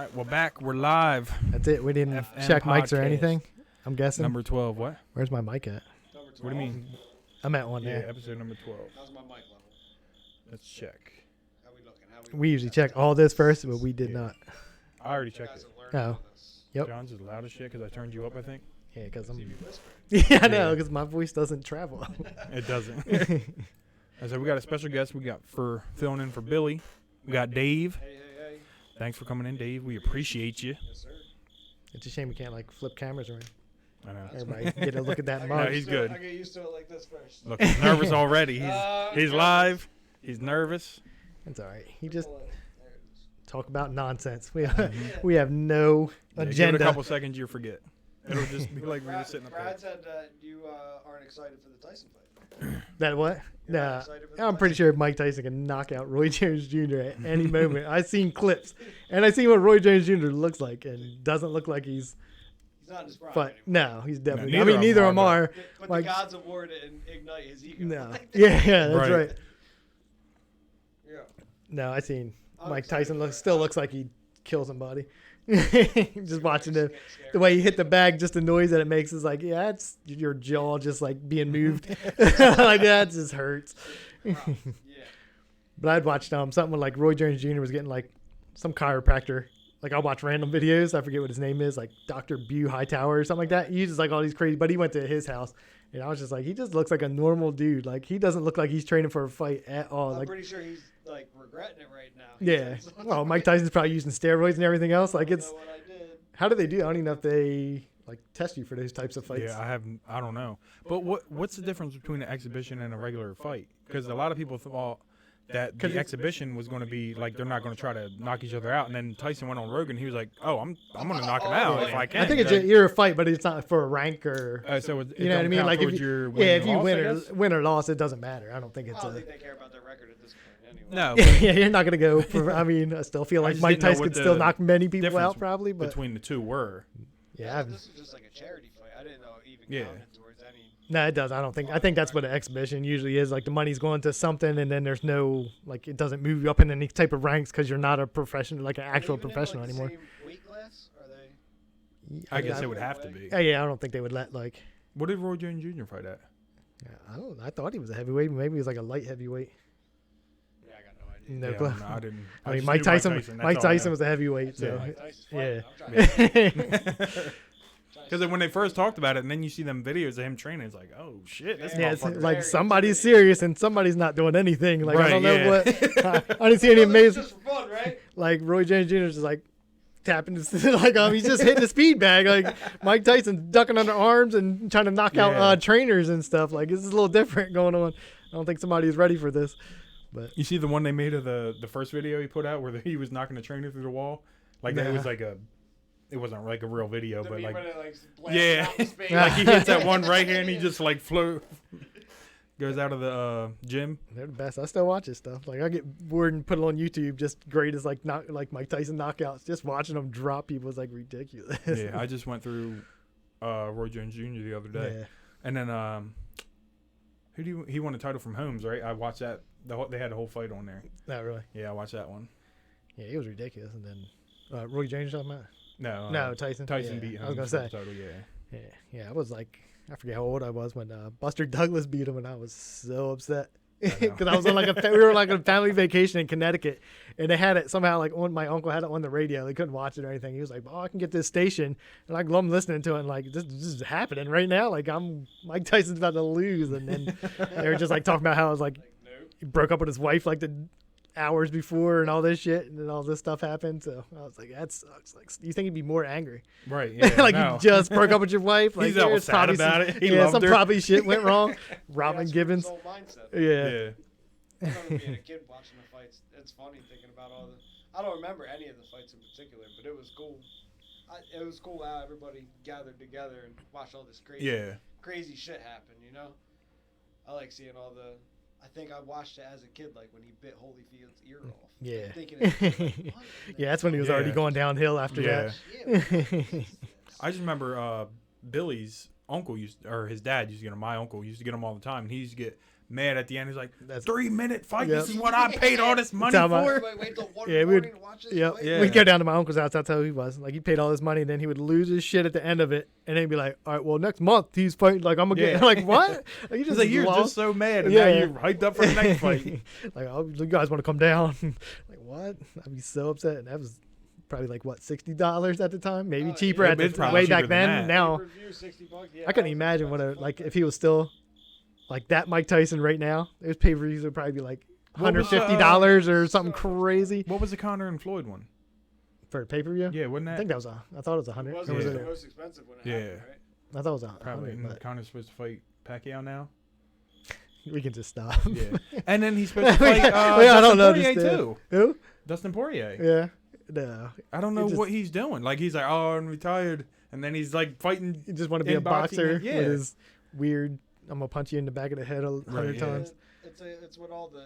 right, well, back. We're live. That's it. We didn't FM check mics or podcast. anything. I'm guessing. Number 12. What? Where's my mic at? What do you mean? I'm at one Yeah, there. episode number 12. How's my mic level? Let's check. How we looking? We usually check all this first, but we did not. I already checked it. Oh. Yep. John's is loud as shit because I turned you up, I think. Yeah, because I'm. Whisper. Yeah, I know, because my voice doesn't travel. It doesn't. I said we got a special guest. We got for filling in for Billy. We got Dave. Hey. Thanks for coming in, Dave. We appreciate you. Yes, sir. It's a shame we can't like flip cameras around. I know. Everybody get a look at that I No, mug. get he's used to it- good. I get used to it like this first. Look, he's nervous already. He's nervous. live. He's nervous. It's all right. He just Hold on. There it is. talk about nonsense. We Mhm. we have no Yeah, give it agenda. a couple seconds, you'll forget. It'll just be like we were sitting up Brad there. said that you aren't excited for the Tyson fight. That what? You're not Nah. excited for the I'm pretty Tyson sure Mike Tyson can knock out Roy Jones Jr. at any moment. I've seen clips, and I've seen what Roy Jones Jr. looks like, and doesn't look like he's. He's not in his prime But anymore. no, he's definitely. neither I mean, of neither of them them are, are. But Like- the gods of war didn't ignite his ego. No. Yeah, that's Right. right. Yeah. No, I seen I'm Mike excited Tyson for it. still looks like he'd kill somebody. Just watching the way he hit the bag, just the noise that it makes is like, yeah, it's your jaw just like being moved. Like that just hurts. Yeah. But I'd watched something with like Roy Jones Jr. was getting like some chiropractor. Like I'll watch random videos. I forget what his name is, like Dr. Bew Hightower or something like that. He uses like all these crazy, but he went to his house. And I was just like, he just looks like a normal dude. Like he doesn't look like he's training for a fight at all. I'm Like, pretty sure he's like regretting it right now. He yeah. said, Well, Mike Tyson's probably using steroids and everything else. Like I it's, don't know what I did. how do they do? I don't even know if they like test you for those types of fights. Yeah, I don't know. But what's the difference between an exhibition and a regular fight? Because a lot of people thought that the exhibition was going to be like they're not going to try to knock each other out, and then Tyson went on Rogan. He was like, "Oh, I'm going to knock him out if I can." I think it's you're a fight, but it's not for a rank or so it you know what I don't mean. count Like if towards you, your yeah, if you loss, I win guess? or loss, it doesn't matter. I don't think I it's don't a. think they care about their record at this point anyway. No, Yeah, you're not gonna go. For, I mean, I still feel I like just Mike didn't know Tyson what could still the knock many people difference out, probably. But between the two were. yeah, This is just like a charity fight. I didn't know it even Yeah. counted towards any. no, it does. I don't think. I think that's what an exhibition usually is. Like the money's going to something, and then there's no like it doesn't move you up in any type of ranks because you're not a professional, like an actual Even in, professional like, the anymore. same weight class? Are they? I guess I, it would have to be. yeah, I don't think they would let like. What did Roy Jones Jr. fight at? I don't. I thought he was a heavyweight. Maybe he was like a light heavyweight. Yeah, I got no idea. No Yeah, clue. no, I didn't. I mean, just Mike knew Tyson. that's Mike all I Tyson know. was a heavyweight, so Mike Tyson's yeah. fighting. I'm trying to- Because when they first talked about it, and then you see them videos of him training, it's like, oh shit, this Yeah, it's motherfucker. like very somebody's intimidating. serious and somebody's not doing anything. Like I Right, don't know yeah. what. I didn't see any Well, this is amazing. just for fun, right? Like Roy Jones Jr. is just like tapping his like he's just hitting the speed bag. Like Mike Tyson's ducking under arms and trying to knock Yeah. out trainers and stuff. Like this is a little different going on. I don't think somebody's ready for this. But You see the one they made of the first video he put out where he was knocking the trainer through the wall? Like that, it was Nah. like it wasn't like a real video, The but meme like when it, like, blasts yeah, out in space. like he hits that one right here and he just like goes out of the gym. they're the best. I still watch this stuff. Like I get bored and put it on YouTube. Just great as like not like Mike Tyson knockouts. Just watching them drop people is like ridiculous. Yeah, I just went through Roy Jones Jr. the other day, Yeah. and then he won a title from Holmes, right? I watched that. They had a whole fight on there. Not really. Yeah, I watched that one. Yeah, he was ridiculous. And then Roy Jones talking about. No, No, Tyson. Tyson Yeah, beat I was Holmes gonna for the say. title. Yeah. Yeah, I was like, I forget how old I was when Buster Douglas beat him, and I was so upset I know. because I was on like we were like on a family vacation in Connecticut, and they had it somehow like on my uncle had it on the radio. They couldn't watch it or anything. He was like, "Oh, I can get this station," and like I'm listening to it, and like this is happening right now. Like Mike Tyson's about to lose, and then they were just like talking about how it was like Like, nope. he broke up with his wife like the hours before and all this shit, and then all this stuff happened. So I was like, that sucks. Like, you think he'd be more angry? Right. Yeah. Like no. you just broke up with your wife. Like He's all there's sad probably about some, it. He yeah, loved some her. probably shit went wrong. Robin That's Gibbons. his whole mindset. Yeah. Yeah. I remember being a kid watching the fights. It's funny thinking about all the. I don't remember any of the fights in particular, but it was cool. It was cool how everybody gathered together and watched all this crazy shit happen. You know, I like seeing all the. I think I watched it as a kid, like when he bit Holyfield's ear off. Yeah. Thinking it was like, what? Yeah, that's when he was already Yeah. going downhill after Yeah. that. I just remember Billy's uncle his dad used to get him. My uncle used to get him all the time. And he used to get mad at the end. He's like, That's- 3-minute fight. Yep. This is what I paid all this money Talking about- for. Wait till 1 Yeah, in the we would- morning to watch this Yep. fight? Yeah. We'd go down to my uncle's house. That's how he was. Like, he paid all this money, and then he would lose his shit at the end of it, and then he'd be like, "All right, well, next month he's fighting. Like, I'm gonna get Yeah. like what? Like, He's like, you're lost. just so mad, and Yeah. now you're hyped up for the next fight. Like, oh, you guys want to come down? Like, what? I'd be so upset. And that was probably like what, $60 at the time, maybe Oh, cheaper yeah. at the It's probably way cheaper back than then. that. Now Pay-per-view, $60. Yeah, I couldn't that was imagine what a expensive like fucking if he was still like that Mike Tyson right now. Those pay-per-views would probably be like What was, $150 or something crazy What was the Conor and Floyd one? for a pay-per-view. Yeah, wasn't I that? think that was I thought it was It 100. was Or was the it? most expensive when it Yeah. happened, right? I thought it was Probably. 100. And But Connor's supposed to fight Pacquiao now. we can just stop. Yeah. And then he's supposed to Wait, fight I don't Dustin know Poirier this, too. Who? Dustin Poirier. Yeah. No. I don't know It just- what he's doing. Like he's like, oh, I'm retired, and then he's like fighting. You just want to be In a boxing, boxer yeah. with his weird. I'm gonna punch you in the back of the head 100 yeah. times. It's what all the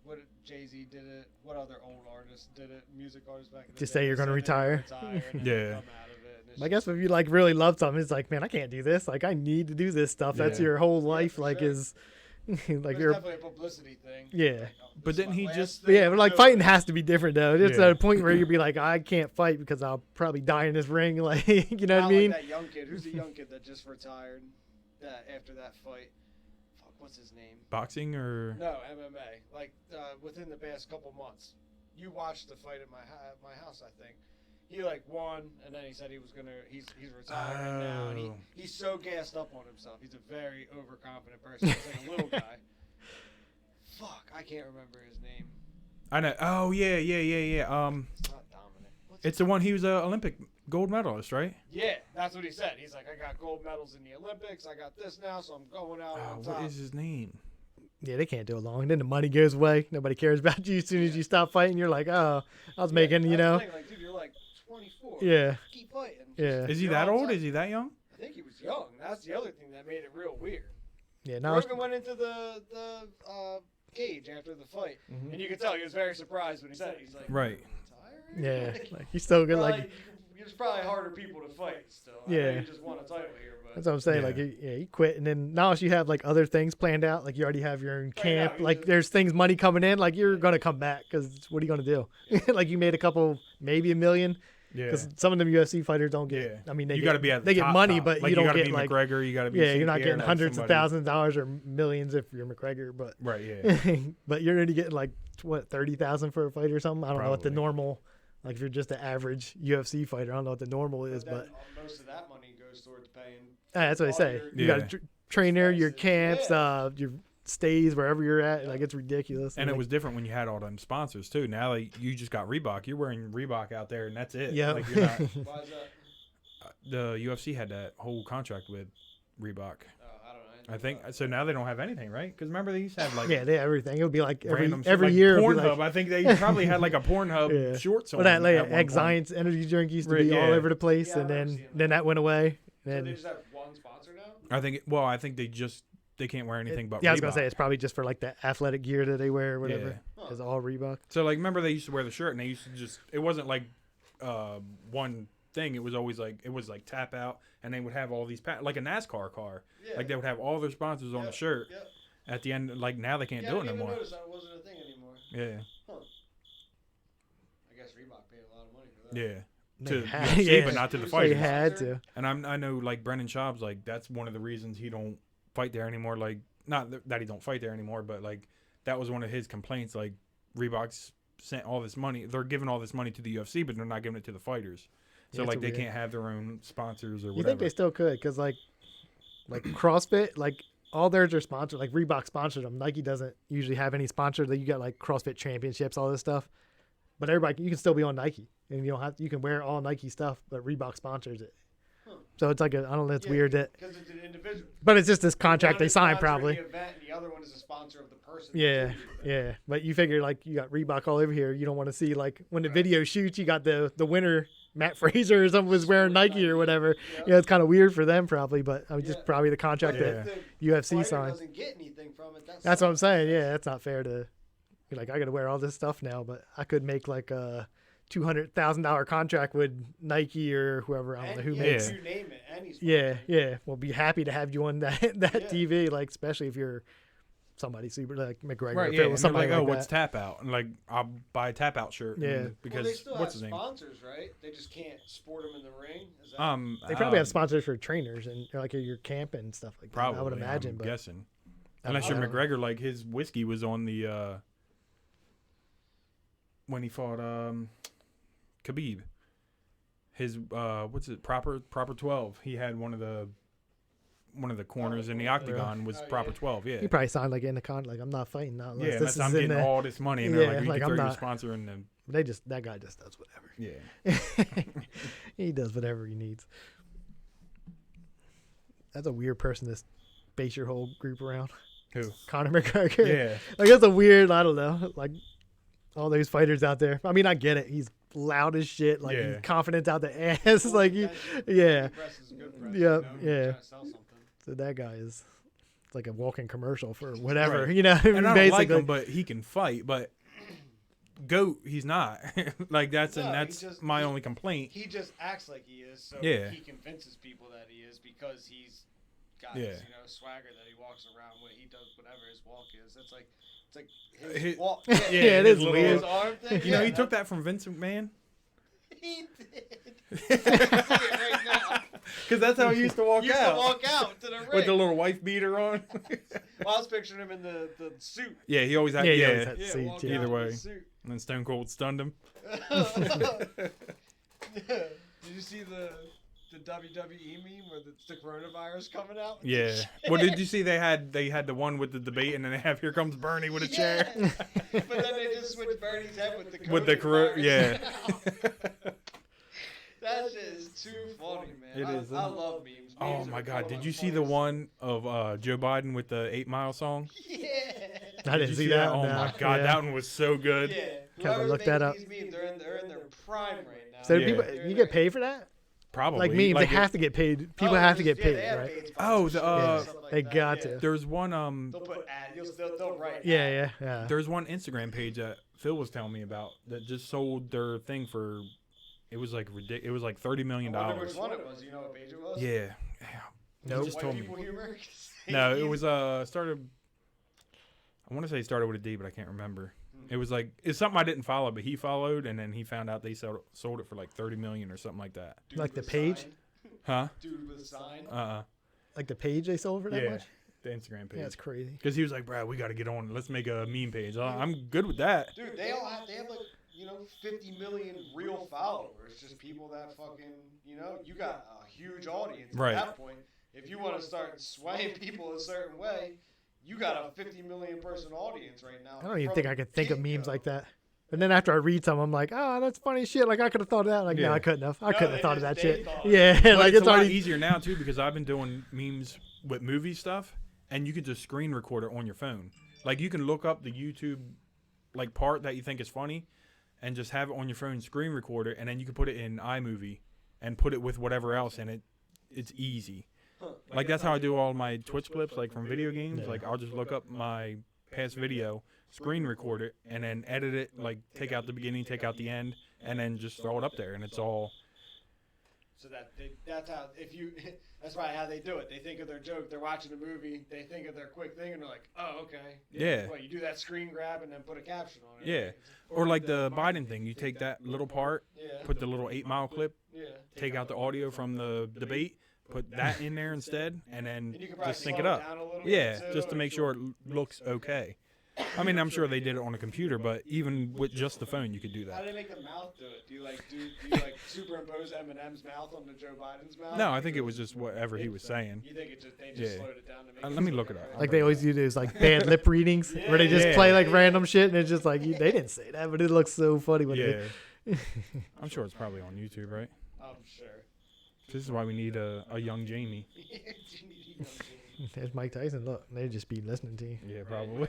what Jay-Z did it. What other old artists did it? Music artists back in the Just day. say you're They gonna said they were retire. and then Yeah. come out of it, and it's I guess if you like really love something, it's like, man, I can't do this. Like, I need to do this stuff. That's Yeah. your whole life. for like, sure. is like It's you're. definitely a publicity thing. Yeah. Like, oh, But this is didn't my he last just- thing Yeah, to but like do. fighting has to be different though. It's Yeah. at a point where you'd be like, I can't fight because I'll probably die in this ring. Like, you know what I Not mean? Like that young kid. Who's the young kid that just retired? That after that fight. Fuck, what's his name? Boxing or No, MMA. Like within the past couple months. You watched the fight at my house, I think. He like won, and then he said he was gonna. He's retiring now, and Oh. he's so gassed up on himself. He's a very overconfident person. He's like a little guy. Fuck, I can't remember his name. I know. Oh yeah. It's not Dominic. What's It's the one. He was a Olympic gold medalist, right? Yeah, that's what he said. He's like, I got gold medals in the Olympics. I got this now, so I'm going out Oh, on top. what is his name? Yeah, they can't do it long. Then the money goes away. Nobody cares about you as soon as you stop fighting. You're like, oh, I was making, you That's the know. thing, like, dude, you're like 24. Yeah. Keep fighting. Yeah. Is he You're that on old? top. Is he that young? I think he was young. That's the other thing that made it real weird. Yeah. Now it's- Rogan went into the cage after the fight, and you could tell he was very surprised when he said it. He's like, Right. "Retiring?" yeah. Like, he's still good. Probably, Like, there's probably harder people to fight still. I know Yeah. he just won a title here, but that's what I'm saying. Yeah. Like, he quit, and then now you have like other things planned out. Like, you already have your own Right camp. now, he's Like, just- there's things, money coming in. Like, you're gonna come back because what are you gonna do? Like, you made a couple, maybe $1 million. Yeah. Because some of them UFC fighters don't get. Yeah. I mean, they you get, got to be at the they get top, money, top. but like, you don't gotta get be like. McGregor. You got to be. Yeah, St. you're not Pierre, getting like hundreds of somebody- thousands of dollars or millions if you're McGregor, but Right. Yeah. but you're only getting like what 30,000 for a fight or something. I don't know what the Probably. normal. Like if you're just an average UFC fighter, I don't know what the normal is, then but most of that money goes towards paying. that's what I all say. your- You got Yeah. a trainer, your expenses. camps, your stays wherever you're at. Like it's ridiculous. And it like, was different when you had all them sponsors too. Now like, you just got Reebok. You're wearing Reebok out there, and that's it. yeah. Like you're not, Why is that? the UFC had that whole contract with Reebok. Oh, I don't know. I think so. Now they don't have anything, right? Because remember they used to have like yeah, they everything. It would be like random every shit, like year. It'd be Pornhub. like, I think they probably had like a Pornhub Yeah. shorts on. well, that like at one Egg point. Science energy drink used to Right, be all yeah. over the place, Yeah, I and remember then seeing then that went away. So And they just have one sponsor now? I think they can't wear anything but yeah, I Reebok. was gonna say it's probably just for like the athletic gear that they wear or whatever. Yeah. Huh. It's all Reebok. So like, remember they used to wear the shirt, and they used to just. It wasn't like one thing. It was always like tap out, and they would have all these like a NASCAR car. Yeah. Like they would have all their sponsors on the Yep, shirt. Yep. At the end, like now they can't Yeah, do I it no didn't even more. notice that wasn't a thing anymore. Yeah, I guess Reebok paid a lot of money for that. yeah. They To had- UFC, yeah. but not to the They They fighters. had to. And I know like Brendan Schaub's like that's one of the reasons he don't fight there anymore. Like not that he don't fight there anymore, but like that was one of his complaints. Like Reebok's sent all this money. They're giving all this money to the UFC, but they're not giving it to the fighters. So Yeah, like it's they weird. can't have their own sponsors or You whatever. think they still could? Because like CrossFit, like all theirs are sponsored. Like Reebok sponsored them. Nike doesn't usually have any sponsor. That you got like CrossFit championships, all this stuff. But everybody, you can still be on Nike, and you don't have. You can wear all Nike stuff, but Reebok sponsors it. Huh. So it's like I don't know. It's weird that, Because it's an individual. but it's just this contract One they is signed sponsoring probably. The event, and the other one is a sponsor of the person. Yeah, that's in the event. yeah. But you figure like you got Reebok all over here. You don't want to see like when the Right. video shoots, you got the winner Matt Fraser or something was wearing Nike or whatever. Yep. Yeah, it's kind of weird for them probably, but I mean, just Yeah. probably the contract But Yeah. that if the UFC fighter signed. doesn't get anything from it. That's what I'm saying. Yeah, that's not fair to be like I got to wear all this stuff now, but I could make like a $200,000 contract with Nike or whoever. I don't know who yeah, makes. Yeah. You name it. Any Yeah, sponsor. yeah. We'll be happy to have you on that Yeah. TV, like especially if you're somebody super like McGregor. Right, if yeah. it And was they're somebody like, oh, like what's that. tap out? And like, I'll buy a tap out shirt. Yeah. and- Because well, they still what's have his name? sponsors, right? They just can't sport them in the ring. Is that They probably have sponsors for trainers and like your camp and stuff like that. Probably, I would imagine, I'm but guessing. I Unless don't you're know. McGregor, like his whiskey was on the when he fought Khabib. His what's it? Proper 12. He had one of the corners in the octagon was Oh, proper yeah. 12. Yeah. he probably signed like in the con like I'm not fighting now. Yeah, Unless unless this I'm is in getting the, all this money, and they're Yeah, like, we like, can I'm throw you a not- sponsor, and then that guy just does whatever. yeah. He does whatever he needs. That's a weird person to base your whole group around. Who? Conor McGregor. Yeah. Like that's a weird. I don't know. Like all those fighters out there. I mean, I get it. He's loud as shit. Like Yeah. he's confident out the ass. Like you, yeah. Press is good press, Yep, you know? yeah. Trying to sell something. So that guy is it's like a walking commercial for whatever. Right. You know. And I don't basically. like him, but he can fight. But GOAT, he's not. Like that's No, he that's just- my he- only complaint. He just acts like he is, so Yeah. he convinces people that he is because he's got Yeah. his, swagger that he walks around with. He does whatever his walk is. It's like his His- walk. Yeah, it his is little- weird. His arm thing. You know, yeah, he took that from Vince McMahon. He did. right now. Because that's how he used to walk He used out. to walk out to the ring. With the little wife beater on. Well, I was picturing him in the suit. Yeah, he always had. Yeah, Yeah, he always had- Yeah, Suit, walking yeah. out Either in the way. suit. and then Stone Cold stunned him. Did you see the WWE meme where it's the coronavirus coming out? Yeah. Well, did you see they had the one with the debate, and then they have Here Comes Bernie with a chair. Yeah. But then they just switched Bernie's head with the With the coronavirus. yeah. That shit is too funny, man. It I, is, isn't I it? love memes. Oh Memes my are God! one Did of you the see the funniest- one of Joe Biden with the 8 Mile song? Yeah. I Did didn't you see that. Oh no. my God, Yeah. that one was so good. Yeah. Kinda Whoever's look that making up. These memes, they're in their prime right now. So do Yeah. people, They're you in get their- paid for that? Probably. Like memes, they it- have to get paid. People Oh, have to get yeah, paid, they have right? paid Oh, the, sponsorships and Yeah. stuff like They that, got yeah. to. There's one They'll put ad. They'll write. Yeah, ad. yeah. There's one Instagram page that Phil was telling me about that just sold their thing for. It was like ridiculous. It was like $30 million. I wonder which one it was. You know what page it was? Yeah. Nope. He just White told me. people humor. No, it was started. I want to say it started with a D, but I can't remember. It was like it's something I didn't follow, but he followed, and then he found out they sold it for like 30 million or something like that. Dude Like the with a page? sign. Huh? Dude with a sign. Like the page they sold for that Yeah, much? the Instagram page. Yeah, it's crazy. Because he was like, Brad, we got to get on. Let's make a meme page. I'm good with that. Dude, they have like 50 million real followers. Just people that fucking you got a huge audience Right. at that point. If you want to start swaying people a certain way, you got a 50 million person audience right now. I don't even from think I could think of get-go. memes like that. And then after I read some, I'm like, oh, that's funny shit. Like I could have thought of that. Like, no, Yeah. I couldn't have. I No, couldn't they have thought of that just- they shit. thought it. Yeah, But like it's it's a lot already. easier now too because I've been doing memes with movie stuff, and you can just screen record it on your phone. Like you can look up the YouTube like part that you think is funny, and just have it on your phone, screen record it, and then you can put it in iMovie and put it with whatever else, and it's easy. Like that's how I do all my Twitch clips, like from video games. Yeah. Like I'll just look up my past video, screen record it, and then edit it. Like take out the beginning, take out the end, and then just throw it up there, and it's all. So that's how that's probably how they do it. They think of their joke. They're watching a movie. They think of their quick thing, and they're like, "Oh, okay." Yeah. Well, you do that screen grab and then put a caption on it. Yeah. Or like the Biden thing, you take that little part, Yeah. put the little 8 Mile clip, Yeah. take out the audio from the debate, put that in there instead, and then And you can probably just sync slow it up. down a little Yeah, bit, too, just to make sure it looks okay. I mean, I'm sure they did it on a computer, but even with just the phone, you could do How do that. they make the mouth do it? Do you superimpose Eminem's mouth onto Joe Biden's mouth? No, I think it was just whatever he was saying. You think they just Yeah. slowed it down to make Let me look it up. Like they always do those like bad lip readings where they just Yeah. play like random shit and it's just like they didn't say that, but it looks so funny when Yeah. I'm sure it's probably on YouTube, right? I'm sure. This is why we need a young Jamie. there's Mike Tyson. Look, they just be listening to you. Yeah, probably.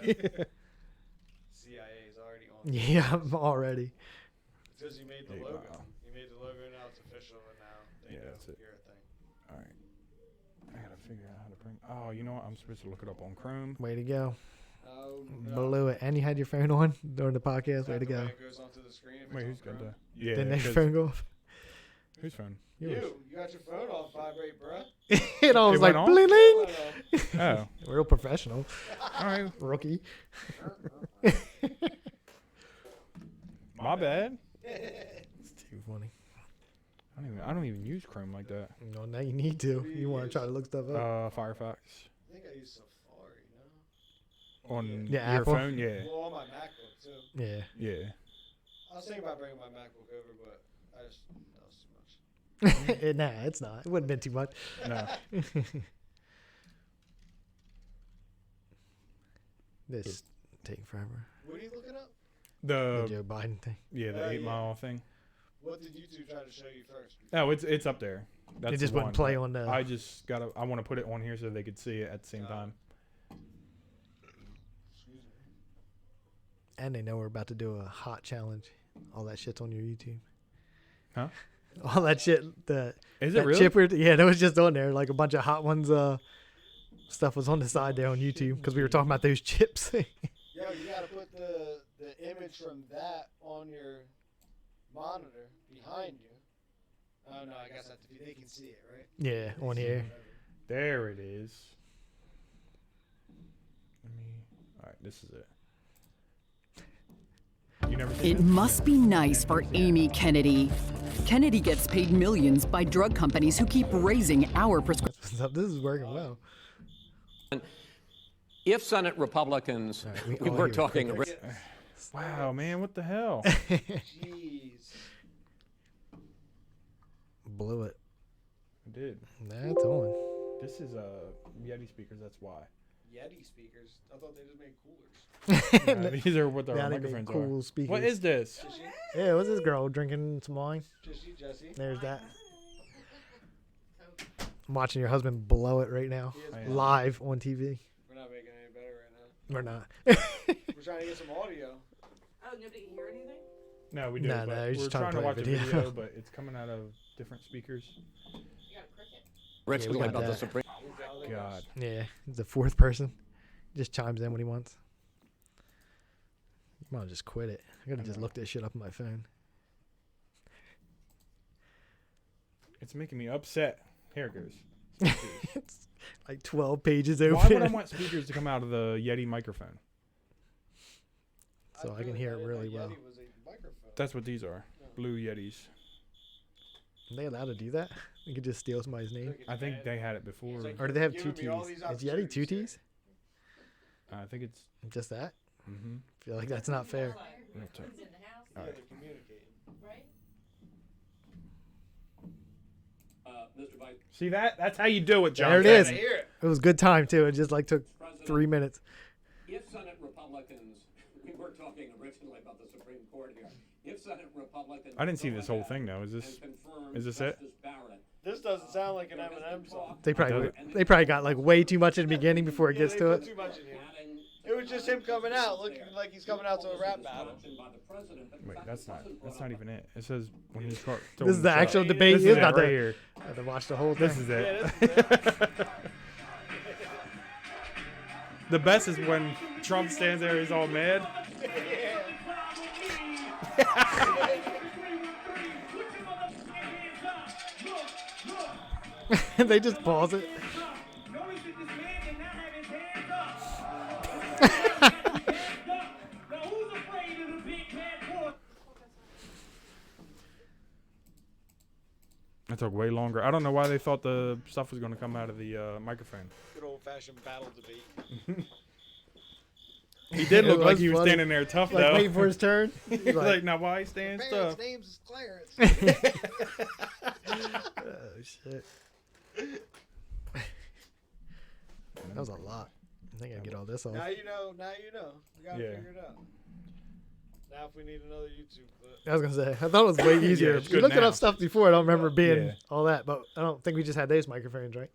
CIA is already on. Yeah, I'm already. Because you made the Yeah, logo. wow. You made the logo, now it's official, and now they Yeah, know that's it. you're a thing. All right. I gotta figure out how to bring. Oh, you know what? I'm supposed to look it up on Chrome. Way to go. Oh, Blew it. And you had your phone on during the podcast. Way to Is that the go. way it goes onto the screen if Wait, it's who's on got Chrome? that? Yeah. Didn't your 'cause- phone go off? Whose phone? Yours. You got your phone off vibrate, bruh. It all was It like went off? bling bling. Oh, Real professional. all right. Rookie. My bad. It's too funny. I don't even use Chrome like that. No, now you need to. You want to try to look stuff up. Firefox I think I use Safari, no? on Yeah, your Apple. phone. Yeah, Well, on my MacBook, too. Yeah. yeah. I was thinking about bringing my MacBook over, but that was too much. Nah, it's not. It wouldn't have been too much. No. This taking forever. What are you looking up? The The Joe Biden thing. yeah, the 8 Mile thing. What did YouTube try to show you first? Oh, it's up there. That's It just the wouldn't one, play but on the. I just I want to put it on here so they could see it at the same time. Excuse me. And they know we're about to do a hot challenge. All that shit's on your YouTube. Huh? All that shit. Is That it really? chipper, yeah, that was just on there. Like a bunch of hot ones. Stuff was on the side there on YouTube because we were talking about those chips. Yo, you gotta put the image from that on your monitor behind you. Oh no, I guess they can see it, right? Yeah, on here. There it is. All right, this is it. You never seen It this? must be nice for Amy Kennedy. Kennedy gets paid millions by drug companies who keep raising our prescription. This is working well. If Senate Republicans, right, we we all were hear talking, crickets. Wow, man, what the hell? Jeez. Blew it. I did. That's on. This is Yeti speakers. That's why. Yeti speakers. I thought they just made coolers. Nah, these are what their Now they make microphones cool are. speakers. What is this? Just you, Yeah, what's this girl drinking some wine? just you, Jesse. There's that. I'm watching your husband blow it right now, He is Oh, yeah. blind. live on TV. We're not making it any better right now. We're not. We're trying to get some audio. Oh, nobody can hear anything? No, we do. No, but no, he's we're just trying to trying to play a watch a video. video, but it's coming out of different speakers. You got a cricket. originally got about the that. Supreme. God. Yeah, he's the fourth person. Just chimes in when he wants. You might as well just quit it. I gotta just look that shit up on my phone. It's making me upset. Here it goes. It's like 12 pages Why open. would I want speakers to come out of the Yeti microphone? So I can hear it really well. Yeti was a microphone. That's what these are. Blue Yetis. Are they allowed to do that? You could just steal somebody's name. Look, it's I think bad. they had it before. It's like- Or do they have two Giving me all T's? these Is Yeti opportunities two here. T's? I think it's. Just that? Mm-hmm. I feel like that's not fair. Who's in the house, Yeah, Alright. they're communicating. right? Mr. Vice See that? That's how you do it, John. There it is. I hear it. It was good time too. It just like took President, 3 minutes. if Senate Republicans, we were talking originally about the Supreme Court here. If Senate Republicans, I didn't see this go whole ahead thing though. Is and this? confirm is this it? Justice Barrett, This doesn't sound like an Eminem song. They probably Does they probably got like way too much in the beginning before it Yeah, gets they to put it. too much in here. adding It was just him coming out, looking like he's coming out to a rap battle. by the president, but in Wait, fact, that's it not. wasn't That's brought not up. even it. It says when he's caught. This is the actual debate. This He's is it about right to, here. I had to watch the whole thing. This is Yeah, it. this is it. The best is when Trump stands there. He's all mad. They just pause it. That took way longer. I don't know why they thought the stuff was going to come out of the microphone. Good old fashioned battle debate. He did It look like was he was funny. standing there tough Like though. waiting for his turn. He's like, like, now why he standing Parents' stuff? names is Clarence. oh shit. That was a lot. I think I get all this off. Now you know. Now you know. We gotta Yeah. figure it out. Now if we need another YouTube clip. I was gonna say, I thought it was way Yeah, easier. it's We good looked now. up stuff before. I don't remember being Yeah. all that, but I don't think we just had those microphones, right?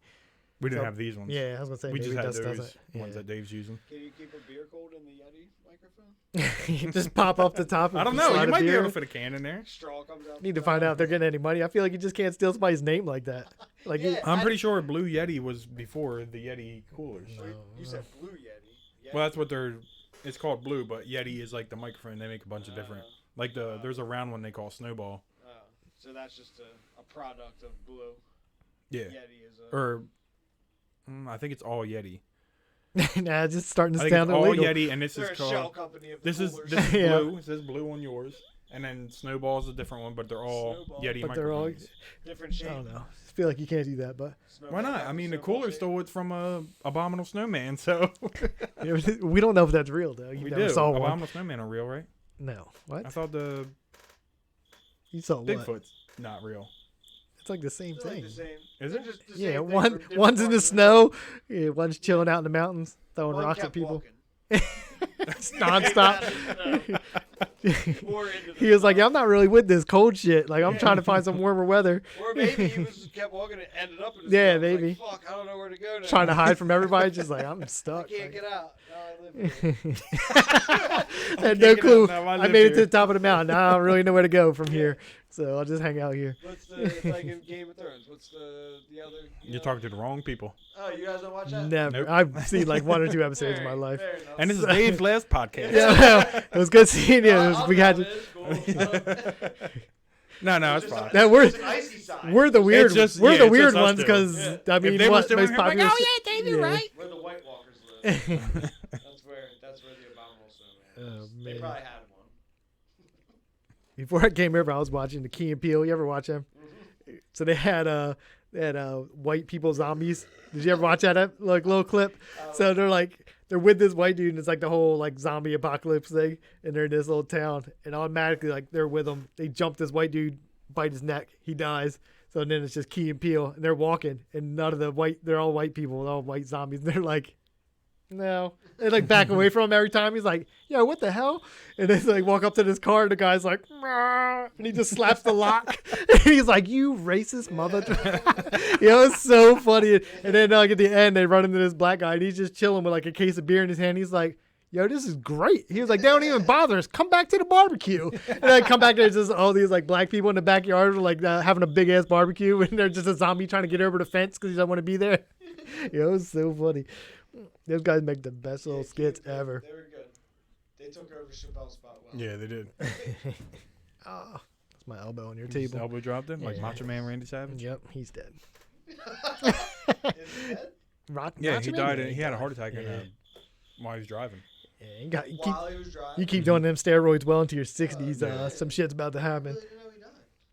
We didn't So- have these ones. Yeah, I was gonna say we maybe just had Dust those doesn't. ones Yeah. that Dave's using. Can you keep a beer cold in the Yeti microphone? You just pop up the top. I and don't know. slide You a might be beer. able to fit a can in there. Straw comes out. Need to find out if they're getting any money. I feel like you just can't steal somebody's name like that. Like you, Yeah. I'm pretty sure Blue Yeti was before the Yeti coolers. You said Blue Yeti. Well, that's what they're. It's called Blue, but Yeti is like the microphone. They make a bunch of different. Like there's a round one they call Snowball. So that's just a product of Blue. Yeah. Yeti is a. Or I think it's all Yeti. Nah, it's just starting to I think sound it's all illegal. Yeti, and this They're is a shell called. company of the This is coolers. this is Yeah. blue. It says blue on yours, and then Snowball's a different one, but they're all Snowball. Yeti But they're all- microphones. different I shape. don't know. I feel like you can't do that, but Why not? I mean, the Snowball cooler shape. stole it from Abominable Snowman, so we don't know if that's real though. You we never do. saw one. Abominable Snowman are real, right? No, what? I thought the You saw what? Bigfoot's not real. It's like the same It's like thing. the same. Is they're it? just the Yeah, same thing one from different one's in the parts of snow, yeah, one's chilling out in the mountains, throwing One rocks at kept people. walking. It's nonstop. More into the He was like, snow. "I'm not really with this cold shit. Like, I'm trying to find some warmer weather." Or maybe he was just kept walking and ended up in the Yeah, snow. He was maybe. Like, fuck, I don't know where to go now. Trying to hide from everybody, just like I'm I stuck. can't Like- get out. Now I live here. I had no get out clue. now, I I live made it to here. the top of the mountain. Now I don't really know where to go from here, so I'll just hang out here. What's the it's like in Game of Thrones? What's the other? You're talking to the wrong people. Oh, you guys don't watch that? Never. Nope. I've seen like one or two episodes in my Fair- life. fair enough. And this is Dave's last podcast. Yeah, well, it was good seeing you. I'll We be had on it, it's cool. No, it's Just fine. That we're- there's an icy side. we're the weird. It's just- we're yeah, the it's weird just us ones two. because Yeah. I mean, they were what still most in here, I'm like, popular? "Oh, yeah, Dave, you're right." Where the White Walkers live. that's where the Abominable Snowman Oh, is. They man. probably had one. Before I came over, I was watching the Key and Peele. You ever watch them? So they had white people zombies. Did you ever watch that like little clip? So they're with this white dude, and it's like the whole like zombie apocalypse thing, and they're in this little town, and automatically like they're with them. They jump this white dude, bite his neck, he dies. So then it's just Key and Peele, and they're walking, and none of the they're all white people, they're all white zombies. And they're like, no, they like back away from him every time. He's like, yo, what the hell? And they like walk up to this car, and the guy's like, "Meow," and he just slaps the lock. And he's like, you racist mother. It's so funny. And then like at the end, they run into this black guy, and he's just chilling with like a case of beer in his hand. He's like, yo, this is great. He was like, they don't even bother us. Come back to the barbecue. And then come back, there's just all these like black people in the backyard like having a big ass barbecue, and they're just a zombie trying to get over the fence because he doesn't want to be there. It was so funny. Those guys make the best little skits ever. They were good. They took over Chappelle's spot well. Yeah, they did. Oh, that's my elbow on your His table. elbow dropped him like Yeah. Macho Man Randy Savage. Yep, he's dead. Is it dead? Yeah, Macho he Man? died. Yeah, He had a died. heart attack Yeah. while he was driving. Yeah, you keep While he was driving. you keep doing them steroids well into your 60s. Some shit's about to happen. You know he died.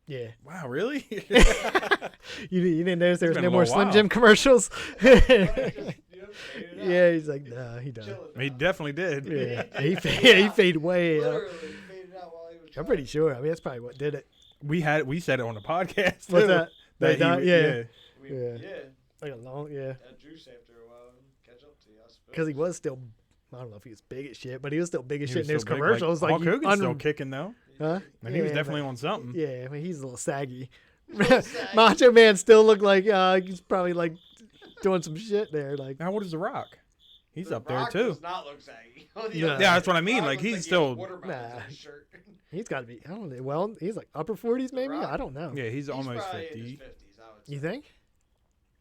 Yeah. Wow, really? You didn't notice there was been no a more little Slim while. Jim commercials? Yeah, Yeah, he's like, nah, he died. He definitely did. Yeah, he faded way up. Literally faded out while he was I'm driving. pretty sure. I mean, that's probably what did it. We said it on the podcast. What's too, that? They he- died? Yeah. Yeah. Yeah. Like a long, yeah. That juice after a while and catch up to you, I suppose. Because he was still, I don't know if he was big as shit, but he was still big as He shit was in those still big, commercials. Like, Hulk you Hogan's still kicking though. huh? And he was Yeah, definitely but- on something. Yeah, I mean, he's a little saggy. saggy. Macho Man still looked like he's probably like doing some shit there. Like, Now, what is The Rock? He's The up there Rock too. Does not look saggy. On the No. other Yeah, that's what I mean, Rock like, looks he's he has still- watermelons Nah. on his shirt. he's got to be, I don't know. Well, he's like upper 40s maybe? Rock? I don't know. Yeah, he's He's almost probably in his 50. 50s, I would say. You think?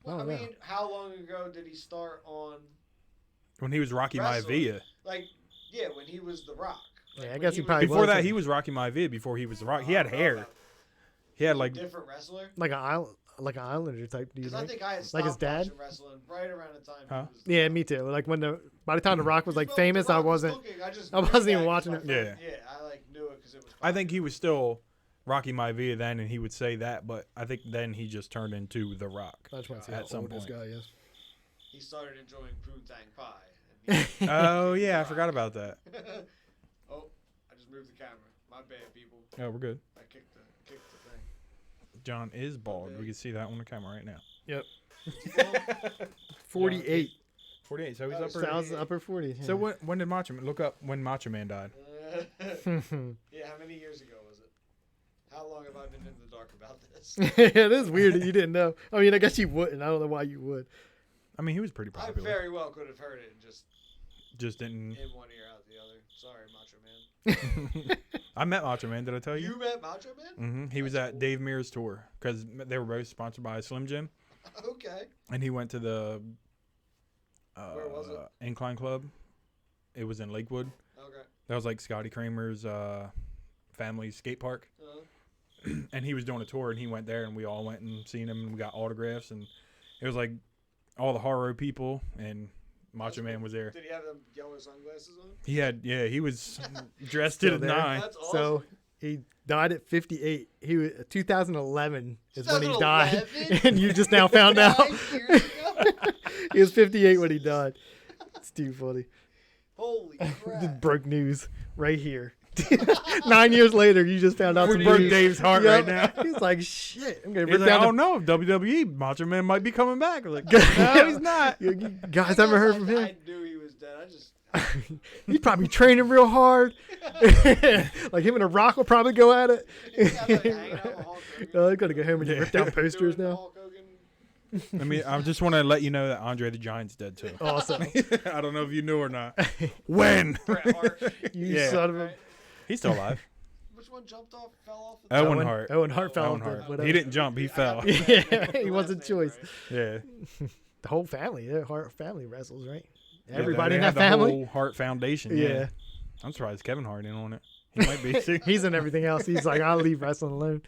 Well, I I don't know. mean, how long ago did he start on, When he was Rocky Wrestling. Maivia. like, yeah, when he was The Rock? Yeah, Like, I when guess he probably Before was that, like- he was Rocky Maivia. Before he was The Rock, he had I don't know hair. about- He had like different wrestler? Like an Islander type dude. Because I Right? think I had Like his stopped dad? watching wrestling right around the time Huh? he was. Yeah, me too. Like by the time The Rock was like Well, famous, The I Rock was wasn't. looking, I just I knew wasn't that even 'cause watching my it. friend- Yeah, I like knew it because it was. I think he was still Rocky Maivia then, and he would say that, but I think then he just turned into The Rock. I just want to see At how some old this point. guy is. he started enjoying Poontang Pie. And Oh yeah, I forgot about that. oh, I just moved the camera. My bad, people. Oh, we're good. I kicked the thing. John is bald. We can see that on the camera right now. Yep. 48. 48. So he's Oh, upper. Sounds upper 40. So when did Macho Man? Look up when Macho Man died. Yeah, how many years ago was it? How long have I been in the dark about this? It is weird that you didn't know. I mean, I guess you wouldn't. I don't know why you would. I mean, he was pretty I popular. very well could have heard it and just Just didn't. in one ear out the other. Sorry, Macho Man. I met Macho Man. Did I tell you? You met Macho Man? He was That's at cool. Dave Mears' tour because they were both sponsored by Slim Jim, Okay. and he went to the Where was it? Incline Club. It was in Lakewood. Okay. That was like Scotty Kramer's family skate park. and he was doing a tour, and he went there, and we all went and seen him, and we got autographs, and it was like all the horror people, and Macho Man was there. Did he have them yellow sunglasses on? He was dressed to the Still there. nine. That's awesome. So he died at 58. He was 2011 is when he died, 2011? and you just now found out 9 years ago? he was 58 when he died. It's too funny. Holy Just crap. broke news right here. 9 years later, you just found out We some broke news. Dave's heart Yep. right now. He's like, shit. I'm gonna He's rip like, I down. don't know. WWE Macho Man might be coming back. I was like, no, he's not. You guys haven't heard from him. I knew he was dead. I just. He's probably training real hard. Like him and The Rock will probably go at it. He's got, like, hanging out with Hulk Hogan. Oh, they're gonna go home and Yeah. rip down posters Doing the now. Hulk Hogan. I mean, I just want to let you know that Andre the Giant's dead too. Awesome. I don't know if you knew or not. When? Bret Hart. You Yeah. son of a. Right? He's still alive. Which one jumped off, fell off? The Owen Hart. Owen Hart fell Owen off the- Hart. whatever. He didn't jump. He fell. Yeah, he wasn't Last name, choice. right? Yeah. The whole family, the Hart family wrestles, right? Yeah, Everybody they in had that the family. whole Hart Foundation. Yeah. Yeah. I'm surprised Kevin Hart ain't on it. He might be. He's in everything else. He's like, I'll leave wrestling alone.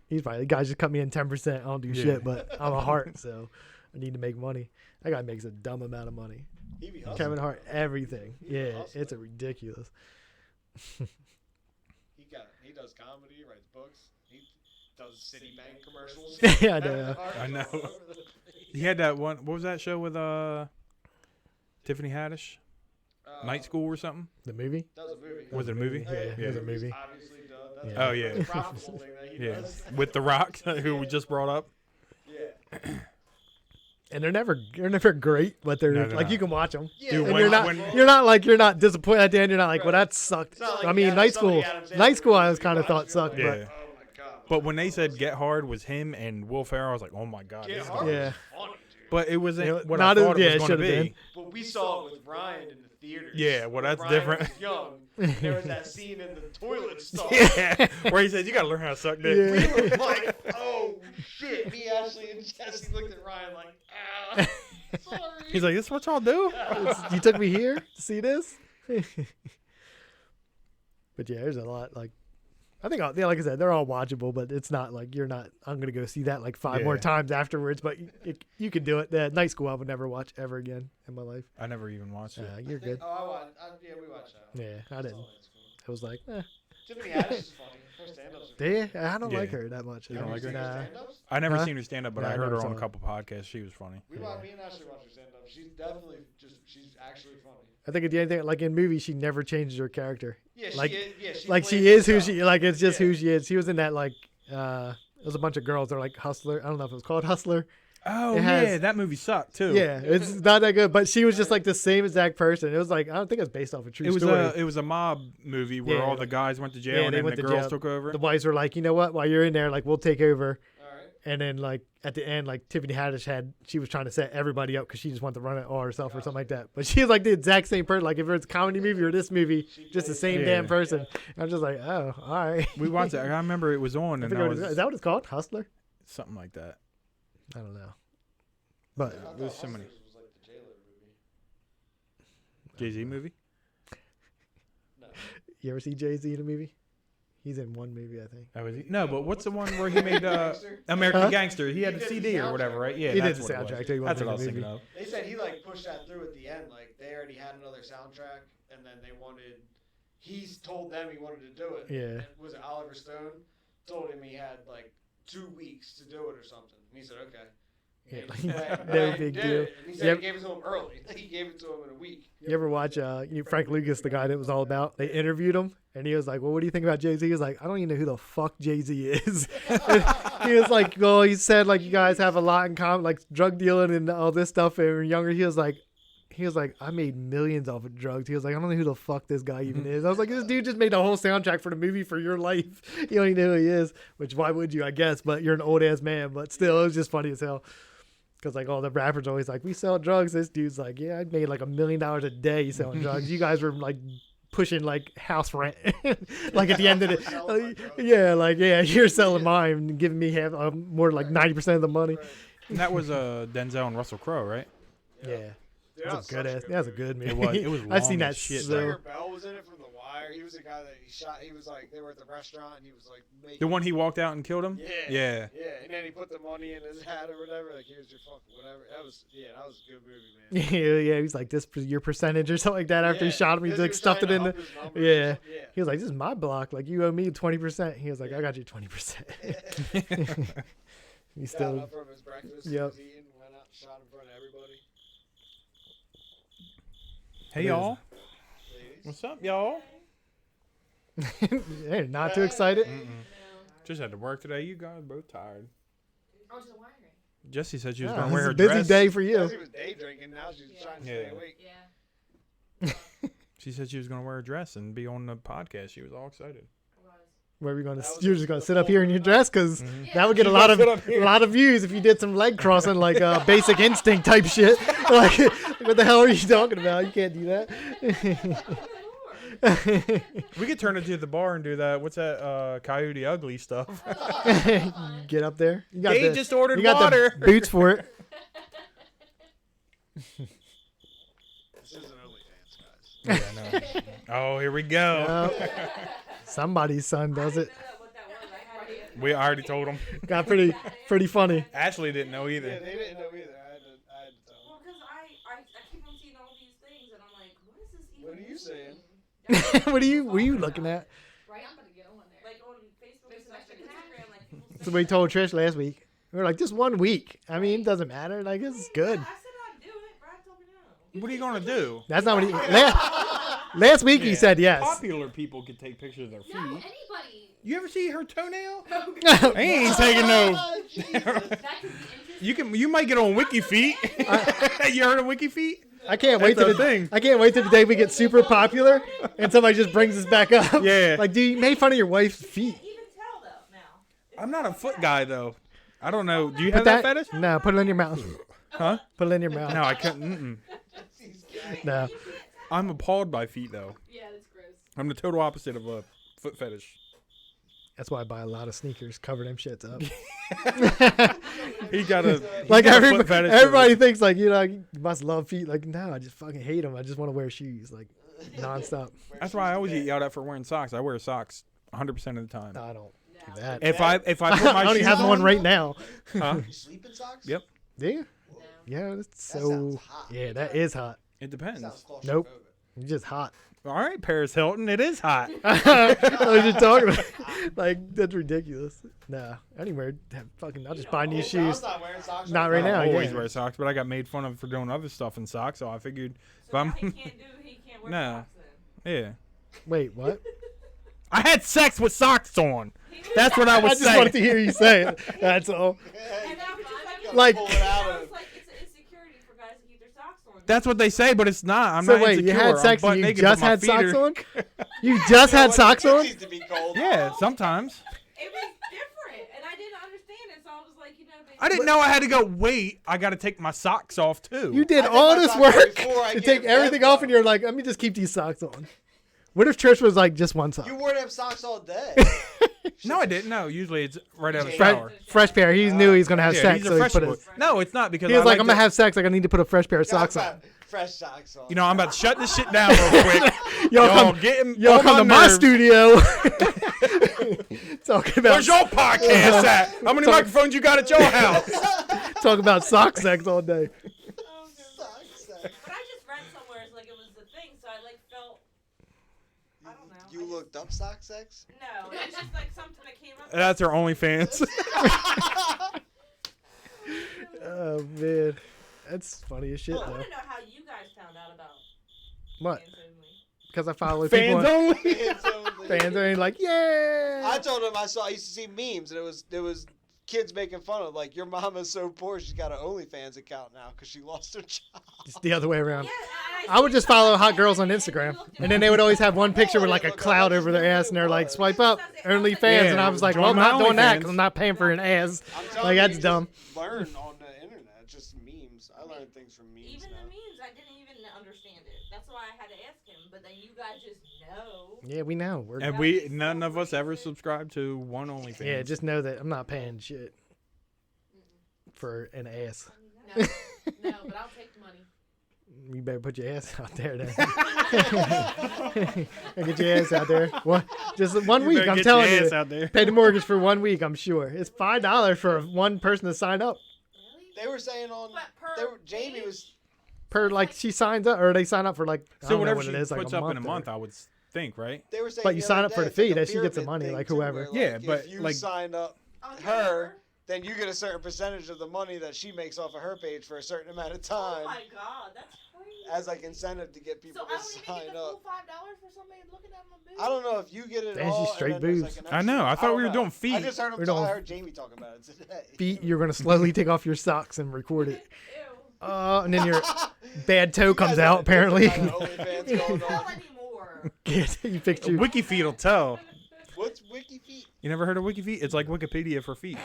He's probably the guy just cut me in 10%. I don't do Yeah. shit, but I'm a Hart, so I need to make money. That guy makes a dumb amount of money. He be hustling. Kevin Hart, everything. He be Yeah, hustling. it's a ridiculous. He does comedy, he writes books. He does Citibank commercials. Yeah, I know. I know. He had that one. What was that show with Tiffany Haddish? Night School or something? The movie? That was a movie. Was it a movie? Yeah, it was a movie. Obviously, duh. That's Yeah. Oh, yeah. the profitable thing that he Yeah. does. With The Rock, who we just brought up. Yeah. And they're never great, but they're No, they're like not. you can watch them. Yeah, Dude, And when- you're not disappointed at the end. You're not like, well, that sucked. It's not like I mean, Adam- night somebody school, Adam Sandler night school, I movie was kind of you thought watch, sucked, you're Yeah. like, oh my god. But when they said Get Hard was him and Will Ferrell, I was like, oh my God. Get this is Hard gonna- Yeah. was funny, dude. But it wasn't It- what not I as- thought yeah, it it was going to should've be. been. But we saw it with Ryan in the theaters. Yeah, well, when that's Ryan different. Was young. There was that scene in the toilet stall. Yeah. Where he said, you got to learn how to suck dick. Yeah. We were like, oh shit. Me, Ashley, and Jesse looked at Ryan like, ah, sorry. He's like, this is what y'all do? You took me here to see this. But yeah, there's a lot. Like, I think, yeah, like I said, they're all watchable, but it's not like you're not. I'm gonna go see that like 5 more Yeah. times afterwards. But you can do it. The Night School I would never watch ever again in my life. I never even watched it. You're good. Oh, I watched. Yeah, we watched that. Yeah, I That's didn't. all that's cool. I was like, Tiffany Haddish is funny. Her stand-ups are yeah, I don't like Yeah. her that much. You don't like her? Nah. stand-ups? I never Huh? seen her stand up, but Yeah, I I heard never her on saw a it. couple podcasts. She was funny. Me and Ashley watch her stand-up. She's definitely she's actually funny. I think at the end, like in movies, she never changes her character. Yeah, Like- she Like she plays is who herself. she like. It's just Yeah. who she is. She was in that like. It was a bunch of girls. They're like Hustler. I don't know if it was called Hustler. Oh, It yeah. has- That movie sucked, too. Yeah, it's not that good. But she was just like the same exact person. It was like I don't think it was based off a true It was story. it was a mob movie where Yeah. all the guys went to jail Yeah, and they then went the to girls jail. took over. The wives were like, you know what? While you're in there, like we'll take over. All right. And then like at the end, like Tiffany Haddish she was trying to set everybody up because she just wanted to run it all herself or something like that. But she's like the exact same person. Like if it's a comedy movie or this movie, just the same Yeah. damn person. I'm just like, oh, all right. We watched it. I remember it was on, I and forget I what was is that what it's called? Hustler? something like that. I don't know. But I thought There's so many. Hustlers was like the jailer movie. Jay-Z movie? No. you ever see Jay-Z in a movie? He's in one movie, I think. Oh, is he? No, but what's the one where he made Gangster? American Huh? Gangster? He had He the did the CD or soundtrack. whatever, right? Yeah, He did that's the what it was. soundtrack, too. He That's wasn't what I was in the thinking of. They said he like pushed that through at the end. Like they already had another soundtrack, and then they wanted. He's told them he wanted to do it. Yeah. And was it Oliver Stone? Told him he had like 2 weeks to do it or something. And he said, okay. Yeah, And like, he went no and big did deal. it. And he said Yep. he gave it to him early. He gave it to him in a week. You ever watch Frank Lucas, the guy that was all about? They interviewed him, and he was like, "Well, what do you think about Jay-Z?" He was like, "I don't even know who the fuck Jay-Z is." And he was like, "Well, he said like you guys have a lot in common, like drug dealing and all this stuff." And when you were younger, he was like, "I made millions off of drugs." He was like, "I don't know who the fuck this guy even is." I was like, "This dude just made the whole soundtrack for the movie for your life. You don't even know who he is." Which why would you? I guess, but you're an old ass man. But still, it was just funny as hell. Because like all the rappers are always like, we sell drugs. This dude's like, yeah, I made like $1 million a day selling drugs. You guys were like pushing like house rent, like at the end of Selling my it. Yeah, you're selling mine and giving me half, more like 90% of the money. And that was Denzel and Russell Crowe, right? Yeah, Dude, that's a good ass. That's a good movie. It was. It was I've seen long that as shit, so. Stringer Bell was in it from The Wire. He was the guy that he shot. He was like, they were at the restaurant, and he was like making. The one he walked out and killed him. Yeah. Yeah. Yeah, and then he put the money in his hat or whatever. Like, here's your fucking whatever. That was a good movie, man. Yeah, he was like, this your percentage or something like that. After he Yeah, shot him, he because like was stuffed it trying in to the. up his numbers or Yeah. something. Yeah. He was like, this is my block. Like, you owe me 20%. He was like, I got you 20%. He Got still. up from his breakfast. Yep. He was eating, went out and shot in front of everybody. Hey y'all, Ladies. what's up, y'all? Hey, not too excited. Just had to work today. You guys both tired. I was wiring. Jessie said she was Yeah, gonna this wear is her a busy dress. day for She you. was day drinking. Now she's trying to Yeah. stay awake. Yeah. She said she was gonna wear a dress and be on the podcast. She was all excited. I was. Where are we going That to? was You're just just going the to sit up here in your full- dress because Mhm. that would get a She's lot gonna of sit up here. a lot of views if you did some leg crossing like Basic Instinct type shit. Like, what the hell are you talking about? You can't do that. We could turn it to the bar and do that. What's that? Coyote Ugly stuff. Get up there. You got They the, just ordered you got water. the boots for it. This isn't OnlyFans, guys. Yeah, no. Oh, here we go. Somebody's son does it. What that was. I had it. We already told them. Got pretty funny. Ashley didn't know Yeah, either. they didn't know either. I had to tell Well, because I keep on seeing all these things, and I'm like, what is this even? What are you saying? What are you looking at? Right, I'm gonna get on there. Like on Facebook and Instagram, like people. That's what we told Trish last week. We were like, just 1 week. I mean, it doesn't matter. Like, it's good. I said I'd do it. Brad told me no. What are you gonna do? That's not what he. Last week he Yeah. said yes. Popular people could take pictures of their feet. No, anybody. You ever see her toenail? Oh, I ain't taking no. Oh, Jesus. that could be interesting. You might get on Wiki Feet. You heard of Wiki Feet? I can't wait That's till our thing. I can't wait till the day we get super popular and somebody just brings us back up. Yeah. Like, dude, you made fun of your wife's feet. Even tell though now. I'm not a foot guy though. I don't know. Do you Put have that that. fetish? No, put it in your mouth. Huh? Put it in your mouth. No, I couldn't. No. I'm appalled by feet though. Yeah, that's gross. I'm the total opposite of a foot fetish. That's why I buy a lot of sneakers. Cover them shits up. He got a Like got a foot everybody, fetish. everybody thinks like, you know, you must love feet. Like, no, I just fucking hate them. I just want to wear shoes like nonstop. That's why I always get yelled at for wearing socks. I wear socks 100% of the time. No, I don't do that. If I put my I don't shoes even have on, one right now. Huh? You sleep in socks? Yep. Do you? Yeah, that's That so. sounds hot. Yeah, that is hot. It depends. Sounds Nope. claustrophobic. You're just hot. All right, Paris Hilton. It is hot. What was you talking about? Like, that's ridiculous. Nah, anywhere. Fucking, I'll just buy new Oh, shoes. John's not wearing socks Not right I now, always yeah. wear socks, but I got made fun of for doing other stuff in socks, so I figured if So I'm now he can't wear No. socks then. yeah. Wait, what? I had sex with socks on. That's what I I was just saying. wanted to hear you say it. That's all. And now it's just Like- Pull it out now of it's like it's an insecurity for guys to keep their socks on. That's what they say, but it's not. I'm So not wait, insecure. you had I'm sex butt and you naked, just but my had feet socks are- on? You just had socks on? Needs to be cold. Yeah, sometimes. It was different, and I didn't understand it, so I was like, they I didn't know I had to go. Wait, I got to take my socks off too. You did I take all my this socks off work before I to get take in everything bed, off, though. and you're like, let me just keep these socks on. What if Trish was like just one sock? You wore them socks all day. No, I didn't. No, usually it's right out of the Fresh, shower. fresh pair. He knew he was gonna have Yeah, sex, he's a so he fresh put boy. his. No, it's not because He was I like, I'm to- gonna have sex. Like, I need to put a fresh pair of socks on. Fresh socks on. You know, I'm about to shut this shit down real quick. Y'all Y'all come, getting y'all on come to my nerves. studio. Talking about Where's your podcast at? How many microphones you got at your house? talk about sock sex all day. Socks. But I just read somewhere it's like it was the thing, so I like felt. I don't know. You looked up sock sex? No, it was just like something that came up. That's our OnlyFans. Oh man, that's funny as shit I though. want to know how you guys found out about What? fans only. Because I follow people. Fans only. Fans are like, yeah. I told him I used to see memes and it was kids making fun of like your mama's so poor she's got an OnlyFans account now because she lost her job. It's the other way around. Yeah, I would just follow hot girls on and Instagram, looked and then they would always have one picture with like a cloud over their ass, and they're like, "Swipe up, OnlyFans," and I was like, "Well, I'm Join my not doing that OnlyFans. because I'm not paying for an ass." I'm telling Like, you, that's you dumb. just learn on the internet, just memes. I learned things from memes Even now. the memes, I didn't even understand it. That's why I had to ask him. But then you guys just know. Yeah, we know. We're And we none of us ever subscribed to one OnlyFans. yeah, just know that I'm not paying shit for an ass. No, no, but I'll take the money. You better put your ass out there then. Get your ass out there. Just 1 week, I'm telling you. Out there. Pay the mortgage for 1 week, I'm sure. It's $5 for one person to sign up. They were saying on. Jamie was. Per, like, she signs up, or they sign up for, like, I So don't know whatever what she it is, like puts a up month in a month, I would think, right? They were saying. But you the sign other up for day, the it's like fee, a that she gets the pyramid money, thing, like, too, whoever. where, Yeah, like, but, if you like- signed up On her, then you get a certain percentage of the money that she makes off of her page for a certain amount of Oh time my god, that's crazy. as like incentive to get people So I to don't even sign get the up. full $5 for somebody looking at my boobs. I don't know if you get it Damn, she's all. straight and then there's, boobs. like, an I know. I extra- thought we don't were know. doing feet. I just heard him. We're I doing- heard Jamie talking about it today. Feet, you're going to slowly take off your socks and record it. Ew. And then your bad toe comes out, You guys apparently. have a different kind of OnlyFans going Tell on. anymore. You fixed your... WikiFeet will tell. What's WikiFeet? You never heard of WikiFeet? It's like Wikipedia for feet.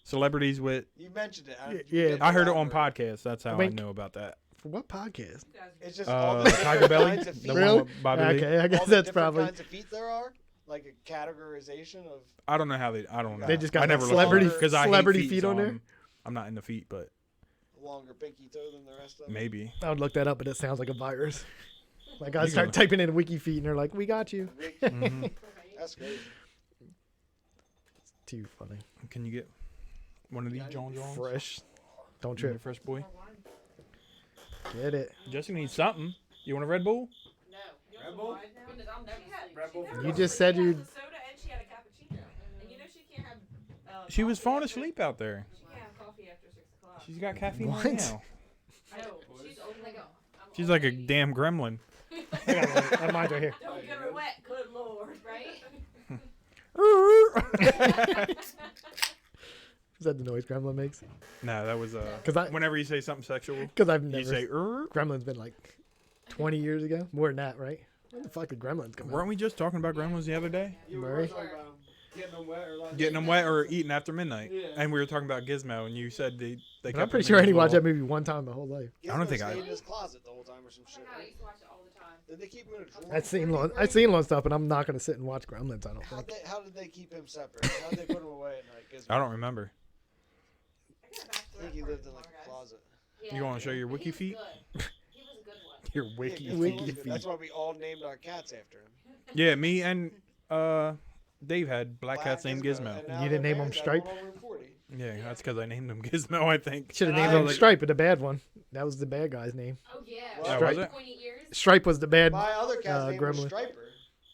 Celebrities with. You mentioned it. Yeah, didn't I heard it on elaborate. podcasts. That's how Wink. I know about that. For what podcast? It's just all the Tiger different Belly. kinds of feet. The Really? one with Bobby Lee. Okay, I All guess the that's different probably... kinds of feet there are, like a categorization of I don't know how they. I don't know. They just got I that never celebrity- because I hate celebrity feet feet so on there? I'm not into feet, but longer pinky toe than the rest of them. maybe. I would look that up, but it sounds like a virus. Like, I You start gonna- typing in WikiFeet, and they're like, we got you. Mhm. That's crazy. Too funny. Can you get one of these John Johns? Fresh. Don't You need a trip. fresh boy. Get it. Jesse needs something. You want a Red Bull? No. Red Bull? Red Bull You just said you... Soda and she had a cappuccino. And you know she can't have. She was coffee falling after- asleep out there. She can't have coffee after 6 o'clock. She's got caffeine What? right now. No, she's old. She's like a damn gremlin. I got one. That mine's right here. Don't get her wet, good lord, right? Is that the noise Gremlin makes? No, that was 'Cause I- whenever you say something sexual, Because I've you never... say Gremlin's been like 20 years ago. More than that, right? When the fuck did Gremlins come out? Weren't we just talking about gremlins the other day? You Murray? were talking about getting them wet or like Getting them wet or eating after midnight. Yeah. And we were talking about Gizmo, and you said they But kept I'm pretty him sure I in only his watched that little- movie one time my whole life. I don't think I- stayed in his closet the whole time or some shit. I Right? used to watch it all the time. Did they keep him in a drawer? I've seen before long, he I've seen long stuff, but I'm not gonna sit and watch Gremlins. I don't think. How did they keep him separate? How did they put him away at night? 'Cause I don't remember. I got back to I think that he part lived in more, like a guys. closet. You want to show your wiki feet? He was a good one. Your Yeah, wiki 'cause he Wiki was good. feet. That's why we all named our cats after him. Yeah, me and Dave had black cats named Gizmo. and now You didn't their name him parents have Stripe? one on Route 40. Yeah, that's because I named him Gizmo, I think. Should have And named I him was like- Stripe, but the bad one. That was the bad guy's name. Oh yeah. Well, was it? Pointy ears. Stripe was the bad. My other cat's name was Gremlin. Striper.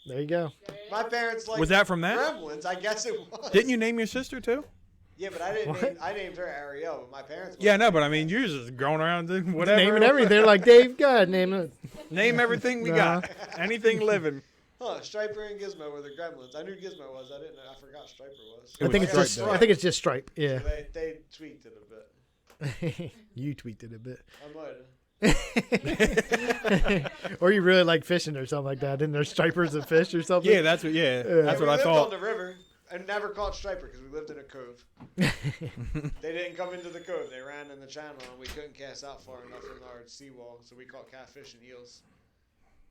There you go. My parents like Was that from that? Gremlins. I guess it was. Didn't you name your sister too? Yeah, but I didn't. What? Name, I named her Ariel. But my parents. Yeah, no, but I mean, you're just going around doing whatever. Naming everything. They're like, Dave, God, name it. Name everything we got. Anything living. Huh? Striper and Gizmo were the Gremlins. I knew Gizmo was. I didn't. I forgot Striper was. It I think was it's just. Stripe, though. I think it's just Stripe. Yeah. They tweaked it a bit. You tweaked it a bit. I might have. Or you really like fishing or something like that. And there's stripers of fish or something. Yeah, that's what. Yeah, that's we what I lived thought. on the river and never caught striper because we lived in a cove. They didn't come into the cove. They ran in the channel and we couldn't cast out far enough from our seawall, so we caught catfish and eels.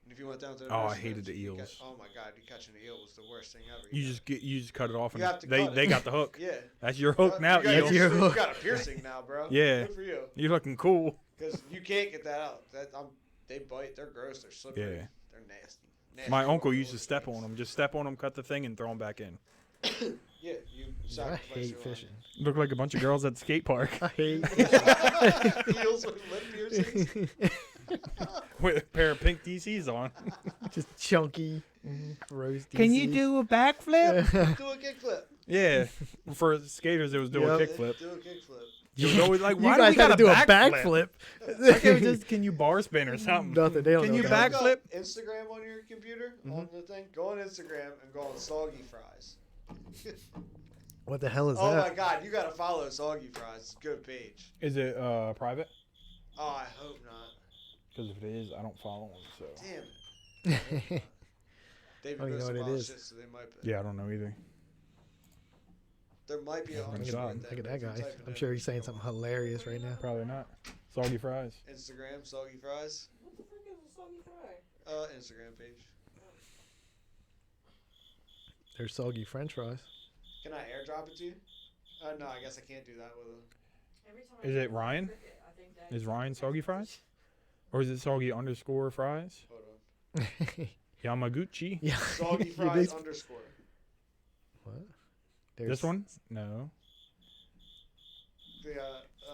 And if you went down to the Oh, I nursery, hated the you eels. catch- oh my god, you catching an eel was the worst thing ever. You just cut it off and You have to they cut they it. got the hook. Yeah. That's your hook now. You got, Eel. That's your you hook. got a piercing now, bro. Yeah. Good for you. You're looking cool. Because you can't get that out. They bite. They're gross. They're slippery. Yeah. They're nasty. My uncle used to step on them. Just step on them, cut the thing, and throw them back in. Yeah, you I sacrifice hate your fishing. Look like a bunch of girls at the skate park I hate life. Eels with lip piercings. with a pair of pink DCs on. just chunky, gross. Can DC. you do a backflip? Do a kickflip. Yeah. For skaters, it was doing a Yep. kickflip. Do a kickflip. It was always like, You why do guys we had got to do a backflip? backflip. Why can't we just, can you bar spin or something? Nothing. They don't Can know you that. back- Look Backflip? up Instagram on your computer on the thing. Go on Instagram and go on Soggy Fries. What the hell is Oh that? my god, you gotta follow Soggy Fries. It's a good page. Is it private? Oh, I hope not. Because if it is, I don't follow them. So Damn it. David I don't even goes know to what it wild is. shit, so they might be. yeah, I don't know either. There might be a Oh my hundred God. right there, Look at that if you guy. type it I'm in. sure he's saying something hilarious right now. Probably not. Soggy fries. Instagram, Soggy Fries. What the fuck is a soggy fry? Instagram page. There's soggy French fries. Can I airdrop it to you? No, I guess I can't do that with a. Every time Is it Ryan? I think that Is Ryan soggy fries? Or is it soggy_fries? Hold on. Yamaguchi. Yeah. Soggy You fries bas- underscore. What? This There's- one? No. The,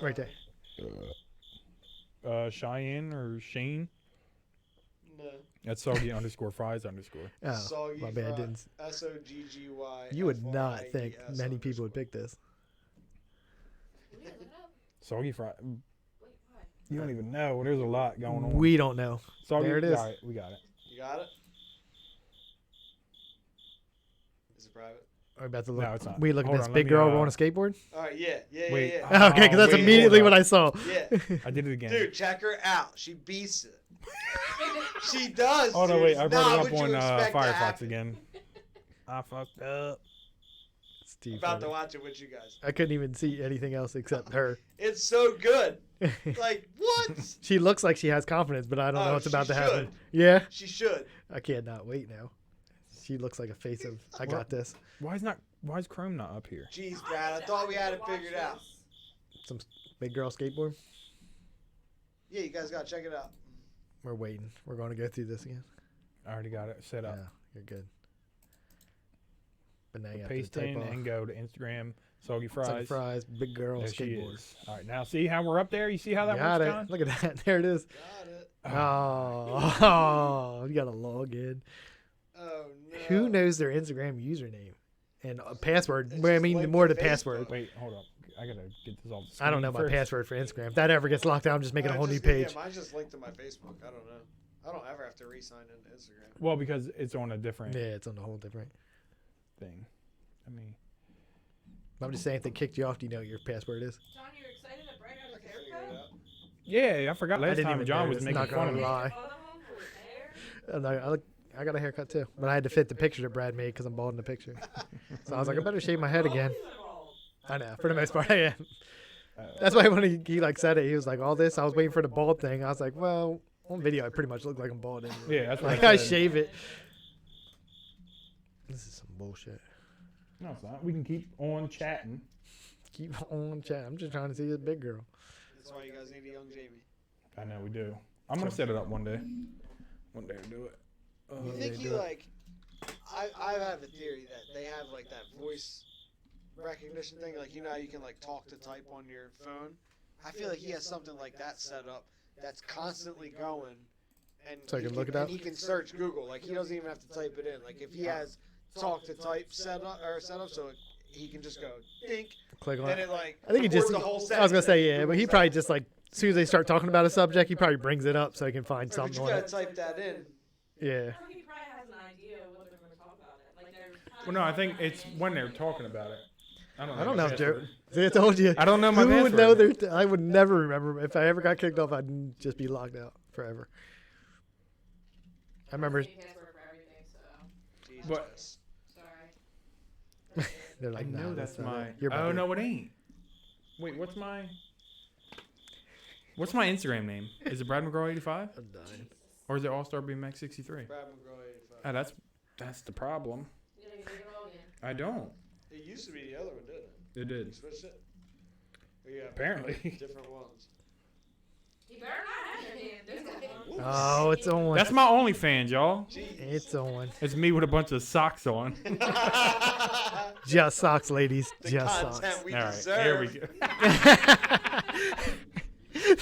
Right there. Cheyenne or Shane. No. That's soggy_fries_. Oh, Soggy my bad. fry- Didn't. SOGGY. You would not think many people would pick this. Soggy fry. Wait, what? You don't even know. There's a lot going on. We don't know. Soggy, there it is. All right, we got it. You got it? Is it private? We're about to look. No, it's not. We look at Hold this on, let big me, girl on a skateboard. All right, yeah. Wait. Yeah. Okay, because that's wait, immediately hold what up. I saw. Yeah. I did it again. Dude, check her out. She beats it. She does. Oh no, dude. wait! I It's brought not it what up you on expect to Firefox happen. again. I fucked up. Steve, About to watch it with you guys. I couldn't even see anything else except her. It's so good. Like what? She looks like she has confidence, but I don't know Oh, what's about she to happen. should. Yeah, She should. I cannot wait now. She looks like a face of I got this. Why is Chrome not up here? Jeez, Brad. I thought we had it figured out. Some big girl skateboard. Yeah, you guys gotta check it out. We're waiting. We're going to go through this again. I already got it set Yeah, up. you're good. But now you have Paste to type in off. and go to Instagram. Soggy fries. Like fries, big girl There she skateboard. is. All right, now see how we're up there. You see how that Got works, it. John? Look at that. There it is. Got it. Oh, you got to log in. Oh no. Who knows their Instagram username and a password? It's Well, I just mean, linked more to the password. Facebook. Wait, hold up. I gotta get this all. I don't know my first. password for Instagram. If that ever gets locked down, I'm just making a whole new Just- yeah, page. mine's just linked to my Facebook. I don't know. I don't ever have to re-sign into Instagram. Well, because it's on a different Yeah, it's on the whole different. thing. I mean, I'm just saying, if they kicked you off, do you know what your password is? John, you're excited that Brad got I his can figure haircut? it out. yeah, I forgot I last didn't time even John was notice, making not fun of gonna me. lie. Photo him for his hair? And I got a haircut too, but I had to fit the picture that Brad made because I'm bald in the picture. So I was like, I better shave my head again. I know, for the most part, I am. That's why when he like said it, he was like, all this. I was waiting for the bald thing. I was like, well, on video, I pretty much look like I'm bald anyway. Yeah, that's what Like I I said. shave it. This is some bullshit. No, it's not. We can keep on chatting. Keep on chat. I'm just trying to see this big girl. That's why you guys need a young Jamie. I know we do. I'm gonna set it up one day. One day to do it. You think he like? I have a theory that they have like that voice recognition thing. Like you know how you can like talk to type on your phone. I feel like he has something like that set up that's constantly going. And So I he can look it and up? he can search Google. Like he doesn't even have to type it in. Like if he has talk to type set up so he can just go think Click on and it. it like I think he just. records the whole I was sentence gonna say and yeah, but he Google's probably that. just like as soon as they start talking about a subject, he probably brings it up so he can find Right, but something you on gotta it. type that in. Yeah. He probably has an idea of what they're going to talk about it. Like they're Well, no, I think it's when they're talking about it. I don't know, my Joe. password. See, I told you. I don't know my Who would know password. I would never remember. If I ever got kicked off, I'd just be locked out forever. I remember. Same password for everything, so But- sorry. They're I like, know nah, that's not my. it. You're Oh better. no, it ain't. Wait, what's my Instagram name? Is it Brad McGraw 85 I'm dying. or is it All Star BMX 63? Brad McGraw 85. Oh, that's the problem. You gotta get it all again. I don't. It used to be the other one, didn't it? It You did. switched it? Or you have Apparently. different ones. You better not have your hand. There's one. Oh, it's on. That's my OnlyFans, y'all. It's on. It's me with a bunch of socks on. Just socks, ladies. The Just content socks. we All right, deserve. here we go.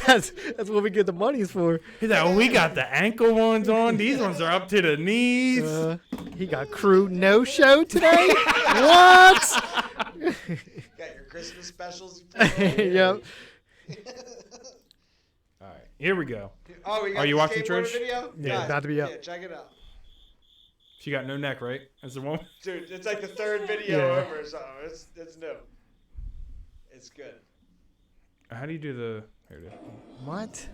that's what we get the monies for. He's like, oh, we got the ankle ones on. These ones are up to the knees. He got crew no show today. What? Got your Christmas specials. You put on. Yep. All right, here we go. Oh, we got Are you the watching, skateboard Trish? Video? Yeah, Guys, about to be up. Yeah, check it out. She got no neck, right? That's the one. Dude, it's like the third video Yeah. over, so it's new. It's good. How do you do the? Here it is. What?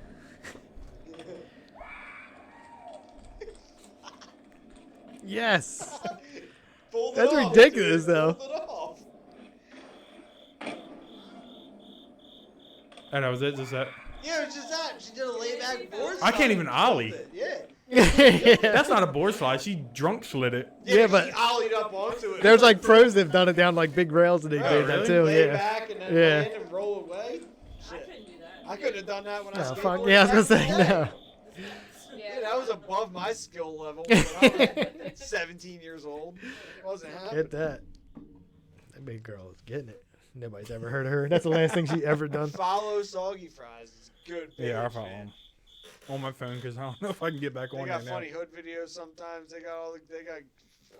Yes. Pulled it That's off, ridiculous, dude. though. Pulled it off. Oh, that was it. Just that. Yeah, it's just that. She did a layback board I can't slide even and pulled ollie. it. Yeah. Yeah, That's not a board slide. She drunk slid it. Yeah, but she but ollied up onto it. there's like pros that've done it down like big rails and they Oh, did that really? too. Lay Yeah. back and then Yeah. land and roll away. I Shit. couldn't do that. I couldn't have done that when I Oh, skateboarded fuck. Yeah, I was gonna back in say the day. no. Yeah, that was above my skill level when I was 17 years old. It wasn't happening. Get that. That big girl is getting it. Nobody's ever heard of her. That's the last thing she ever done. Follow Soggy Fries. It's a good page, Yeah, I follow man. them on my phone because I don't know if I can get back They on got there now. funny hood videos sometimes. They got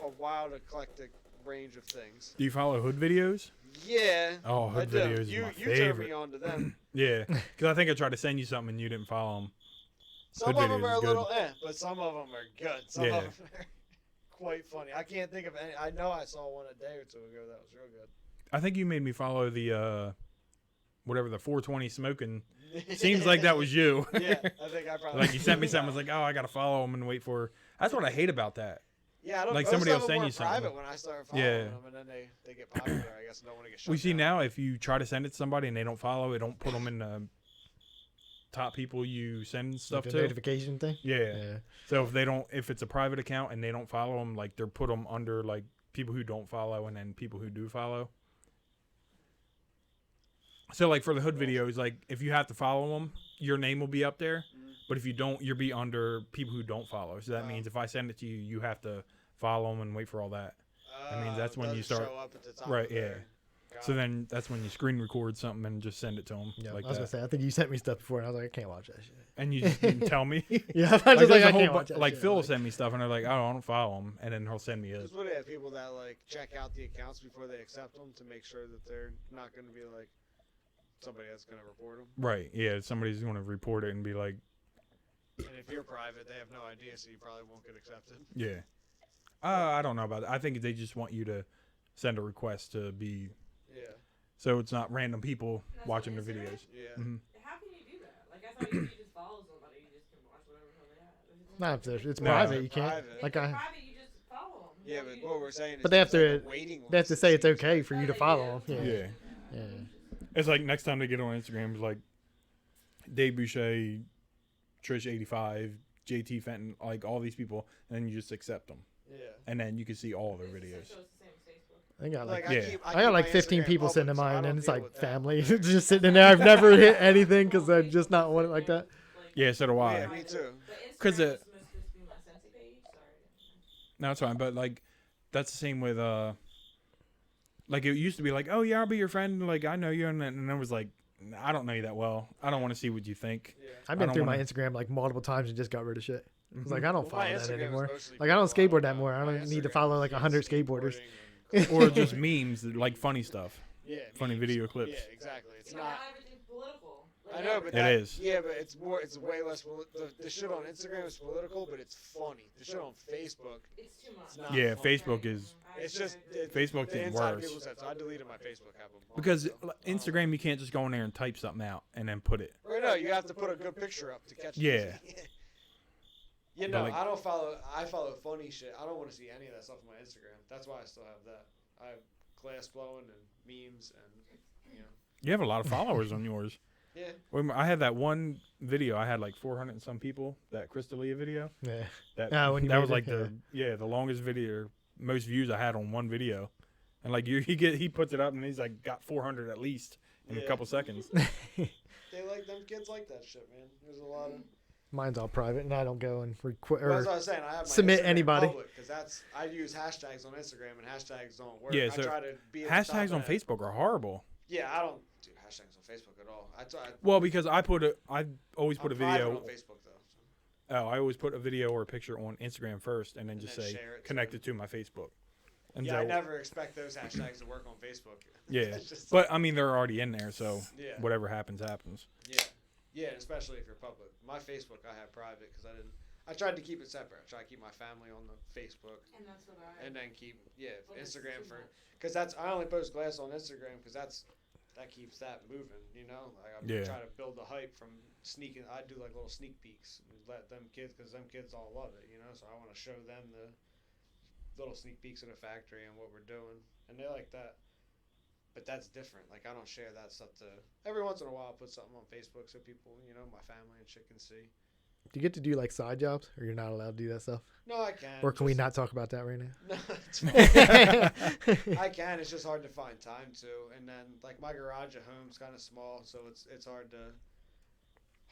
a wild eclectic range of things. Do you follow hood videos? Yeah. Oh, I hood do. videos is You my turned me favorite. on to them. Yeah, because I think I tried to send you something and you didn't follow them. Some Hood of them videos are a is good. little but some of them are good. Some Yeah. of them are quite funny. I can't think of any. I know I saw one a day or two ago that was real good. I think you made me follow the whatever the 420 smoking. Seems like that was you. Yeah, I think I probably. Like you sent me something, I was like, oh, I gotta follow them and wait for. That's what I hate about that. Yeah, I don't. like most somebody of will them send were you something. private when I started following Yeah. them, and then they get popular. I guess and don't want to get shut We see down. now if you try to send it to somebody and they don't follow, it don't put them in the top people you send stuff Like the to. notification thing. Yeah. Yeah. So if it's a private account and they don't follow them, like they're put them under like people who don't follow and then people who do follow. So like for the hood videos, like if you have to follow them, your name will be up there. Mm-hmm. But if you don't, you'll be under people who don't follow. So that Oh. means if I send it to you, you have to follow them and wait for all that. That means that's when you doesn't start- show up at the top right, of their- yeah. Got So it. then that's when you screen record something and just send it to them Yeah, like I was that. gonna say. I think you sent me stuff before, and I was like, I can't watch that shit. And you just didn't tell me. Yeah, I was Like, just there's like, a I whole can't bu- watch that like shit. Phil will send me stuff and they're like, oh, I don't follow him, and then he'll send me a Just what they have people that like check out the accounts before they accept them to make sure that they're not going to be like somebody that's going to report them. right. Yeah, somebody's going to report it and be like, And if you're private, they have no idea, so you probably won't get accepted. yeah. I don't know about that. I think they just want you to send a request to be Yeah, so it's not random people That's watching the on Instagram? videos. yeah. hmm How can you do that? Like, I thought you just follow somebody, you just can watch whatever the hell they have. Not if there's- it's No. private. You can't. Private. Like If I. they're private, you just follow them. Yeah, but what we're saying is But they have there's, to- like, a waiting They have to list, say it it's seems okay like. for you to follow them. Yeah. Yeah. It's like next time they get on Instagram, it's like Dave Boucher, Trish85, JT Fenton, like all these people, and then you just accept them, Yeah. and then you can see all their So videos. it's the same as Facebook. I got like Like, Yeah. I got keep like my 15 Instagram people public, sending so I mine, don't and it's deal like with that. family just sitting in there. I've never hit anything because I'm just not one like that. Yeah, so do I. Yeah, me too. But 'Cause Instagram it- is supposed to be my Scentsy page. Sorry. No, it's fine. But like, that's the same with like it used to be like, oh yeah, I'll be your friend. Like I know you, and then it was like, I don't know you that well. I don't want to see what you think. Yeah. I've I been don't through my wanna- Instagram like multiple times and just got rid of shit. It's like I don't Well, my follow that Instagram is anymore. mostly Like I don't people skateboard that more. I my don't need to Instagram follow is like just 100 skateboarders. skateboarding and- Or just memes, like funny stuff. Yeah, Funny memes. video clips. Yeah, exactly. It's Yeah, not. now everything's political. Like, I know, but It that, is. Yeah, but it's more. It's way less. The shit on Instagram is political, but it's funny. The shit on Facebook, it's too much. it's not. Yeah, funny. Facebook is It's just Facebook's the getting inside worse. people's heads. So I deleted my Facebook app. because Instagram you can't just go in there and type something out and then put it. Right now, you have to put a good picture up to catch. Yeah. You But know, like- I don't follow. I follow funny shit. I don't want to see any of that stuff on my Instagram. That's why I still have that. I have glass blowing and memes and You have a lot of followers on yours. yeah. I had that one video. I had like 400 and some people. That Crystalia video. Yeah. That Oh, when you that made was it, like the longest video, most views I had on one video. And like he puts it up and he's like got 400 at least in a Yeah. couple seconds. They like them kids like that shit, man. There's a lot of. Mine's all private, and I don't go and request. Well, that's what I was saying. I have my submit Instagram anybody. because that's I use hashtags on Instagram and hashtags don't work. Yeah, I so try to be at the top Hashtags of on that. Facebook are horrible. Yeah, I don't do hashtags on Facebook at all. I Well, because I always put a I'm private video. on Facebook though. Oh, I always put a video or a picture on Instagram first, and then And just then say share it to connect it to my Facebook. And Yeah, so, I never expect those hashtags to work on Facebook. yeah, It's just- but I mean they're already in there, so Yeah. whatever happens, happens. Yeah, especially if you're public. My Facebook I have private because I tried to keep it separate. I try to keep my family on the Facebook And that's what I. and then keep But it's Instagram too for much. because that's I only post glass on Instagram because that keeps that moving. You know, like I'm Yeah. trying to build the hype from sneaking. I do like little sneak peeks and let them kids because them kids all love it. You know, so I want to show them the little sneak peeks of the factory and what we're doing, and they like that. But that's different. Like I don't share that stuff to. Every once in a while, I'll put something on Facebook so people, you know, my family and shit can see. Do you get to do like side jobs, or you're not allowed to do that stuff? No, I can. Or can we just- not talk about that right now? No, it's fine. I can. It's just hard to find time to. And then like my garage at home's kind of small, so it's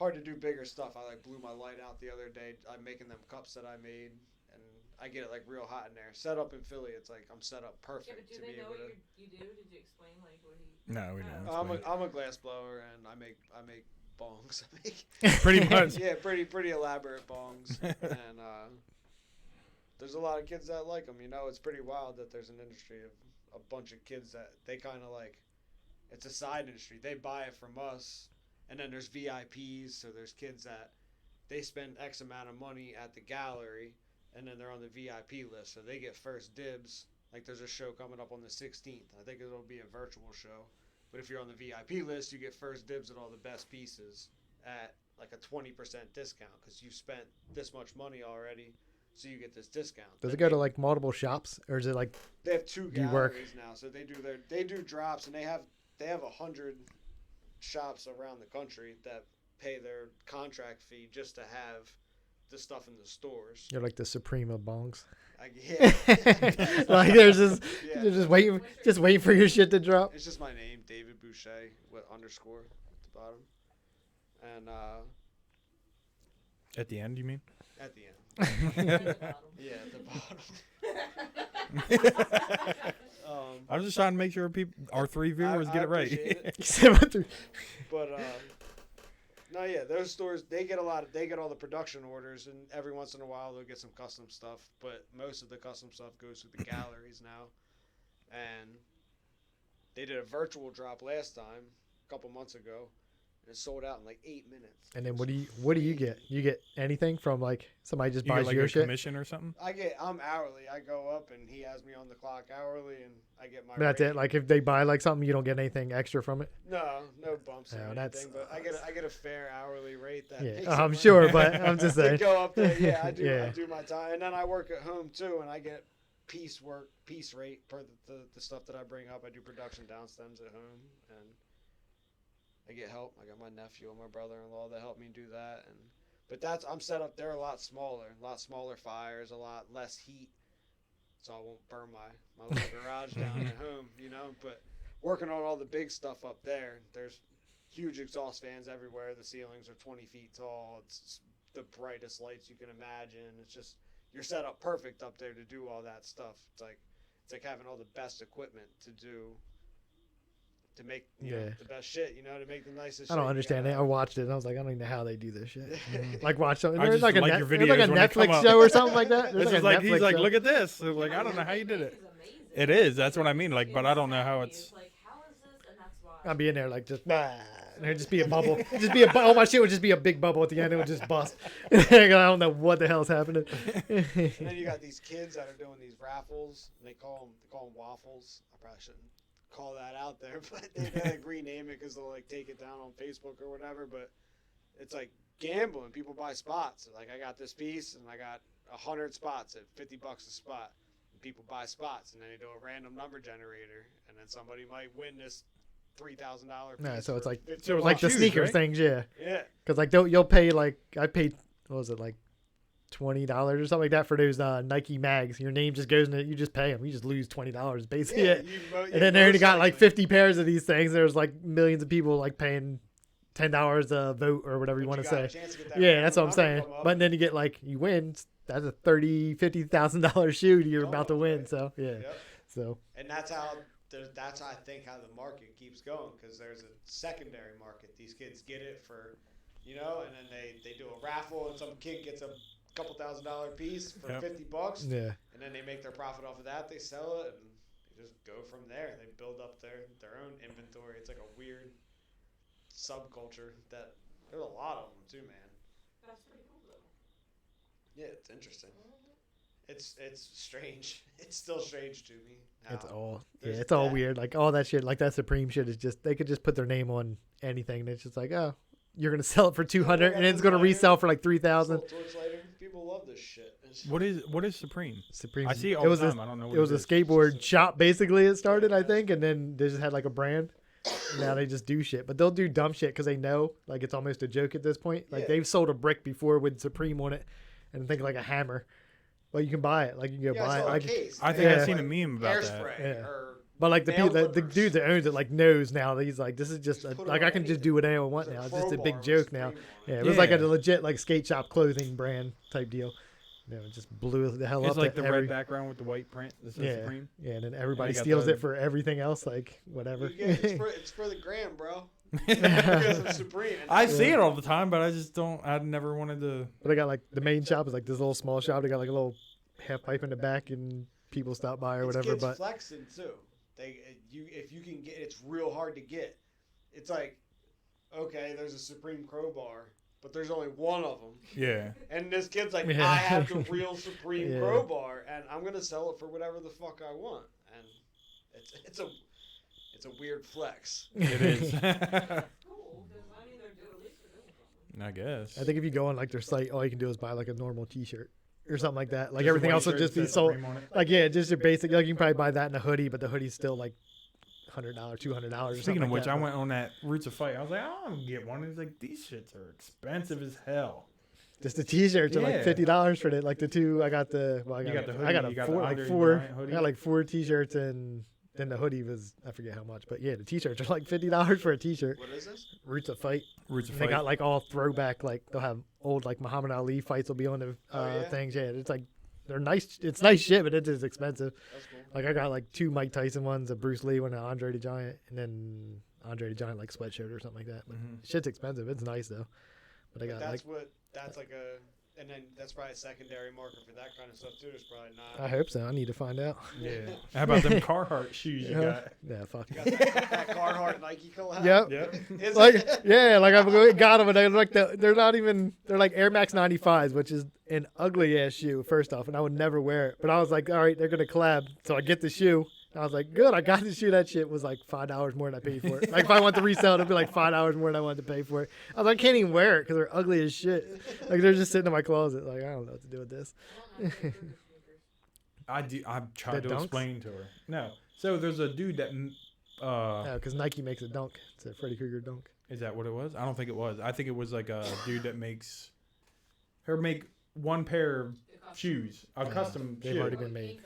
hard to do bigger stuff. I like blew my light out the other day. I'm making them cups that I made, and I get it like real hot in there. Set up in Philly, it's like I'm set up Yeah, perfect but do to they be know able what to. you do? Did you explain like what he? No, we don't. I'm a glass blower, and I make bongs. I make Pretty much. yeah, pretty elaborate bongs, and there's a lot of kids that like them. You know, it's pretty wild that there's an industry of a bunch of kids that they kind of like. It's a side industry. They buy it from us, and then there's VIPs. So there's kids that they spend X amount of money at the gallery, and then they're on the VIP list, so they get first dibs. Like there's a show coming up on the 16th. I think it'll be a virtual show. But if you're on the VIP list, you get first dibs at all the best pieces at like a 20% discount because you spent this much money already, so you get this discount. Does Then it go to like multiple shops, or is it like they have 2 you work- galleries now, so they do drops, and they have 100 shops around the country that pay their contract fee just to have the stuff in the stores. you're like the Supreme of bongs? Yeah. Like there's just Yeah. you're just waiting for your shit to drop. It's just my name, David Boucher, with underscore at the bottom, and At the end, you mean? at the end. At the bottom. Yeah, at the bottom. I was just trying to make sure our 3 viewers I get it right. appreciate it. But no, yeah, those stores they get all the production orders, and every once in a while they'll get some custom stuff. But most of the custom stuff goes to the galleries now, and they did a virtual drop last time, a couple months ago, and it sold out in like 8 minutes. And then what do you get? You get anything from like somebody just You get buys like your a shit? commission or something? I'm hourly. I go up and he has me on the clock hourly, and I get my. But that's rate. it. Like if they buy like something, you don't get anything extra from it. No bumps or No, anything. that's- But I get a fair hourly rate that. Yeah, makes I'm it sure, worth but it I'm just to saying. go up there. Yeah, I do. Yeah. I do my time, and then I work at home too, and I get piece rate per the stuff that I bring up. I do production downstems at home, and I get help. I got my nephew and my brother-in-law that help me do that, but I'm set up there a lot smaller fires, a lot less heat, so I won't burn my little garage down at home, you know. But working on all the big stuff up there, there's huge exhaust fans everywhere. The ceilings are 20 feet tall. It's the brightest lights you can imagine. It's just you're set up perfect up there to do all that stuff. It's like having all the best equipment to make you know, the best shit, you know, to make the nicest I shit don't you understand it. got. I watched it and I was like, I don't even know how they do this shit. Like watch something. I There's just like a, like your there's like a videos when they come Netflix up. show or something like that. There's This like is a like Netflix he's like, show. look at this. So like I don't know how you did it. It's amazing. It is. That's what I mean. Like, but I don't know how it's. Like, how is this? And that's why. I'd be in there like just and there'd just be a bubble. All my shit would just be a big bubble at the end. It would just bust. I don't know what the hell's happening. And then you got these kids that are doing these raffles, and they call them waffles. I probably shouldn't call that out there, but they like rename it because they'll like take it down on Facebook or whatever. But it's like gambling. People buy spots. Like I got this piece, and I got 100 spots at $50 a spot. And people buy spots, and then they do a random number generator, and then somebody might win this $3,000 piece. No, so it's like $50. So it's like the shoes, sneakers right? things, yeah. Yeah. Because like you'll pay like I paid what was it like $20 or something like that for those Nike mags. Your name just goes in it. You just pay them. You just lose $20 basically. Yeah, And then they already got like 50 pairs of these things. There's like millions of people like paying $10 a vote or whatever you want to say. Yeah, that's what I'm saying. But then you get like you win. That's a $50,000 shoe you're about to win. So yeah. Yep. So And that's how I think how the market keeps going, because there's a secondary market. These kids get it for, you know, and then they do a raffle, and some kid gets a couple $1,000 piece for Yep. $50. yeah. And then they make their profit off of that. They sell it, and they just go from there. They build up their own inventory. It's like a weird subculture that there's a lot of them too, man. That's pretty cool though. Yeah, it's interesting. It's strange. It's still strange to me. how It's all there's it's all that. weird. Like all that shit, like that Supreme shit is just they could just put their name on anything. And it's just like, oh, you're gonna sell it for 200, and then it's gonna resell for like 3,000. Little torch lighter. People love this shit. It's- What is Supreme? Supreme. I see it all it was the time. I don't know what it was it a is. skateboard shop basically. It started, I think, and then they just had like a brand. Now they just do shit, but they'll do dumb shit because they know like it's almost a joke at this point. Like Yeah. they've sold a brick before with Supreme on it, and think like a hammer. But you can buy it. Like you can go Yeah, buy I it. saw a Like case. I think Yeah. I seen a meme about that. Hairspray Yeah. or But like the Nail the clippers. dude that owns it like knows now that he's like, this is just Just put it like I on can just anything. do whatever I want It's now. a It's just a big crowbar with joke now. Supreme on it. Yeah, it was like a Yeah. legit like skate shop clothing brand type deal. You know, it just blew the hell It's up. like that the every- red background with the white print. This is Yeah, Supreme. yeah, and then everybody you got steals the- it for everything else, like whatever. Yeah, it's for the gram, bro. Because of Supreme. And I see it all the time, but I just don't. I never wanted to. But I got like the main shop is like this little small shop. They got like a little half pipe in the back, and people stop by or it's whatever. kids But flexing too. If you can get, it's real hard to get. It's like, okay, there's a Supreme crowbar, but there's only one of them. Yeah. And this kid's like, Yeah. I have the real Supreme Yeah. crowbar, and I'm gonna sell it for whatever the fuck I want. And it's a weird flex. It is. Cool, 'cause I mean they're doing at least they're doing something. I guess. I think if you go on like their site, all you can do is buy like a normal T-shirt or something like that. Like Just a everything white else will shirt just that be says sold. Supreme on it. Like yeah, just your basic. Like you can probably buy that in a hoodie, but the hoodie's still like $100, $200. Speaking of which, like I that, went on that Roots of Fight. I was like, I want to get one. It's like these shits are expensive as hell. just the T-shirts are like Yeah. $50 for the like the two. I got the well, I You got, got the I got hoodie, a you got the four like Andre the four. Giant hoodie. I got like 4 T-shirts and then the hoodie was I forget how much, but yeah, the T-shirts are like $50 for a T-shirt. What is this? Roots of Fight. Roots of They Fight. got like all throwback, like they'll have old like Muhammad Ali fights will be on the Oh, yeah? things. Yeah, it's like they're nice. It's nice shit, but it is expensive. That's cool. Like I got like 2 Mike Tyson ones, a Bruce Lee one, an Andre the Giant, and then Andre the Giant like sweatshirt or something like that. But Mhm. shit's expensive. It's nice though. But I got like That's like a, and then that's probably a secondary marker for that kind of stuff too. There's probably not. I hope so. I need to find out. Yeah. How about them Carhartt shoes you got? Yeah, fuck. Got that Carhartt Nike collab. Yep. Yep. Is Like it? yeah, like I've got them and they're like they're not even they're like Air Max 95s, which is an ugly ass shoe first off, and I would never wear it. But I was like, all right, they're gonna collab, so I get the shoe. I was like, good, I got the shoe. That shit was like $5 more than I paid for it. Like if I want to resell it, it'd be like $5 more than I wanted to pay for it. I was like, I can't even wear it because they're ugly as shit. Like they're just sitting in my closet. Like I don't know what to do with this. I've tried The to dunks? explain to her. No. So there's a dude that. Because Nike makes a dunk. It's a Freddy Krueger dunk. Is that what it was? I don't think it was. I think it was like a dude that makes her make one pair of shoes, a custom They've shoe. already been made.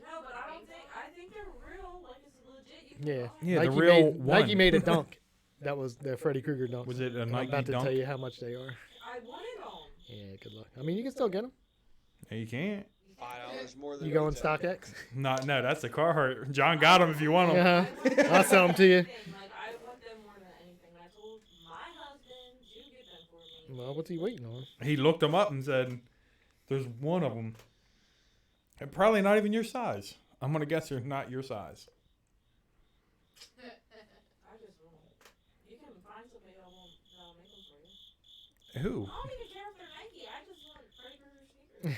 No, but I think they're real. Like it's legit. You can Yeah. buy. Yeah, the Nike real made, Nike one. made a dunk. That was the Freddy Krueger dunk. Was it a I'm Nike about to dunk? tell you how much they are. I wanted them. Yeah, good luck. I mean, you can still get them. Yeah, you can't. $5 more than You go on retail. StockX? No, that's the Carhartt. John got them if you want them. Yeah. I'll sell them to you. Like I want them more than anything. I told my husband to get them for me. Well, what's he waiting on? He looked them up and said, "There's one of them, and probably not even your size. I'm gonna guess they're not your size." I just won't. You can find somebody that'll make them for you. Who? I don't even care if they're Nike. I just want Freddy Krueger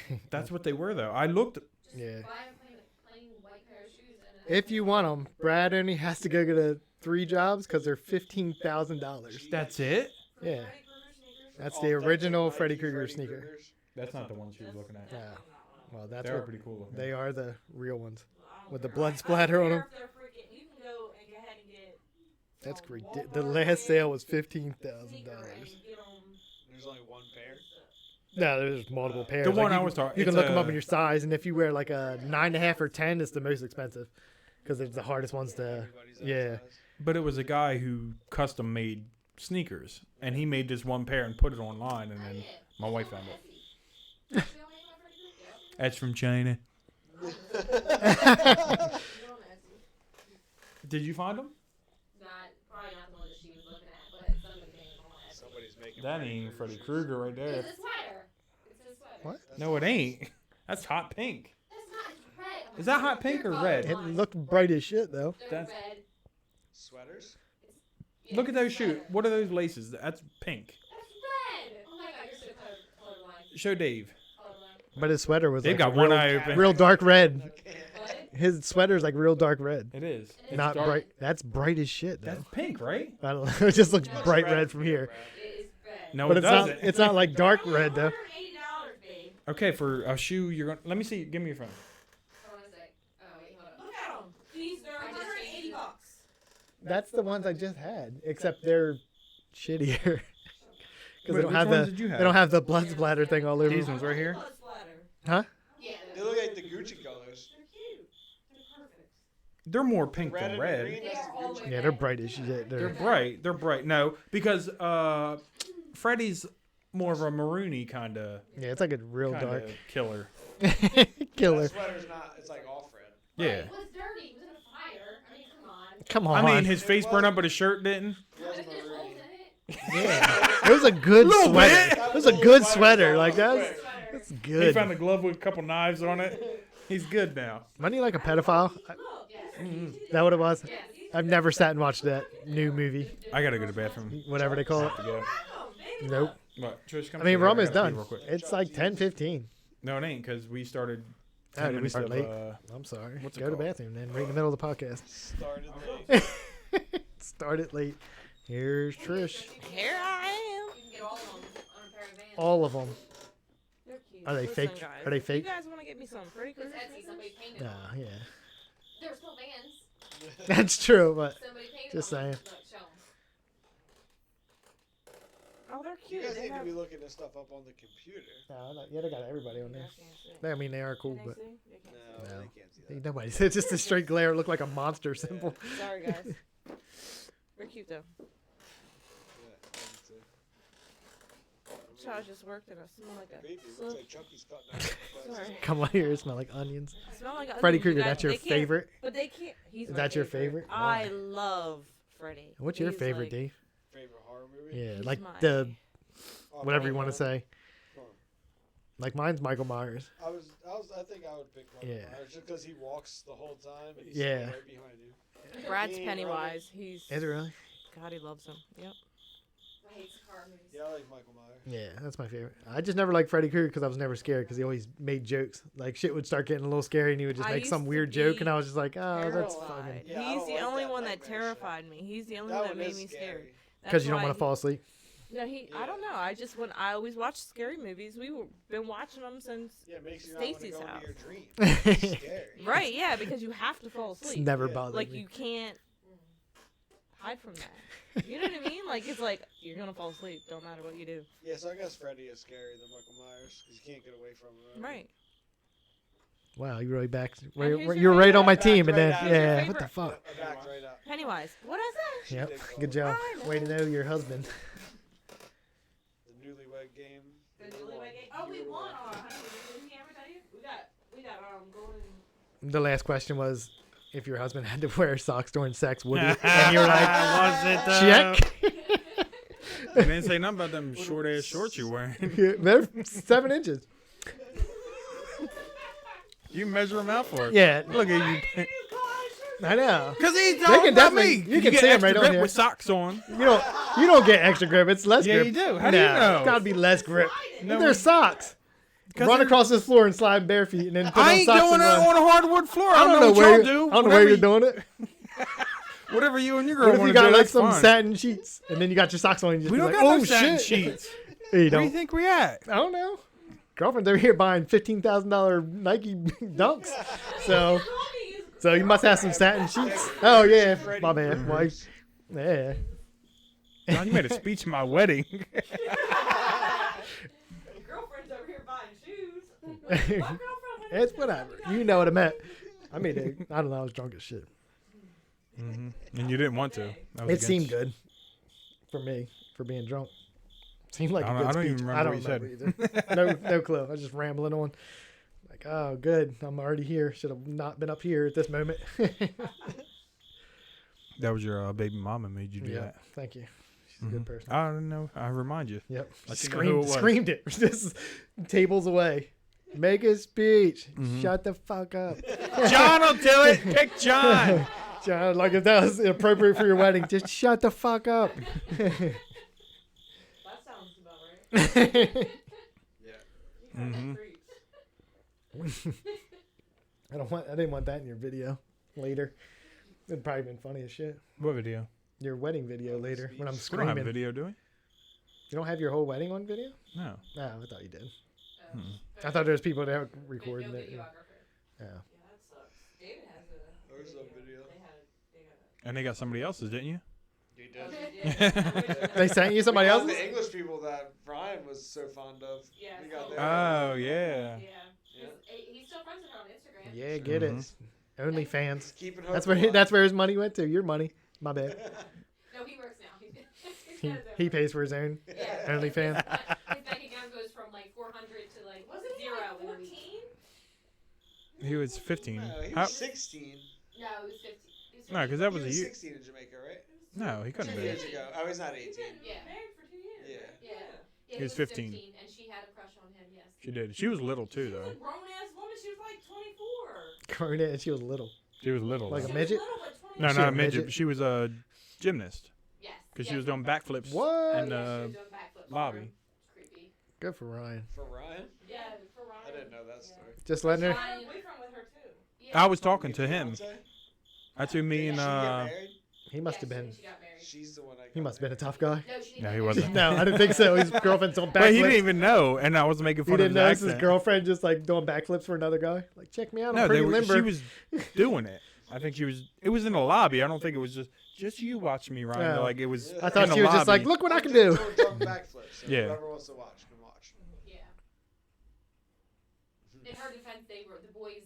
sneakers. That's what they were though. I looked. Yeah. Buy a plain white pair of shoes and a If you want them, Brad only has to go get 3 jobs because they're $15,000. That's it. Yeah. Freddy Krueger sneakers. That's Oh, the that's original Nike Freddy Krueger sneaker. Krugers. That's not the one she was looking at. Yeah. Well, that's They are what pretty cool looking. they are the real ones. I don't With the care. blood I don't splatter on care them. if they're freaking- You can go and go ahead and get. That's from great. Walmart The last sale was sneaker $15,000. and get 'em There's only one pair. No, there's multiple pairs. The Like, one you I can- was talking. You can look them up in your size, and if you wear like a 9.5 or 10, it's the most expensive because it's the hardest ones to. Everybody's that Yeah. size. But it was a guy who custom made sneakers, and he made this one pair and put it online, and then my wife found it. That's from China. Did you find them? probably not the one that she was looking at, but somebody made it on Etsy. Somebody's making. That ain't Freddy Krueger right there. It's a sweater. It's a sweater. What? No, it ain't. That's hot pink. That's not it's red. Is that hot pink or red? It looked bright as shit though. They're That's- red. Sweaters. Yeah, Look at those sweater. shoes. What are those laces? That's pink. That's red. Oh my god, you're so colorblind. Show Dave. Colorblind. But his sweater was They've like got a one real, eye open. real dark red. What? His sweater's like real dark red. It is. It's Not dark. bright. That's bright as shit though. That's pink, right? I don't know. It just looks Looks bright red from here. It is red. No, But it it's not. doesn't. It's not like dark Only red though. $180, babe. Okay, for a shoe, you're going. to Let me see. Give me your phone. Hold on a sec. Oh wait, hold up. Look at them. These are I just changed $180. That's the ones I just had, except they're shittier. Because Wait, they don't which have ones the did you have? they don't have the blood splatter thing all over. These them. ones right here. Blood splatter. Huh? Yeah. They look like the Gucci colors. They're cute. They're perfect. They're more pink Red than and red. green, that's the all Gucci. the way Yeah, they're bright as shit. They're They're bright. They're bright. No, because Freddy's more of a maroony kind of yeah, it's like a real dark killer. killer. That sweater's not. It's like off red. Yeah. It was dirty. It was in a fire. I mean, come on. Come on. I mean, his face burned up, but his shirt didn't. It was There's maroon. holes in it. yeah, it was a good Little sweater. bit. It was a good sweater. Like that's Sweater. He good. found a glove with a couple knives on it. He's good now. Wasn't he like a pedophile? Yes. Is that what it was? Yes. I've never sat and watched that new movie, I gotta go to the bathroom. whatever they call it. To go. Nope. What? Trish, come I mean, here. we're almost gotta pee done. real quick. It's like 10:15. No, it ain't because we started. Oh, 10 did we minutes start of, late? I'm sorry. what's it Go to the called? bathroom then, right in the middle of the podcast. Started late. Started late. Here's Trish. Here I You can get all of them on a pair of Vans. All of them. am. They're cute. Are they Listen, fake? Guys, Are they if fake? You guys want to get me some Freddy It's Krueger? Etsy. Somebody painted Nah, them. yeah. They were still Vans. That's true, but Somebody painted Just them. saying. Look, show 'em. Oh, they're You cute. guys They need to have... be looking this stuff up on the computer. yeah, they got everybody on You there. guys can't see. I mean, they are cool, Can but they see? They can't No, No. they can't see that. nobody. It's just a straight glare. It looked like a monster symbol. see. Sorry, guys. They're cute though. Yeah, Charles just worked and I smell like a. creepy. Looks like Chucky's cutting out. Sorry. Come on here, it smell like onions. I smell like Freddy onions, you Krueger, guys, that's your they can't- favorite. But they can't. He's Is my that your favorite? I Why? love Freddy. What's your He's favorite, like, Dave? Favorite horror movie? Yeah, He's like my- the Oh, whatever you Michael want to Myers. say. Like mine's Michael Myers. I think I would pick Michael Yeah. Myers just because he walks the whole time and he's Yeah. right behind you. Brad's He ain't Pennywise. He's. Is it really? God, he loves him. Yep. I hate horror movies. Yeah, I like Michael Myers. Yeah, that's my favorite. I just never liked Freddy Krueger because I was never scared because he always made jokes. Like shit would start getting a little scary and he would just I make used some to weird joke be and I was just like, oh, that's Terrified. fucking. Yeah, I He's don't the like only that one that nightmare shit. terrified me. He's the only That one that one made is me scary. scared. Because you don't That's want to why- fall asleep. No, I don't know. I just I always watch scary movies. Been watching them since. Yeah, it makes you not want to Stacy's go house. into your dream. It's scary. Right? Yeah, because you have to fall It's asleep. never Yeah. bothered Like me. you can't hide from that. You know what I mean? Like it's like you're gonna fall asleep. Don't matter what you do. Yeah, so I guess Freddy is scarier than Michael Myers because you can't get away from him. Right. Wow, you really back. who's your You're right on my favorite? team, and then Back right yeah, out. what the fuck? I backed right up. Pennywise. What I say? Yep, did call good it. job. I Way to know your husband. The newlywed game. The You newlywed won. game? Oh, we You won won. our honeymoon. Didn't he ever tell you? We got golden. The last question was, if your husband had to wear socks during sex, would he? And you were like, Was it? check. You didn't say nothing about them short ass shorts you're wearing. They're 7 inches. You measure them out for it. Yeah, Look at you. I know. Because he's They talking can about definitely- me. you can get see 'em extra right on grip here. with socks on. You don't get extra grip. It's less Yeah, grip. you do. How do you know? It's got to be less grip. No, They're socks. 'Cause Run they're- across this floor and slide bare feet, and then put I on ain't socks doing and it run. on a hardwood floor. I I don't know what where y'all you're, do. I don't know where you're doing it. Whatever you and your girl What if want you to do, got like that's some fine. satin sheets, and then you got your socks on, and you just We be don't like, got oh no satin shit. sheets. You Where do don't. you think we at? I don't know. Girlfriend's over here buying $15,000 Nike dunks, so you must have some satin sheets. Oh yeah, my bad, wife. Yeah. John, you made a speech at my wedding. Girlfriend's over here buying shoes. What girlfriend? It's whatever. You know what I meant. I mean, I don't know. I was drunk as shit. And you didn't want to. That was It seemed against- good for me for being drunk. Seemed like I a don't- good I don't even speech. remember I don't what you remember either. No clue. I was just rambling on. Like, oh, good. I'm already here. Should have not been up here at this moment. That was your baby mama made you do Yeah. that. Thank you. She's a good person. I don't know. I remind you. Yep. Let you know who it was. Screamed it. Just tables away. Make a speech. Shut the fuck up. John will do it. Pick John. John, like if that was appropriate for your wedding, just shut the fuck up. That sounds about right. Yeah. Mhm. I didn't want that in your video later. It'd probably been funny as shit. What video? Your wedding video later when I'm We don't screaming. have a video, do we? You don't have your whole wedding on video? No. No, I thought you did. I thought there was people that were recording it. Yeah. Yeah, that sucks. David has a. There's a video. And they got somebody else's, didn't you? You did. They sent you somebody We got else's? the English people that Brian was so fond of. Yeah, We got so- their- Oh, yeah. He's still friends with her on Instagram. Yeah, get it. OnlyFans. Keeping her That's alive. where his money went to. Your money. My bad. No, he works now. He pays for his own Yeah. OnlyFans. His bank account goes from like 400 to like Wasn't he 0 like in a 14? week. He was 15. No, he How- was 16. No, it was 50. It was No, 50. because that He was a was year. 16 in Jamaica, right? No, he 2 couldn't have been. years ago. Oh, he's not 18. He's been Yeah. married for 2 years. Yeah. right? Yeah. He was 15. And she had a crush on him. Yes. She did. She was little She too, was though. a grown ass woman. She was like 24. Cornet, and she was little. She was little. Like though. a She midget? was little, but 24. No, She not a a midget. midget? She was a gymnast Yes. because she yes. was doing backflips. What? And Yeah, she was doing backflips for lobby. him. It's creepy. Good for Ryan. For Ryan? Yeah, for Ryan. I didn't know that story. Just letting her. She had a boyfriend with her too. Yeah. I was talking Your to him. fiance? That's who me Did and she get married? He must have Yes, been. She got married. She's the one I He got must have been a married. tough guy. No, she didn't. No, get he married. wasn't. No, I didn't think so. His girlfriend's on backflips. But he didn't even know, and I was making He fun of didn't his know it's his accent. girlfriend just like doing backflips for another guy. Like, check me out. I'm No, pretty they were, limber. she was doing it. I think she was. It was in the lobby. I don't think it was just you watch me, Ryan. No. Like it was. I in thought the she was just like, lobby. look what I can Just do. doing drunk backflips. So Yeah. Whoever wants to watch can watch. Yeah. In her defense, they were the boys.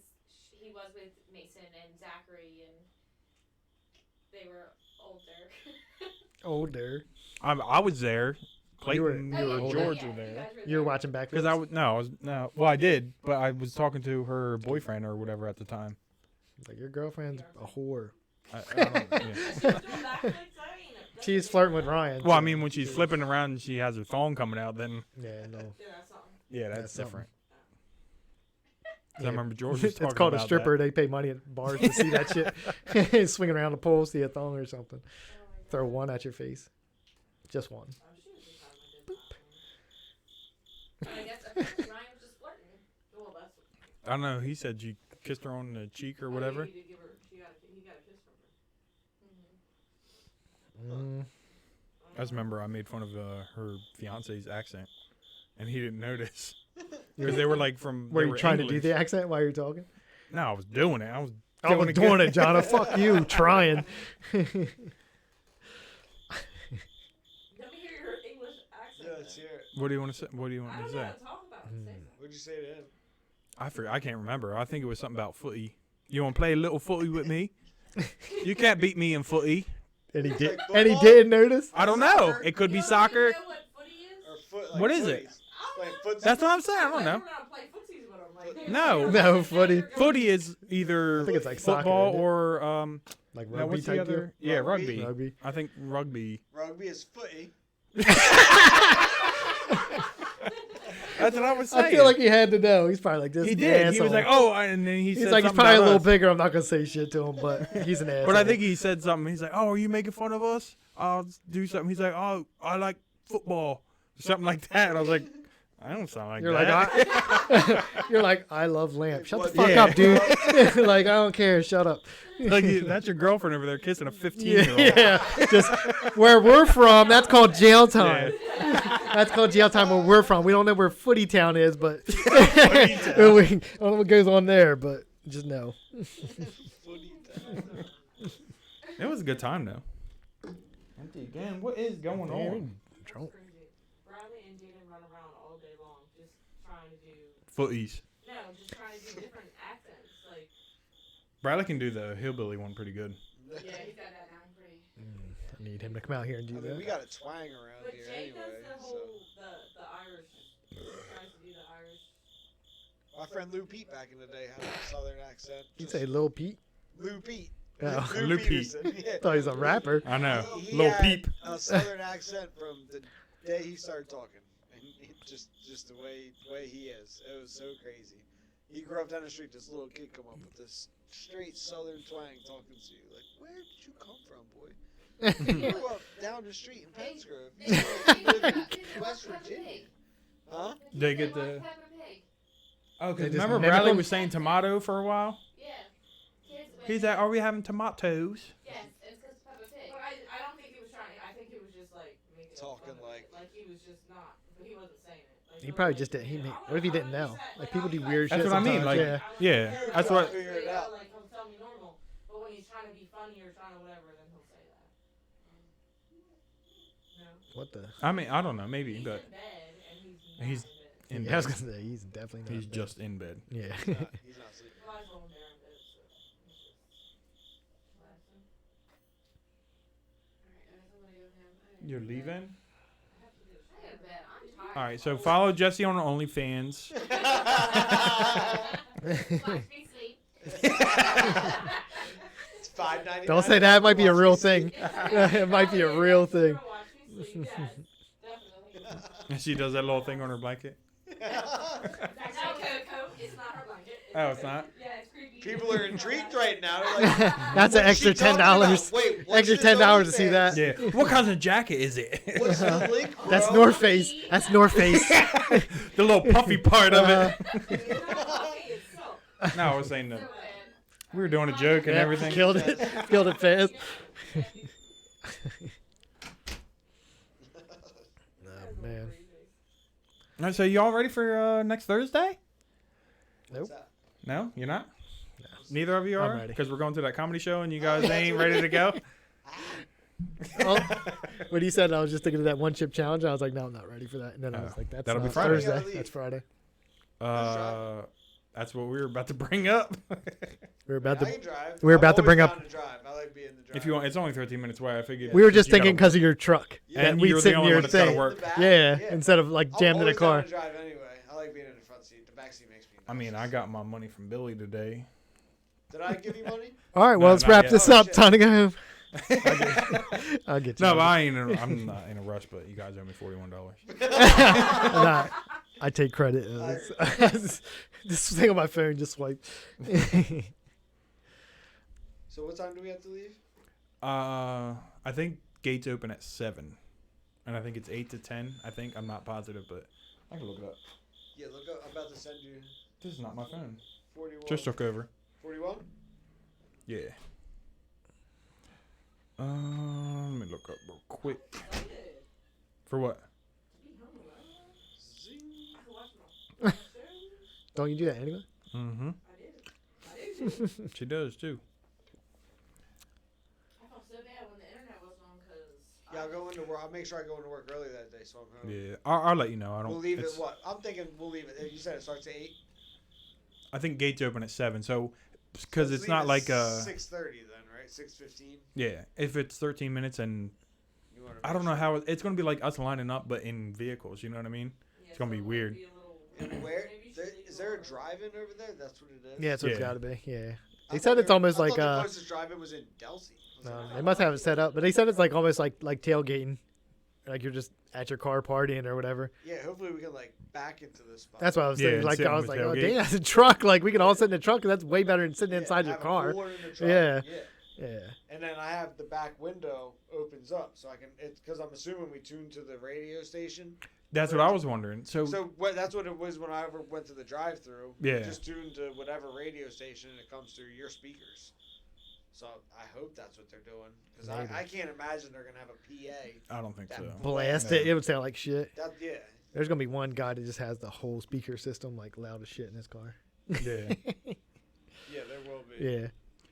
He was with Mason and Zachary, and they were older. Older. I was there. You were- Clayton, you you were or older. George yeah, were you there. guys were You were there. watching backflips. Because I was no, I was no. Well, I did, but I was talking to her boyfriend or whatever at the time. Like, your girlfriend's a whore. I don't, yeah. She was doing backflips. That ain't She's flirting with Ryan. Well, I so- mean, when she's flipping around and she has her thong coming out, then Yeah, no. Yeah, that's something. yeah, that's That's something. different. 'Cause Yeah. I remember George was talking It's called a about stripper. They pay money at bars to see that shit. Swinging around the pole, see a thong or something. Throw one at your face. Just one. Oh, she was just having a good time. I guess apparently Ryan was just flirting. Well, that's. I don't know. He said you kissed her on the cheek or I think whatever. He did give her. He got a kiss from her. Mm-hmm. I just remember I made fun of her fiance's accent, and he didn't notice because they were like from. Were they you trying to English. do the accent while you're talking? No, I was doing it. I was I was doing it, John. Fuck you, trying. Let me hear your English accent. Yeah, let's hear it. What do you want to say? What do you want I me to don't know say? how to talk about it. Say something. What'd you say to him? I forget. I can't remember. I think it was something about footy. You want to play a little footy with me? You can't beat me in footy. And he did. Like And he football? didn't notice. I don't know. It could be You soccer. know what footy is? Or foot? Like What is it? footies? Like footsie? That's what I'm saying. I don't Like, know. we're gonna play footsies with them. Like, No. No, footy. Footy is either I think it's like soccer, football isn't it? or Like no, rugby what's the type other? deal. Yeah, Rugby? rugby. Rugby. I think rugby. Rugby is footy. That's what I was saying. I feel like he had to know. He's probably like this. he did. He asshole. was like, "Oh," and then he He's said like, he's something probably a about little us. bigger. I'm not gonna say shit to him, but he's an asshole. But I think he said something. He's like, "Oh, are you making fun of us? I'll do something." He's like, "Oh, I like football," something like that. And I was like, "I don't sound like You're that." you're like, I love lamp. Shut the What- fuck Yeah. up, dude. Like, I don't care. Shut up. Like, that's your girlfriend over there kissing a 15-year-old. Yeah, just where we're from, that's called jail time. That's called jail time where we're from. We don't know where Footy Town is, but I don't know what goes on there, but just know. Footy time. It was a good time though. Again, what is going on? Drunk. Crazy. Riley and Jaden run around all day long, just trying to do. Footies. No, just trying to do different accents. Like, Bradley can do the hillbilly one pretty good. Yeah, he's got that down pretty. I need him to come out here and I do mean, we that. got a twang around but here Jake anyway. does the So. whole the Irish. Tries to do the Irish. My friend Lou Pete back in the day had a southern accent. You'd Just say Lil Pete. Lou Pete. Oh. Lou Pete. Peterson, yeah. Thought he was a rapper. I know. He Little had peep. a southern accent from the day he started talking, and just the way he is. It was so crazy. He grew up down the street. This little kid come up with this straight southern twang talking to you. Like, where did you come from, boy? You grew up down the street in Pennsgrove. You lived in West Virginia. Huh? They get the. Peppa Pig. Oh, They because just remember mimic Bradley them? was saying tomato for a while. Yeah. Kids with- He's like, "Are we having tomatoes?" Yes, it's because Peppa Pig. But I don't think he was trying. I think he was just like making Talking fun of like- it. Like he was just not. But he wasn't saying it. Like, He was probably like, just didn't. yeah, What if he didn't know? Like, people do weird That's shit what I mean. sometimes, Like, yeah. yeah, that's what. Figure it out. Like he'll tell me normal, but when he's trying to be funny or trying to whatever, then he'll say that. No. What the? I mean, I don't know, maybe, He's but in bed and he's not He's- in bed. in Yeah, I was bed. gonna say he's definitely not. He's dead. just in bed. Yeah. He's not sleeping. Eli's home there in bed. So. You're leaving? I go to bed. I'm tired. All right, so follow Jesse on OnlyFans. Watch me sleep. It's $5.99. Don't say that. It might be a Watch real me thing. sleep. It might be a real thing. Watch me sleep. Yes, definitely. And she does that little thing on her blanket. That's not Coco. It's not her blanket. Oh, it's not? Yeah, it's creepy. People are intrigued right now. They're like, That's an what's she extra talking about? $10. Wait, what's Extra this $10 to see OnlyFans? that. Yeah. What kind of jacket is it? What's the link, That's bro? North Face. That's North Face. The little puffy part of it. It's not coffee, it's soap. No, I was saying that So, we were doing a joke and Yeah, everything. Killed it. Killed it fast. Oh, man. All right, so y'all ready for next Thursday? Nope. No, you're not. Neither of you I'm are, ready. because we're going to that comedy show and you guys ain't ready to go. Well, when he said I was just thinking of that one chip challenge, I was like, no, I'm not ready for that. And then I was like, that's That'll be not Friday. Thursday. You gotta leave. That's Friday. That's what we were about to bring up. We're about I to. can drive. We're about I'm to bring always up- down to drive. I like being the driver. If you want, it's only 13 minutes away. I figured. We were just you gotta- thinking because of your truck. Yeah. that And we'd you're sit the in only your one that's gotta thing. work. The back? Yeah, instead of like I'm jammed in a always down car. to drive anyway. I like being in the front seat. The back seat makes me I mean, I got my money from Billy today. Did I give you money? All right, well, No, let's not wrap yet. this Oh, up. shit. Time to go home. I'll get you. No, but I'm not in a rush. But you guys owe me $41. Nah, I take credit. This thing on my phone just swiped. So what time do we have to leave? I think gates open at 7, and I think it's 8 to 10. I think I'm not positive, but I can look it up. Yeah, look up. I'm about to send you This is not my phone. 41. Just took over. 41? Yeah. Let me look up real quick. For what? Don't you do that anyway? Mm-hmm. She does too. I felt so bad when the internet wasn't on because Yeah, I'll go into work. I'll make sure I go into work early that day, so I'm home. Yeah, I'll let you know. I don't. We'll leave it. it's- What? I'm thinking we'll leave it. You said it starts at 8. I think gates open at 7, so because Let's it's leave not at like 6:30 then, right? 6:15. yeah. If it's 13 minutes and You wanna I make don't know sure. how it's gonna be like us lining up, but in vehicles. You know what I mean? It's gonna be weird. And where? Is there a drive-in over there? That's what it is. Yeah, that's what it's Yeah. got to be. Yeah. I They thought said it's there- almost I like thought the closest drive-in was in Delsey. Was no, it? they must have it set up, but they said it's like almost like tailgating, like you're just at your car partying or whatever. Yeah, hopefully we can like back into this spot. That's what I was Yeah, thinking. and Like sit I on was the like, oh, tailgate. dang, that's a truck. Like we can all sit in the truck, and that's way better than sitting Yeah, inside your have a car. cooler in the truck. Yeah. Yeah. Yeah. And then I have the back window opens up, so I can. It's because I'm assuming we tuned to the radio station. That's what I was wondering. So, So that's what it was when I ever went to the drive-through. Yeah. Just tuned to whatever radio station, and it comes through your speakers. So I hope that's what they're doing, because Maybe. I can't imagine they're gonna have a PA. I don't think That so. Blast No. it. It would sound like shit. That yeah. There's gonna be one guy that just has the whole speaker system like loud as shit in his car. Yeah. Yeah, there will be. Yeah.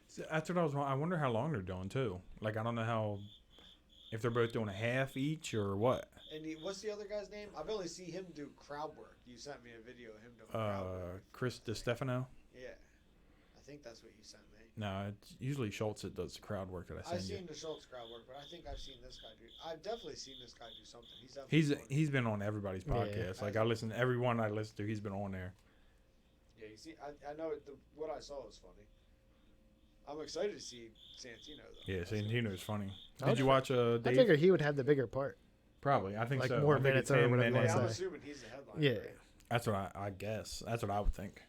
So that's what I was. I wonder how long they're doing too. Like I don't know how. If they're both doing a half each or what. And what's the other guy's name? I've only seen him do crowd work. You sent me a video of him doing crowd work. Chris DiStefano. Yeah, I think that's what you sent me. No, it's usually Schultz that does the crowd work that I I've send you. seen the Schultz crowd work, but I think I've seen this guy do. I've definitely seen this guy do something. He's definitely funny. He's been on everybody's Yeah. podcast. Like I listen to every one I listen to. He's been on there. Yeah, you see, I know what I saw was funny. I'm excited to see Santino though. Yeah, Santino's funny. I Did would- you watch I Dave? figured he would have the bigger part. Probably. I think like so. more I think minutes it's or him whatever and you Yeah, wanna I'm say. assuming he's the headline. Yeah. right? That's what I guess. That's what I would think.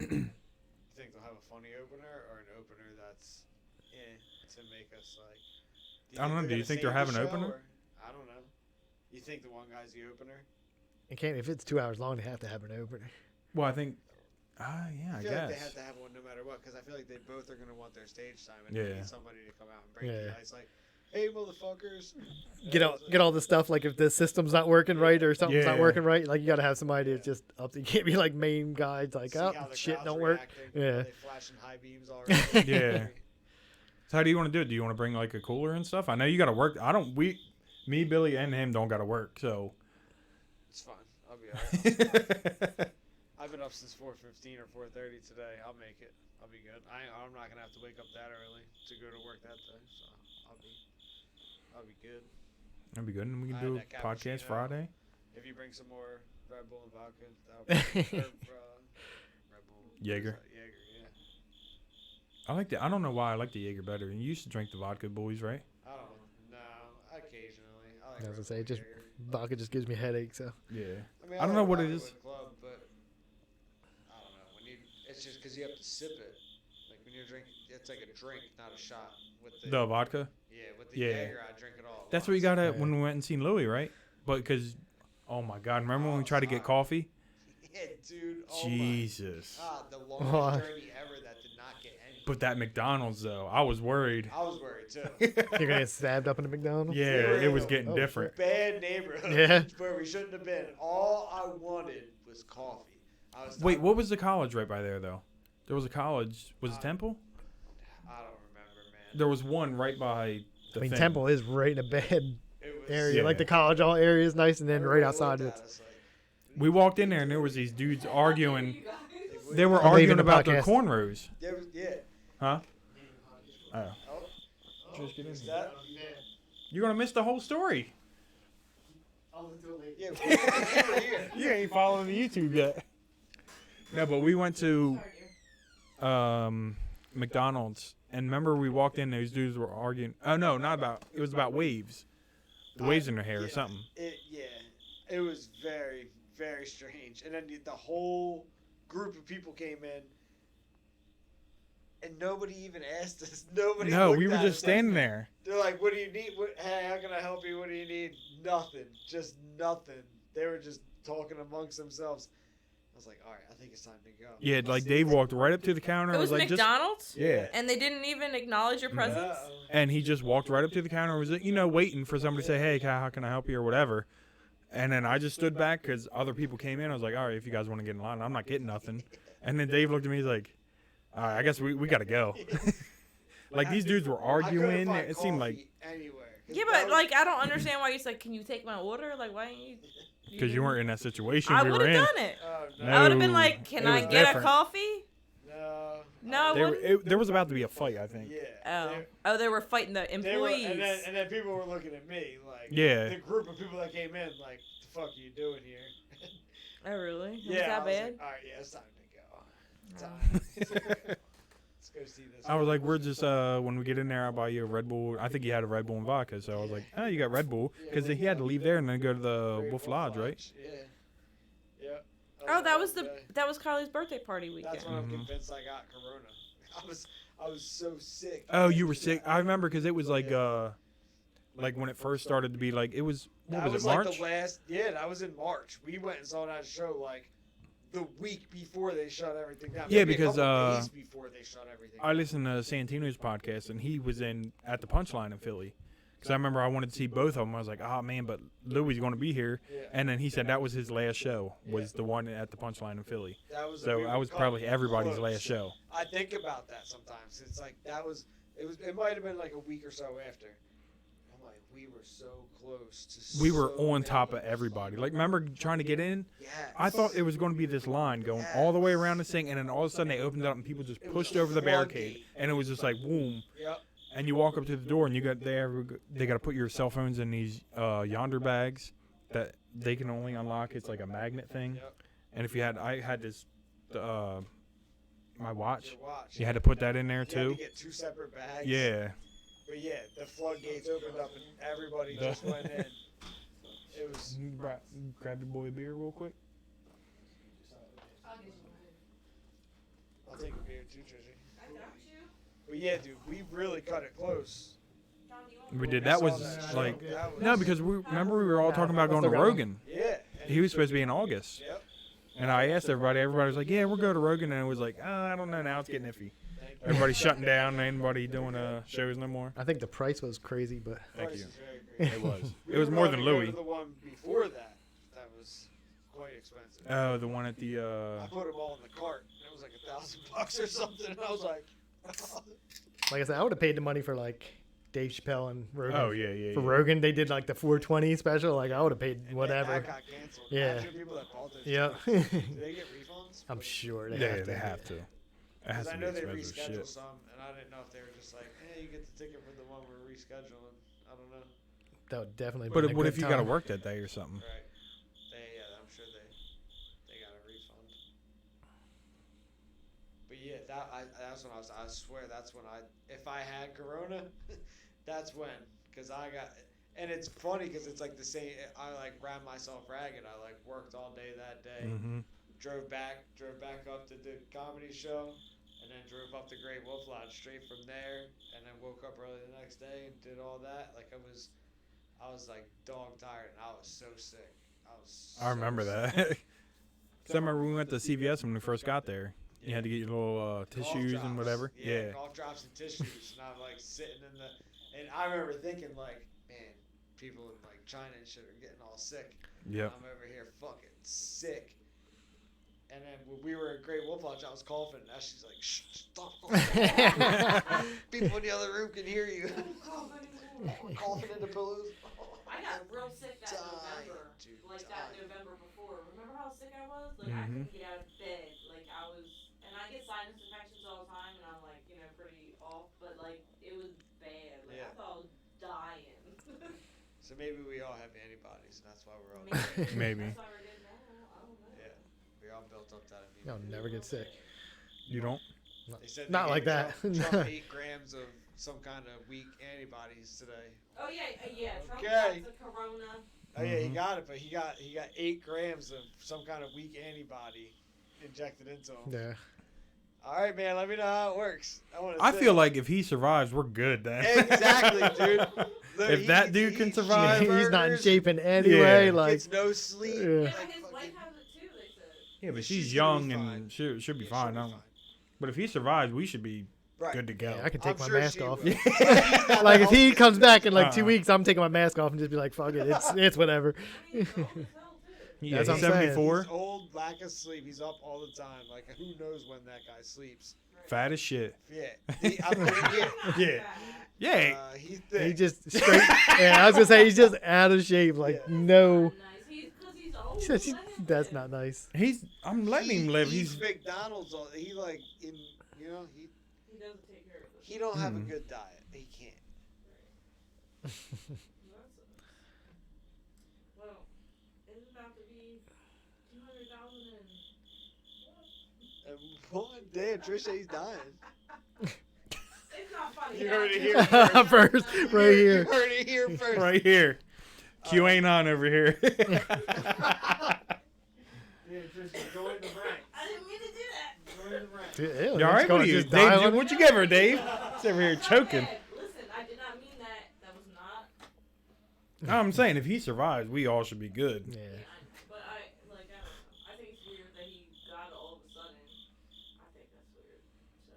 You think they'll have a funny opener or an opener that's to make us like? I don't know. Do you think they're having an opener? I don't know. You think the one guy's the opener? It can't. If it's 2 hours long, they have to have an opener. Well, I think. Yeah, I feel like they guess. have to have one no matter what, because I feel like they both are going to want their stage time and they Yeah. need somebody to come out and break Yeah. the ice. Like, hey, motherfuckers. Get all the stuff like if the system's not working right or something's not Yeah. working right, like you got to have somebody that's just up. You can't be like main guys like, See oh how the shit crowd's don't work. reacting. Yeah. Are they flashing high beams already? Yeah. So how do you want to do it? Do you want to bring like a cooler and stuff? I know you got to work. Me, Billy, and him don't got to work. So. It's fine. I'll be alright. I've been up since 4:15 or 4:30 today. I'll make it. I'll be good. I'm not gonna have to wake up that early to go to work that day, so I'll be good. That'd be good. And we I can had do that a podcast cappuccino. Friday. If you bring some more Red Bull and vodka, that would be, Red Bull. Jaeger. Jaeger, yeah. I like the. I don't know why I like the Jaeger better. You used to drink the vodka boys, right? I don't know. Occasionally. I like I was Red gonna say, Bull just Jaeger. vodka just gives me a headache. So Yeah. mean, I don't know like what it vodka is. with Club, but I don't know. It's just because you have to sip it. Like when you're drinking, it's like a drink, not a shot. With The vodka. Yeah, with the Yeah. Jaeger, I drink it all. at That's what you once. got at when we went and seen Louis, right? But because, oh my God, remember when we tried to get coffee? Yeah, dude. Oh Jesus. my God, the Oh. longest journey ever that did not get any. But that McDonald's though, I was worried. I was worried too. you're gonna get stabbed up in a McDonald's. Yeah, it was getting Oh, different. Bad neighborhood. Yeah. Where we shouldn't have been. All I wanted was coffee. I was Wait, what was the college right by there though? There was a college. Was it Temple? I don't remember, man. There was one right by the I mean, thing. Temple is right in a bad It was, area. Yeah. Like the college all area is nice, and then right everybody outside looked it's. at us like, We walked in there and there was these dudes arguing. They were I'm leaving arguing the about their podcast. cornrows. yeah, yeah. Huh? Oh. Oh, Just get in is here. that? You're gonna miss the whole story. Yeah, we were here. You ain't following the YouTube yet. No, but we went to McDonald's, and remember we walked in. Those dudes were arguing. Oh no, not about. It was about waves. The waves in their hair or Yeah, something. It was very, very strange. And then the whole group of people came in, and nobody even asked us. Nobody. No, looked we were at just us like- standing there. They're like, "What do you need? Hey, how can I help you? What do you need?" Nothing. Just nothing. They were just talking amongst themselves. I was like, "All right, I think it's time to go." Yeah, like Dave walked right up to the counter. It and was like, McDonald's, Yeah. and they didn't even acknowledge your presence. And he just walked right up to the counter and was, waiting for somebody to say, hey, how can I help you or whatever. And then I just stood back because other people came in. I was like, all right, if you guys want to get in line, I'm not getting nothing. And then Dave looked at me. He's like, all right, I guess we got to go. Like, these dudes were I couldn't arguing. find It seemed like, coffee anywhere. 'Cause Yeah, that but was- like I don't understand why you said, "Can you take my order?" Like, why didn't you? because you weren't in that situation I we would were have in. done it. Oh, No. I would have been like, it "Can I was get different. a coffee?" No. No, I They were, wouldn't. there was about to be a fight, I think. Yeah. Oh, they were fighting the They were, employees. and then people were looking at me like, Yeah. the group of people that came in, like, the fuck are you doing here? Oh, really? Was Yeah, that I was bad? like, all right, yeah, it's time to go. It's time. Let's go see this. I was like, we're just, when we get in there, I'll buy you a Red Bull. I think he had a Red Bull and vodka. So I was like, oh, you got Red Bull. Because he had to leave there and then go to the Great Wolf Lodge, right? Yeah. Yep. Oh, that was okay. that was Carly's birthday party weekend. That's when I'm Mhm. convinced I got corona. I was so sick. Oh, you were sick. I remember because it was like when it first started to be like, it was, what That was it, like March? the last. Yeah, that was in March. We went and saw that show like the week before they shut everything down. Yeah, Maybe a because, couple days before they shut everything. I listened to Santino's podcast, and he was at the Punchline in Philly. Because I remember I wanted to see both of them. I was like, oh, man, but Louis going to be here. Yeah. And then he said that was his last show, was the one at the Punchline in Philly. That was So we I were was probably cutting everybody's close. last show. I think about that sometimes. It's like it might have been like a week or so after. I'm like, we were so close to. We were so on top of many everybody. fucking- Like, remember trying to get in? Yes. I thought it was going to be this line going all the way around this thing, and then all of a sudden they opened it up and people just It pushed was a over the barricade, floodgate. and it was just like boom. Yep. And you walk up to the door, and they got to put your cell phones in these yonder bags that they can only unlock. It's like a magnet thing. Yep. And if I had this, my watch. Your watch. You had to put that in there You had too. to get two separate bags. Yeah. But yeah, the floodgates opened up and everybody The- just went in. It was. Grab your boy a beer real quick. I'll take a beer too, Trishy. But yeah, dude, we really cut it close. We did. We That saw was that like show. That was- no, because we were all talking about going to Still going. Rogan. Yeah. and He was supposed to be in August. Yep. And I asked everybody. Everybody was like, "Yeah, we'll go to Rogan." And it was like, I don't know. Now it's getting iffy. Thank you. Everybody's shutting down. Anybody doing shows no more. I think the price was crazy, but Thank Price you. is very crazy. It was. We It was were more going than to go Louis. to the one before that. That was quite expensive. Oh, the one at the. I put them all in the cart. And it was like $1,000 or something. And I was like, like I said, I would have paid the money for like Dave Chappelle and Rogan. Oh yeah. For Rogan, they did like the 420 special. Like I would have paid and whatever. That got canceled. Yeah. Imagine people that bought those Yep. tickets. Do they get refunds? I'm sure they Yeah, have to. they have to. It has Because to I be know they expensive rescheduled shit. some, and I didn't know if they were just like, hey, you get the ticket for the one we're rescheduling. I don't know. That would definitely. But been a what good if you time. got to work that day or something? Right. I'm sure they got a refund. But yeah, that's when I swear that's when if I had Corona, that's when, cause I got, and it's funny because it's like the same. I like ran myself ragged. I like worked all day that day. Mm-hmm. Drove back up to the comedy show, and then drove up to Great Wolf Lodge straight from there, and then woke up early the next day and did all that. Like I was like dog tired, and I was so sick. I remember that. Cause I remember we went to CVS when we first got there. You had to get your little tissues Cough and drops. whatever. Yeah. Cough drops and tissues, and I'm like sitting in the, and I remember thinking like, man, people in like China and shit are getting all sick. Yep. I'm over here fucking sick. And then when we were at Great Wolf Lodge, I was coughing, and she's like, shh, stop coughing. People in the other room can hear you. Coughing into pillows. I got real sick that November. That November before. Remember how sick I was? Like, I couldn't get out of bed. Like, I was, and I get sinus infections all the time, and I'm like, pretty off, but like, it was bad. Like, I thought I was dying. So maybe we all have antibodies, and that's why we're all Maybe. That's why we're good now. I don't know. Yeah, we all built up that immunity. You'll never get sick. You don't? They said Not like that. Trump 8 grams of some kind of weak antibodies today. Oh yeah. Trump Okay. got the corona. Oh yeah, he got it, but he got 8 grams of some kind of weak antibody injected into him. Yeah. All right, man. Let me know how it works. I feel like if he survives, we're good then. Exactly, dude. Look, If that dude can survive, He's not in burgers, shape in any way. Yeah. Like, gets no sleep. Yeah. Yeah, like but his fucking- wife has it too. They said. yeah, but She's she's gonna be young fine. and should be Yeah, fine. she'll I be don't- fine. But if he survives, we should be Right. good to go. yeah, I can I'm take my sure mask she off. will. Like if he comes back in like 2 Uh-uh. weeks, I'm taking my mask off and just be like, fuck it, it's whatever. I mean, he's old as hell too. Yeah, That's he's what I'm saying. 74, He's old, lack of sleep. He's up all the time. Like who knows when that guy sleeps? fat as shit. Yeah. Yeah. Yeah. He's thick. He just straight. Yeah, I was gonna say he's just out of shape. Like Yeah. no, Nice. Because he's old. That's Let him that's live. not nice. I'm letting him live. He's He's McDonald's. He like in He doesn't take care of it. he don't have a good diet. He can't. Well, it's about to be 200,000 and. One day, Trisha, he's dying. It's not funny. You heard it Yeah. here First, right You here. heard it here first. right here. Q ain't on over here. Yeah, Trisha, join the ranks. I didn't mean to do that. Join the ranks. Dude, ew, You all that's right? gonna What are you, just die Dave? on it. What'd you give her, Dave? He's over here choking. Listen, I did not mean that. That was not. No, I'm saying if he survives, we all should be good. Yeah. But I don't know. I think it's weird that he got it all of a sudden. I think that's weird. So,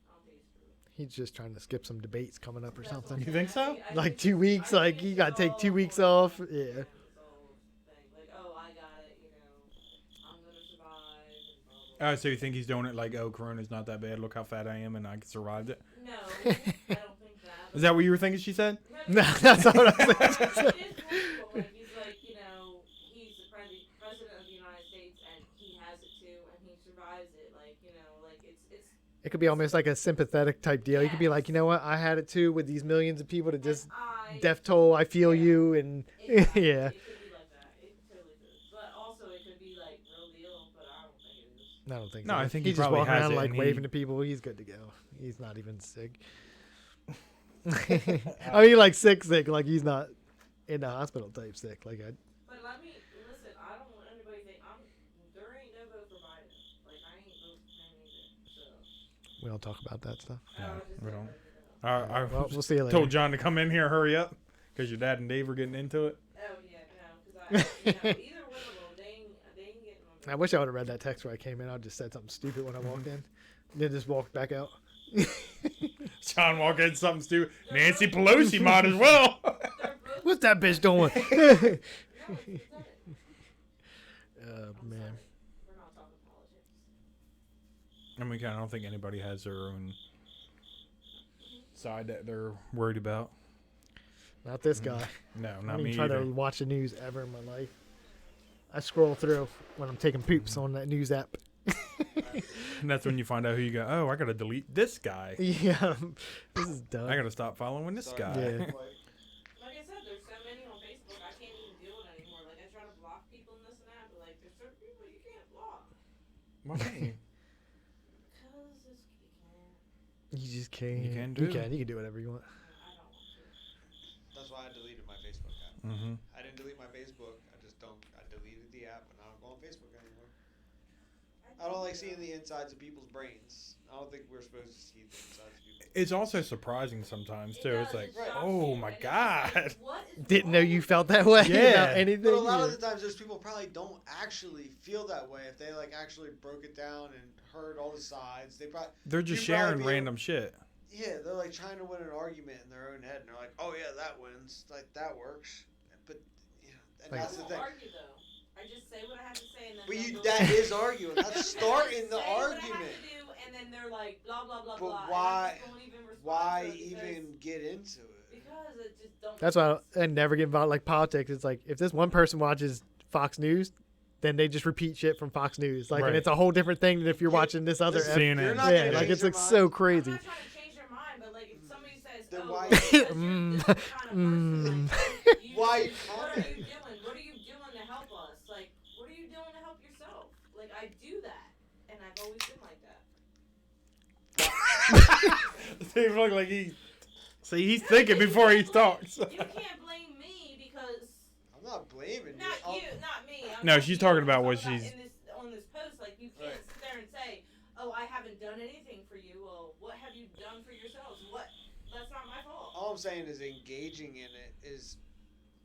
I don't think it's true. He's just trying to skip some debates coming up or That's what something. You think so? I Like think 2 weeks, I like think you gotta it's take all 2 weeks for off. him. Yeah. It's all thing. Like, oh, I got it. I'm gonna survive. And blah, blah, Oh, so you think he's doing it like, oh, Corona's not that bad. Look how fat I am, and I survived it. blah. No, I don't think that. Is that what you were thinking? She said. No, that's not what I It said. is believable. Like, he's like, he's the president of the United States, and he has it too, and he survives it. Like, like it's. It could be almost like a sympathetic type deal. You could be like, you know what, I had it too with these millions of people to just death toll. I feel you, and Exactly. yeah. It could be like that. It totally could. But also, it could be like real deal. But I don't think it is. I don't think No, so. I think he he just probably walking has around it like and waving he- to people. He's good to go. He's not even sick. I mean, like sick, like he's not in the hospital type sick. Like I, But let me listen. I don't want anybody to think there ain't no vote for Biden. Like I ain't voting for him either. So. we don't talk about that stuff. We don't. I Well, we'll see you later. told John to come in here, hurry up, because your dad and Dave were getting into it. Oh yeah, no, because either one of them, they ain't getting my I wish I would have read that text where I came in. I just said something stupid when I walked in, then just walked back out. John walked in something stupid. Nancy Pelosi might as well. What's that bitch doing? Man. We're not talking politics. I mean, I don't think anybody has their own side that they're worried about. Not this guy. No, I not don't me even try either. to watch the news ever in my life. I scroll through when I'm taking poops on that news app. And that's when you find out who you go. Oh, I gotta delete this guy. Yeah, this is dumb. I gotta stop following this Sorry. guy. Yeah. Like I said, there's so many There's certain people you can't block. Why can't you? Because it's, you can't. You just can't. You can You do. can. You can do whatever you want. I don't want to. That's why I deleted my Facebook app. Mm-hmm. I didn't delete my Facebook. I just don't. I deleted the app, and I don't go on Facebook anymore. I don't like seeing the insides of people's brains. I don't think we're supposed to see the insides of people's brains. It's also surprising sometimes too. It's like, Right. oh my god. Didn't know you felt that way Yeah. about anything. But a lot Yeah. of the times, those people probably don't actually feel that way. If they like actually broke it down and heard all the sides, they probably They're just You'd probably sharing be- random shit. yeah, they're like trying to win an argument in their own head, and they're like, oh yeah, that wins, like that works. But yeah, and Like- that's I the won't thing. argue though. I just say what I have to say and then. But they'll you, go that back. is arguing. That's I just starting the say what I have argument. to do, and then they're like blah blah blah But blah. why- And I just don't even respond Why to it because- even get into it? Because it just don't. That's why I never get involved like politics. It's like if this one person watches Fox News, then they just repeat shit from Fox News. Like, Right. and it's a whole different thing than if you're watching this other. Listen, CNN. you're not Yeah, gonna like change it's your like mind. so I'm crazy. not trying to change their mind, but like if somebody says, Then "Oh, why- because you're this Mm, kind of person, like, you Why just- you what are comment? you doing? What are you doing to help us? Like, what are you doing to help yourself? Like, I do that, and I've always been like that. They look like he. See, he's thinking before he talks. You can't blame me because I'm not blaming not you. you, not me. I'm No, not she's you. talking I'm about what talking she's- in this on this post. Like, you can't Right. sit there and say, "Oh, I haven't done anything for you." Well, what have you done for yourselves? What? That's not my fault. All I'm saying is engaging in it is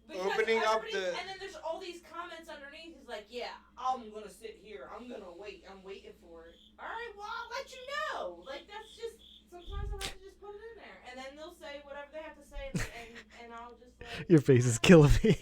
Because opening up everybody's- the- and then there's all these comments underneath. He's like, "Yeah, I'm gonna sit here. I'm gonna wait. I'm waiting for it." All right, well, I'll let you know. Like, that's just sometimes I have to just put it in there, and then they'll say whatever they have to say, and I'll just like. Your face is killing me.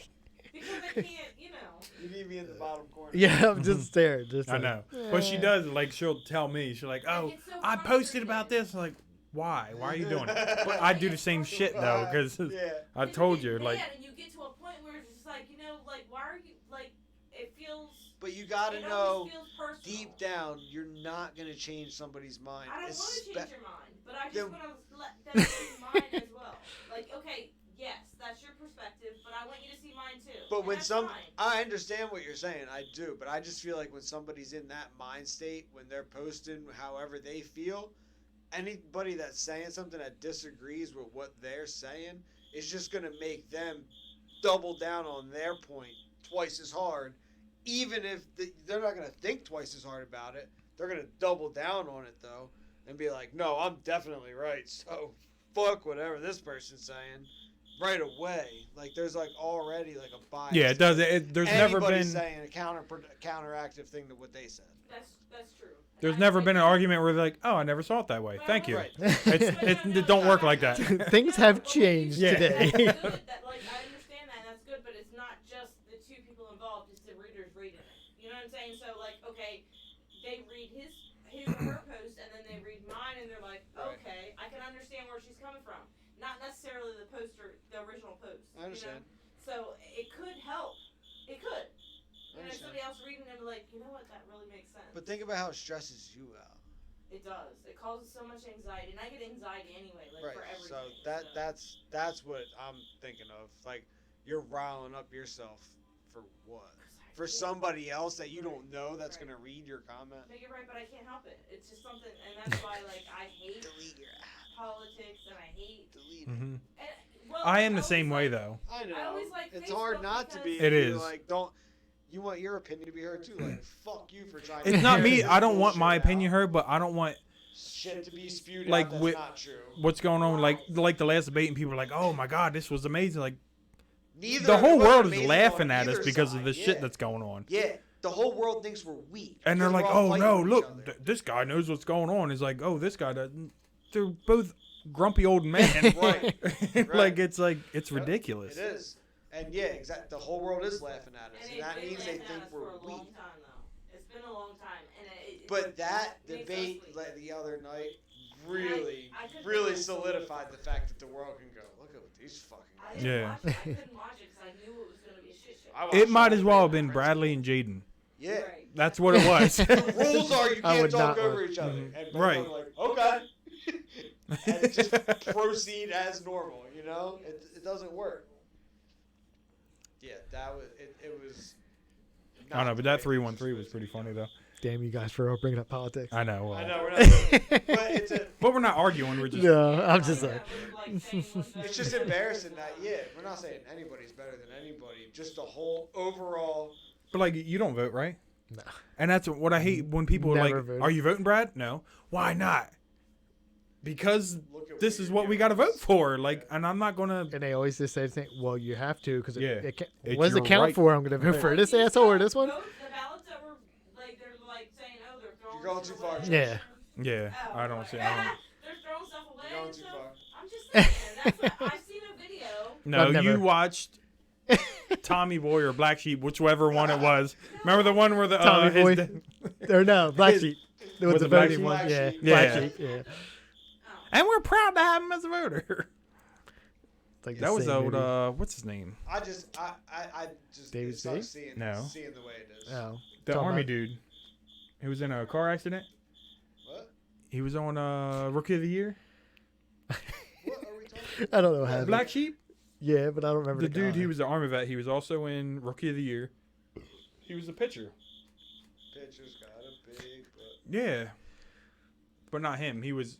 Because I can't, you know. you need me in the bottom corner. Yeah, I'm just staring. Just I like, know, but she does. Like, she'll tell me. She's like, "Oh, It's so I posted frustrating. about this." I'm like, why? Why are you doing it? But I do the same shit though, because Yeah. I But told you you, get like, mad and you get to a point where it's just like, you know, like, why are you like? It feels. But you gotta it know always feels personal. deep down, you're not gonna change somebody's mind. I don't want to Espe- change your mind, but I just Then- want to let them see mine as well. Like, okay, yes, that's your perspective, but I want you to see mine too. But and when that's some, fine. I understand what you're saying, I do, but I just feel like when somebody's in that mind state, when they're posting however they feel, anybody that's saying something that disagrees with what they're saying is just gonna make them double down on their point twice as hard, even if they're not gonna think twice as hard about it. They're gonna double down on it though, and be like, "No, I'm definitely right." So, fuck whatever this person's saying. Right away, like there's like already like a bias. yeah, it does. There's never Anybody's been. saying a counteractive thing to what they said. That's true. There's And never I- been an argument where they're like, "Oh, I never saw it that way. Thank you." Right. It don't work like that. Things have changed Yeah. today. That's good. That, like, I understand that, and that's good, but it's not just the two people involved; it's the readers reading it. You know what I'm saying? So, like, okay, they read his or her post, and then they read mine, and they're like, Right. okay, I can understand where she's coming from. Not necessarily the poster, the original post. I understand. You know? So it could help. It could. I You know, understand. somebody else reading it, like, you know what? That really makes sense. But think about how it stresses you out. It does. It causes so much anxiety, and I get anxiety anyway, like Right. for everything. So that's what I'm thinking of. Like you're riling up yourself for what? For somebody else that you don't know that's gonna read your comment. Make it right, but I can't help it. It's just something, and that's why, like, I hate Delete your app. politics, and I hate. Delete it. hmm And, well, I am the always same way like- though. I know. I always like it's hard Facebook not to be. because- It is. Like don't. You want your opinion to be heard too. Like fuck you for trying. It's to not air me. this I don't want bullshit my out. opinion heard, but I don't want Shit to be spewed Like out that's with- not true. what's going on. Like the last debate, and people are like, "Oh my god, this was amazing!" Like Neither the whole it wasn't world is amazing laughing on at us either because side. of the Yeah. shit that's going on. Yeah, the whole world thinks we're weak. And they're because like, we're all "Oh fighting no, with each look, other." this guy knows what's going on." It's like, "Oh, this guy doesn't." They're both grumpy old men. Right. Like it's Yep, ridiculous. It is. And yeah, exactly. The whole world is laughing at us, And and it's that been means they laughing at think us we're for a long weak. time, though. It's been a long time, and it But that makes us debate weak. like, the other night really, I couldn't really watch it. solidified the fact that the world can go. Look at what these fucking I guys. didn't Yeah. watch it. I couldn't watch it because I knew it was going to be a shit show. I watched It might that as well have debate been with Bradley and Jaden. Yeah. Right. That's what it was. The rules are you I can't would talk not over watch- each other. Mhm. And Right. people are like, okay. And just proceed as normal, you know? It doesn't work. Yeah, that was it was I don't know, but that 313 was pretty funny though. Damn you guys for bringing up politics. I know. I Well, know we're not, but but we're not arguing. We're just. No, I'm just like, it's just embarrassing that we're not saying anybody's better than anybody. Just the whole overall. But like, you don't vote, right? No. And that's what I hate when people are like, Never voted. "Are you voting, Brad?" No. Why not? Because Look at this what is you're what we doing. got to vote for. Like, and I'm not gonna. and they always just say the thing, well, you have to, because Yeah. what does it your count right. for? I'm going to vote for this asshole or this one? The ballots that were like they're like saying, oh, they're throwing. You're going too stuff far. away. Yeah. Yeah, Oh, I don't like, see. I don't, They're throwing stuff away. You're going and too stuff. far. I'm just saying. That's what, I've seen a video. no, I've never- you watched Tommy Boy or Black Sheep, whichever one it was. Remember the one where the Tommy his Boy? da- Or no, Black His- Sheep. was With the it Black voting Sheep? one. Black Yeah. Sheep? Black Yeah. Sheep. Yeah. and we're proud to have him as a voter. It's like the That was same old. movie. What's his name? I just David start Spade? No. seeing the way it is. Oh. The Talking army about- dude. He was in a car accident. What? He was on Rookie of the Year. What are we talking? I don't know how. Black Sheep. Yeah, but I don't remember The dude, guy. he was the army vet. He was also in Rookie of the Year. He was a pitcher. Pitcher's got a big butt. Yeah. But not him. He was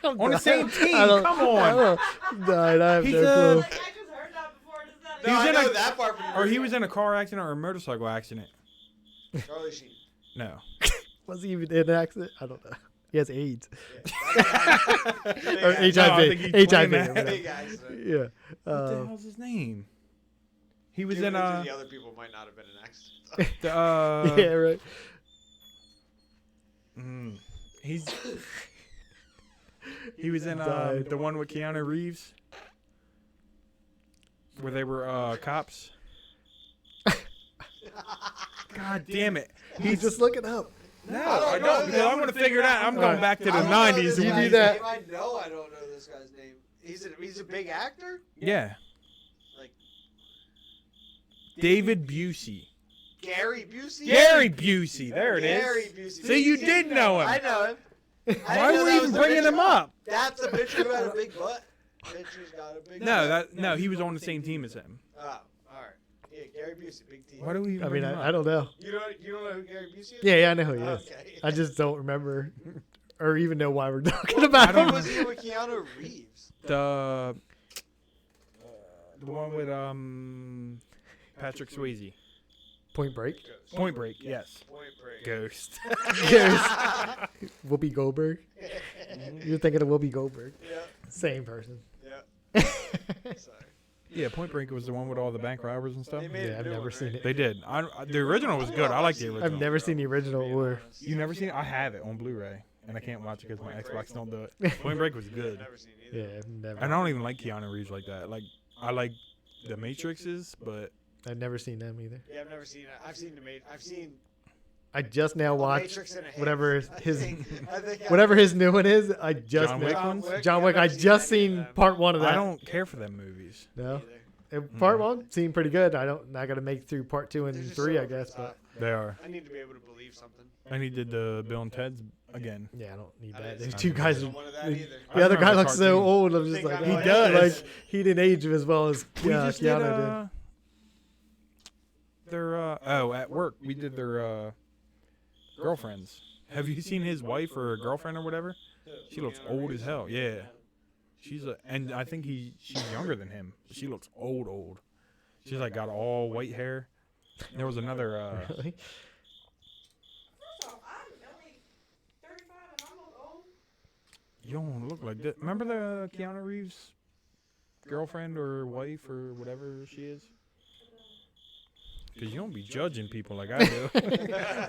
I'm on the done. same team. I don't- Come I on. don't- No, I have He's no a- clue. Like I just heard that before. Does that? No, He was I in know a- that part. From the Or he movie. was in a car accident or a motorcycle accident. Charlie Sheen. No. Was he even in an accident? I don't know. He has AIDS. Yeah, Or big, No, I HIV. think he's HIV. playing or that. whatever. big accident. Yeah. What the Um, hell's his name? He was Giving in it to the other people might not have been an accident. the, yeah, right. he's he was in Died. the one with Keanu Reeves where they were cops. God damn it. He's just looking up. No, don't I know don't. Because that. I'm gonna figure it out. I'm going Alright. back to the I don't know 90s. this You do guy's that. name. I know I don't know this guy's name. He's a big actor. Yeah. Like David Busey. Gary Busey. Gary Busey. There it Gary is. Busey. See, you did know him. I know him. I didn't Why know were that we even was the bringing picture. him up? That's a picture who had a big butt. Picture's got a big butt. No, he was on the same team as him. Oh, all right. Yeah, Gary Busey, big T. Why do we? I mean, bring him I up? don't know. You don't know who Gary Busey is? Yeah, I know who he is. Okay. I just don't remember or even know why we're talking about don't him. Who was he with Keanu Reeves? The one with Patrick Swayze. Point Break. Point Break. Yes. Point Break. Ghost. Whoopi Goldberg. You're thinking of Whoopi Goldberg. Yeah. Same person. Yeah. Sorry. Yeah, Point Break was the one with all the bank robbers and stuff. They made Yeah, a I've new never one, seen right? it. They did. The original was good. I like the original. I've never seen the original or. You never seen it? I have it on Blu-ray, and I can't watch it because my Xbox don't do it. Point Break was good. Never seen either. Yeah, I've never. And I don't even like Keanu Reeves like that. Like I like the Matrixes, but I've never seen them either. Yeah, I've never seen it. I've seen the I've seen I just now The watched Matrix and a half. whatever I his think whatever his new one is. I just John now- Wick John ones? Wick. John Yeah, Wick. I've I never just any of seen them part one of that. I don't care for them movies. No, either. Part one seemed pretty good. I got to make it through part two and They're just three, so I over the guess. But top. They are. I need to be able to believe something. And he did the Bill and Ted's again. yeah, I don't need I that. didn't Those see two guys. either one of that the- either. I The other guy remember looks so cartoon. old. I'm just Think like, I he know does. Like he didn't age as well as We just did Keanu did. their at work we did their girlfriends. Have you seen his wife or girlfriend or whatever? She looks old as hell. Yeah. And I think she's younger than him. She looks old. She's like got all white hair. There was another Really? First off, I'm only 35 and I'm not old. you don't look like that. Remember the Keanu Reeves girlfriend or wife or whatever she is? Because you don't be judging people like I do.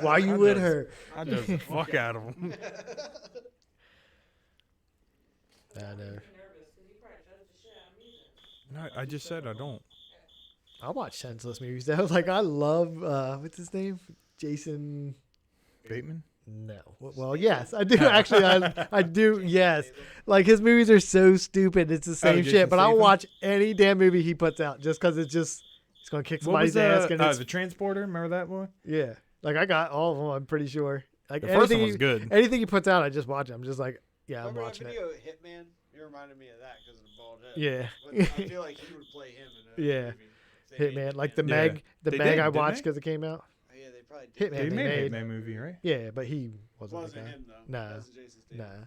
Why you I with just- her? I just the fuck out of them. I know. Nervous because you probably judged the shit out of me. No, I just said I don't. I watch senseless movies though. Like I love what's his name? Jason. Bateman? No. Well, yes, I do actually. I do. Yes, like his movies are so stupid. It's the same Jason shit. But I'll Statham? watch any damn movie he puts out just because it's just he's gonna kick What was somebody's ass. And it's, the Transporter? Remember that boy? yeah, like I got all of them. I'm pretty sure. Like The first one anything was good. Anything he puts out, I just watch it. I'm just like, yeah, I'm Remember that watching it. video Hitman? You reminded me of that because of the bald head. Yeah. But I feel like he would play him in a Yeah. movie. Say Hitman, like the Yeah. Meg, the They Meg did, I didn't watched they? because it came out. they probably did. Hitman They they made made. a movie, right? Yeah, but he It wasn't wasn't like that. him though. Nah. That was Jason Statham. Nah.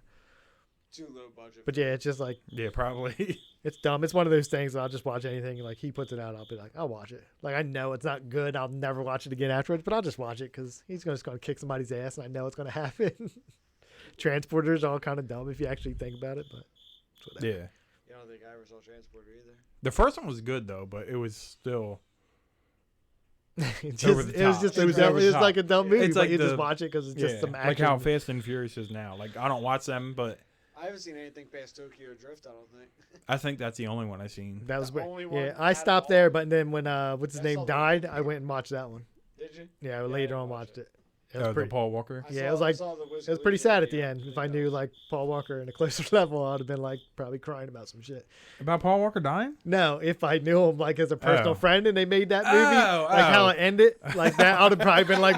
Too low budget. But yeah, it's just like Yeah, probably. it's dumb. It's one of those things that I'll just watch anything. Like he puts it out, I'll be like, I'll watch it. Like I know it's not good. I'll never watch it again afterwards, but I'll just watch it because he's just gonna kick somebody's ass, and I know it's gonna happen. Transporters are all kind of dumb if you actually think about it, but it's whatever. Yeah. You don't think I ever saw Transporter either? The first one was good though, but it was still. It's Over just, the it was top. just It a was dumb, over it the was top. like a dumb movie, It's but like you just the- watch it because it's just some action. like how Fast and Furious is now. Like I don't watch them, but I haven't seen anything past Tokyo Drift. I don't think. I think that's the only one I've seen. That was The weird. only one Yeah, out I of stopped all- there, but then when what's his I name saw the died, Wiz I went and watched that one. Did you? Yeah, I later didn't on watch watched it. it. It was The pretty. Paul Walker. I Yeah, saw, it was like- I saw the Wiz It was pretty Khalifa sad at the video. end. Really If I dope. knew like Paul Walker in a closer level, I'd have been like probably crying about some shit. About Paul Walker dying? No, if I knew him like as a personal Oh. friend and they made that movie, Oh, like how oh. it ended, like that, I would have probably been like,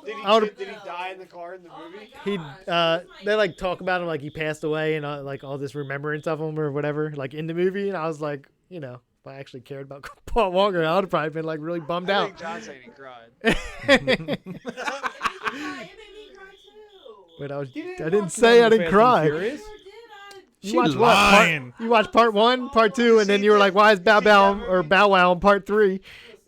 Did I would've- did he die in the car in the movie? he, they like talk about him like he passed away and like all this remembrance of him or whatever, like in the movie, and I was like, you know, if I actually cared about Paul Walker, I would have probably been like really bummed I out. think John said he cried. But I was, I watch didn't say none I of didn't Fast and cry. Furious? You She watched what? Part, lying. you watched part 1, part 2, and then you were like, why is Bow Bow or Bow Wow in part 3?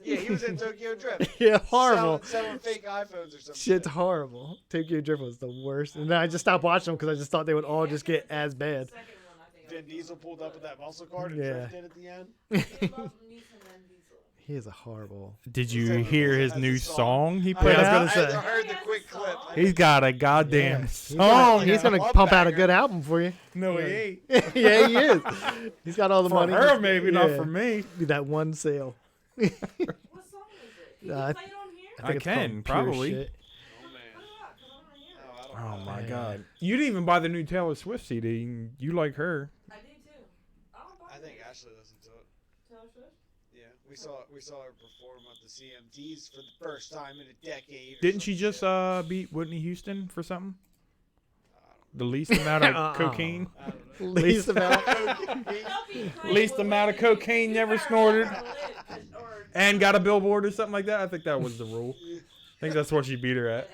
Yeah, he was in Tokyo Drift. Yeah, horrible. Selling fake iPhones or something. Shit's horrible. Tokyo Drift was the worst. And then I just stopped watching them because I just thought they would all just get as bad. Vin Diesel pulled up with that muscle car and Yeah. drifted at the end. He is a horrible. Did you hear his That's new a song. song he Yeah, put I was out? gonna say. I heard the quick clip. He's got a goddamn Yeah. song. He's gonna a pump out a banger. good album for you. No, he ain't. Yeah, he is. He's got all the For money. her, maybe, not Yeah. for me. That one sale. What song is it? Can you I- play it on here? I think I it's can, called Pure probably. Shit. Oh, man. Put it up, 'cause I wanna hear it. Oh, I don't Oh know. my Yeah. god. You didn't even buy the new Taylor Swift CD. You like her. I do too. I think Ashley listened to it. Taylor Swift? Yeah, we saw her perform at the CMTs for the first time in a decade. or Didn't she some just shit. beat Whitney Houston for something? I The least amount of Uh-uh. cocaine. don't know. Least amount. Least amount of cocaine never snorted. And got a billboard or something like that. I think that was the rule. I think that's what she beat her at.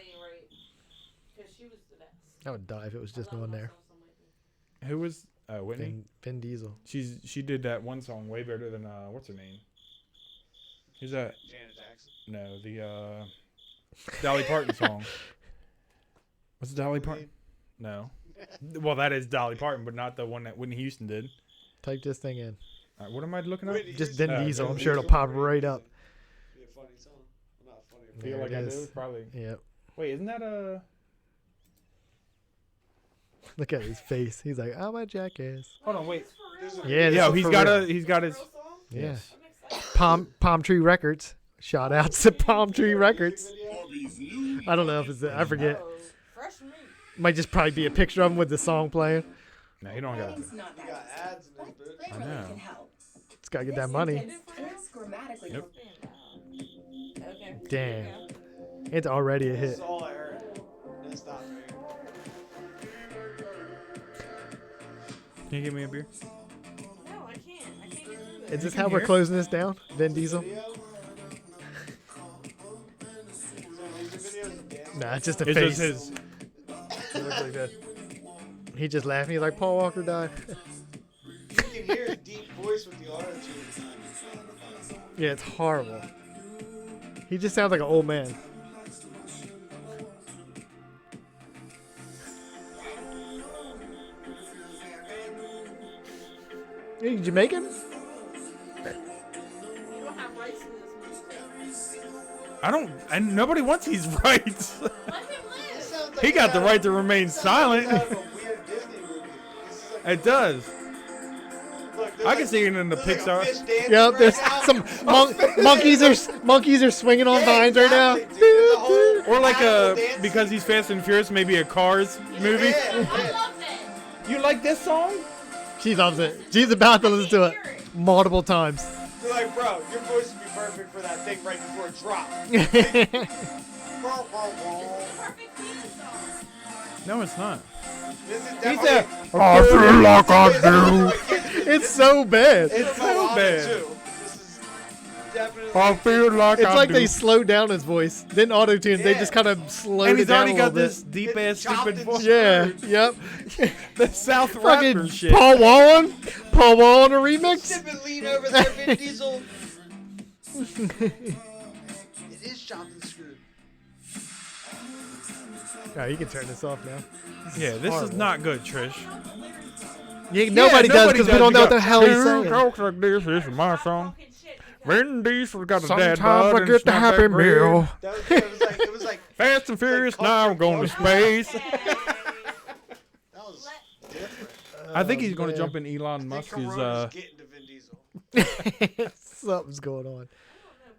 I would die if it was just on there. Who was Whitney? Vin Diesel. She did that one song way better than what's her name? Who's that? Janet Jackson. No, the Dolly Parton song. What's Dolly Parton? No. Well, that is Dolly Parton, but not the one that Whitney Houston did. Type this thing in. All right, what am I looking up? Whitney Just Houston. Vin Diesel. Vin I'm sure it'll Diesel. pop right up. Be a funny song. Not funny. but- Feel There like it I is. do, probably. Yep. Wait, isn't that a? Look at his face. He's like, I'm a jackass. Hold on, wait. Yeah, this Yo, is he's for got real. he's got his. Yeah. Palm Tree Records. Shout out to Palm Tree Records. I don't know if it's I forget. Fresh meat. Might just probably be a picture of him with the song playing. No, he don't got. He got ads in his book. I know. It's gotta get that money. Nope. Okay. Damn. It's already a This hit. is all I heard. It's not fair. Can you give me a beer? No, I can't. I can't get through Is this. this can how we're hear it. closing this down? Vin Diesel? Video? Is there music videos of Nah, it's just a It's face. just his. He looks like that. He just laughing. He's like, Paul Walker died. You can hear his deep voice with the auto tune. Yeah, it's horrible. He just sounds like an old man. Are you Jamaican? You don't have rights to this music. I don't. And nobody wants these rights. Let him live. Sounds like He got the out right of- to remain sounds like silent. out of a weird Disney movie. This is like- It does. look, there's I can like- see it in the there's like a Pixar. fish dancing Yep, right there's now. some monkeys are swinging on Yeah, vines right now. exactly, dude. There's a whole Or like animal a dance because he's Fast and Furious, maybe a Cars movie. Yeah, I yeah. love that. You like this song? She loves it. She's about to listen to it multiple times. They're like, bro, your voice would be perfect for that thing right before it drops. Perfect theme song. No, it's not. This is He definitely. said, I feel like I do. It's It's so bad. It's so bad. This is definitely. I feel like It's I like do. they slowed down his voice. Didn't auto tune. They Yeah. just kind of slowed And it he's down already a got little this bit. deep ass chopped stupid and voice. Yeah. Yep. The South Fucking rapper shit. Paul Wall. Paul Wall on a remix. Sipping lean over there, Vin Diesel. It is chopped and screwed. Oh, you can turn this off now. Yeah, this is horrible. not good, Trish. Nobody does because we don't know what the hell he's saying. Talks like this. This is my song. Talking shit because- Vin Diesel's got a Sometimes dad bod I and get it's the not Happy that great. Meal. It was like Fast and Furious, country now we're going to space. Hey. that was Let- different. I think he's going man. to jump in Elon I Musk's. think Corona's getting to Vin Diesel. Something's going on. I don't know,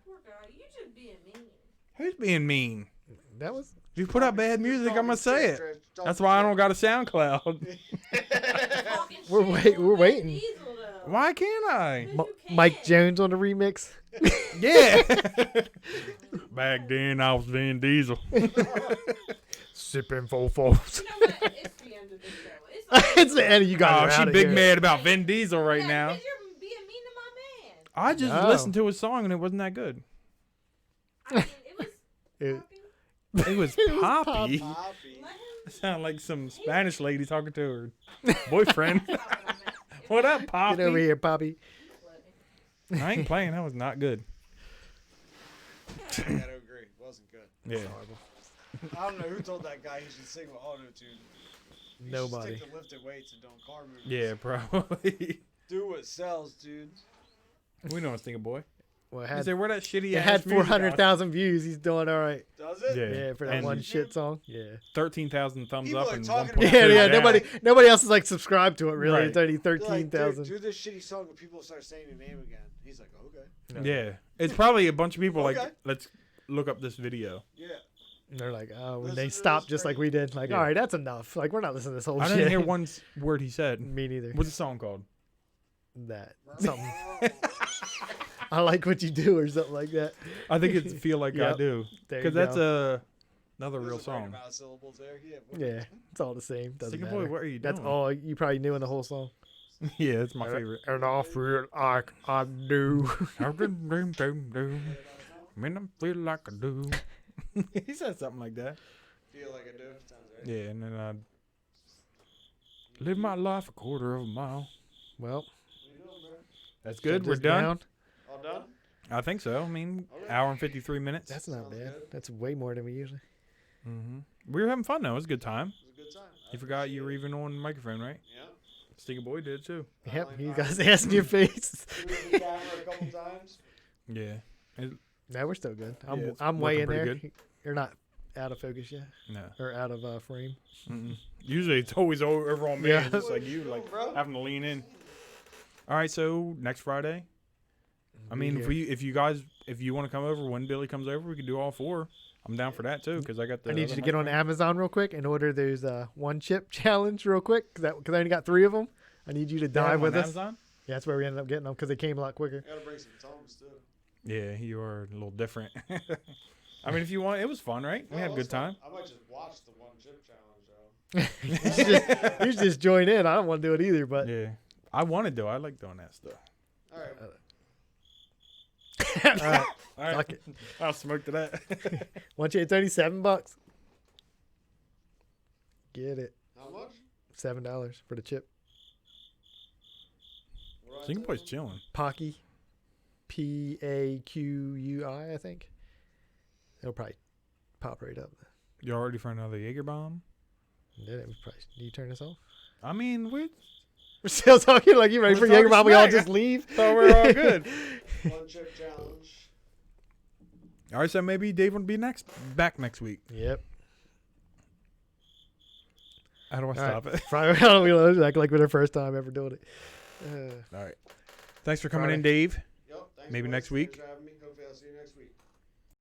poor guy. You just being mean. Who's being mean? That was. If you put out bad music, I'm gonna say it. Talking That's why I don't shit. got a SoundCloud. Talking We're shit on Vin waiting. Diesel, though. Why can't I? Because you can't. Mike Jones on the remix. Yeah. Back then, I was Vin Diesel. Sipping full force. You know what? It's the end of the show. It's, It's the end. You Oh, guys are she outta big here. mad about Vin Diesel right yeah, now. because you're being mean to my man. I just No. listened to his song and it wasn't that good. I mean, it was. It- Poppy. It was poppy. Poppy. Let him. Sound like some Spanish lady talking to her boyfriend. That's what I meant. What up, Get Poppy? over here, Poppy. Let him. I ain't playing. That was not good. I gotta agree. Wasn't good. Yeah. I don't know who told that guy he should sing with auto tune. Nobody. Stick to lifted weights and don't car movies. Yeah, probably. Do what sells, dude. We know it's thinking boy. Well, it He had, said, where that shitty it ass had music on?" 400,000 views. He's doing all right. Does it? Yeah. Yeah, for that And one shit song. Yeah. 13,000 thumbs People up are and talking 1.2 about Yeah, yeah. down. Nobody else is like subscribed to it. Really, Right. it's only They're like, dude, 13,000. do this shitty song and people start saying your name again. He's like, okay. Yeah. It's probably a bunch of people Okay. like, let's look up this video. Yeah. And they're like, oh, when Listen they to stopped this just like thing. we did. Like, Yeah. all right, that's enough. Like, we're not listening to this whole I shit. didn't hear one word he said. Me neither. What's the song called? That something. I like what you do or something like that. I think it's Feel Like I Yep. Do. There you Because that's go. another real There's a right song. amount of syllables there. Yeah. Yeah, it's all the same. Doesn't Singing matter. Boy, what are you That's doing? all you probably knew in the whole song. Yeah, it's my favorite. And I feel like I do. I mean, I feel like I do. He said something like that. Feel like I do. Sounds right. Yeah, and then I live my life a quarter of a mile. Well, That's shut good. We're this done. down. All done? I think so. I mean, Okay. hour and 53 minutes. That's not Sounds bad. good. That's way more than we usually. hmm We were having fun though. It was a good time. It was a good time. I You forgot you were appreciate even on the microphone, right? it. Yeah. Stinky Boy did too. Yep, like you mine. guys ass in your face. Moved the camera a couple times. Yeah. No, we're still good. Yeah, it's I'm way working in pretty there. good. You're not out of focus yet, No. or out of frame. Mm-mm. Usually it's always over on me. Yeah. It's just like you, like Bro. having to lean in. All right, so next Friday. I mean, if you guys want to come over when Billy comes over, we can do all four. I'm down for that too because I got the. I need other you to get on microphone. Amazon real quick and order those one chip challenge real quick because I only got 3 of them. I need you to They have dive them with on us. Amazon? Yeah, that's where we ended up getting them because they came a lot quicker. Gotta bring some tongs too. Yeah, you are a little different. I mean, if you want, it was fun, right? We No, had a it good was fun. time. I might just watch the one chip challenge though. You should just join in. I don't want to do it either, but Yeah, I wanted to. I like doing that stuff. All right. all right. All right, Fuck it. I'll smoke to that. Once you hit $37, get it. How much? $7 for the chip. What do I Singing tell Boy's you? chilling. Paqui, Paqui, I think. It'll probably pop right up. You all ready for another Jaeger bomb? Then it was probably. Do you turn this off? I mean, we're We're still talking like you ready We're for Jaeger talking Bomb. We all smack. just leave. thought we were all good. One chip challenge. All right, so maybe Dave will be back next week. Yep. How do I All stop right. it? Friday, I don't know, act like we're the first time ever doing it. All right. Thanks for coming Friday. in, Dave. Yep. Thanks Maybe boys. next Thanks week. for having me. Hopefully I'll see you next week.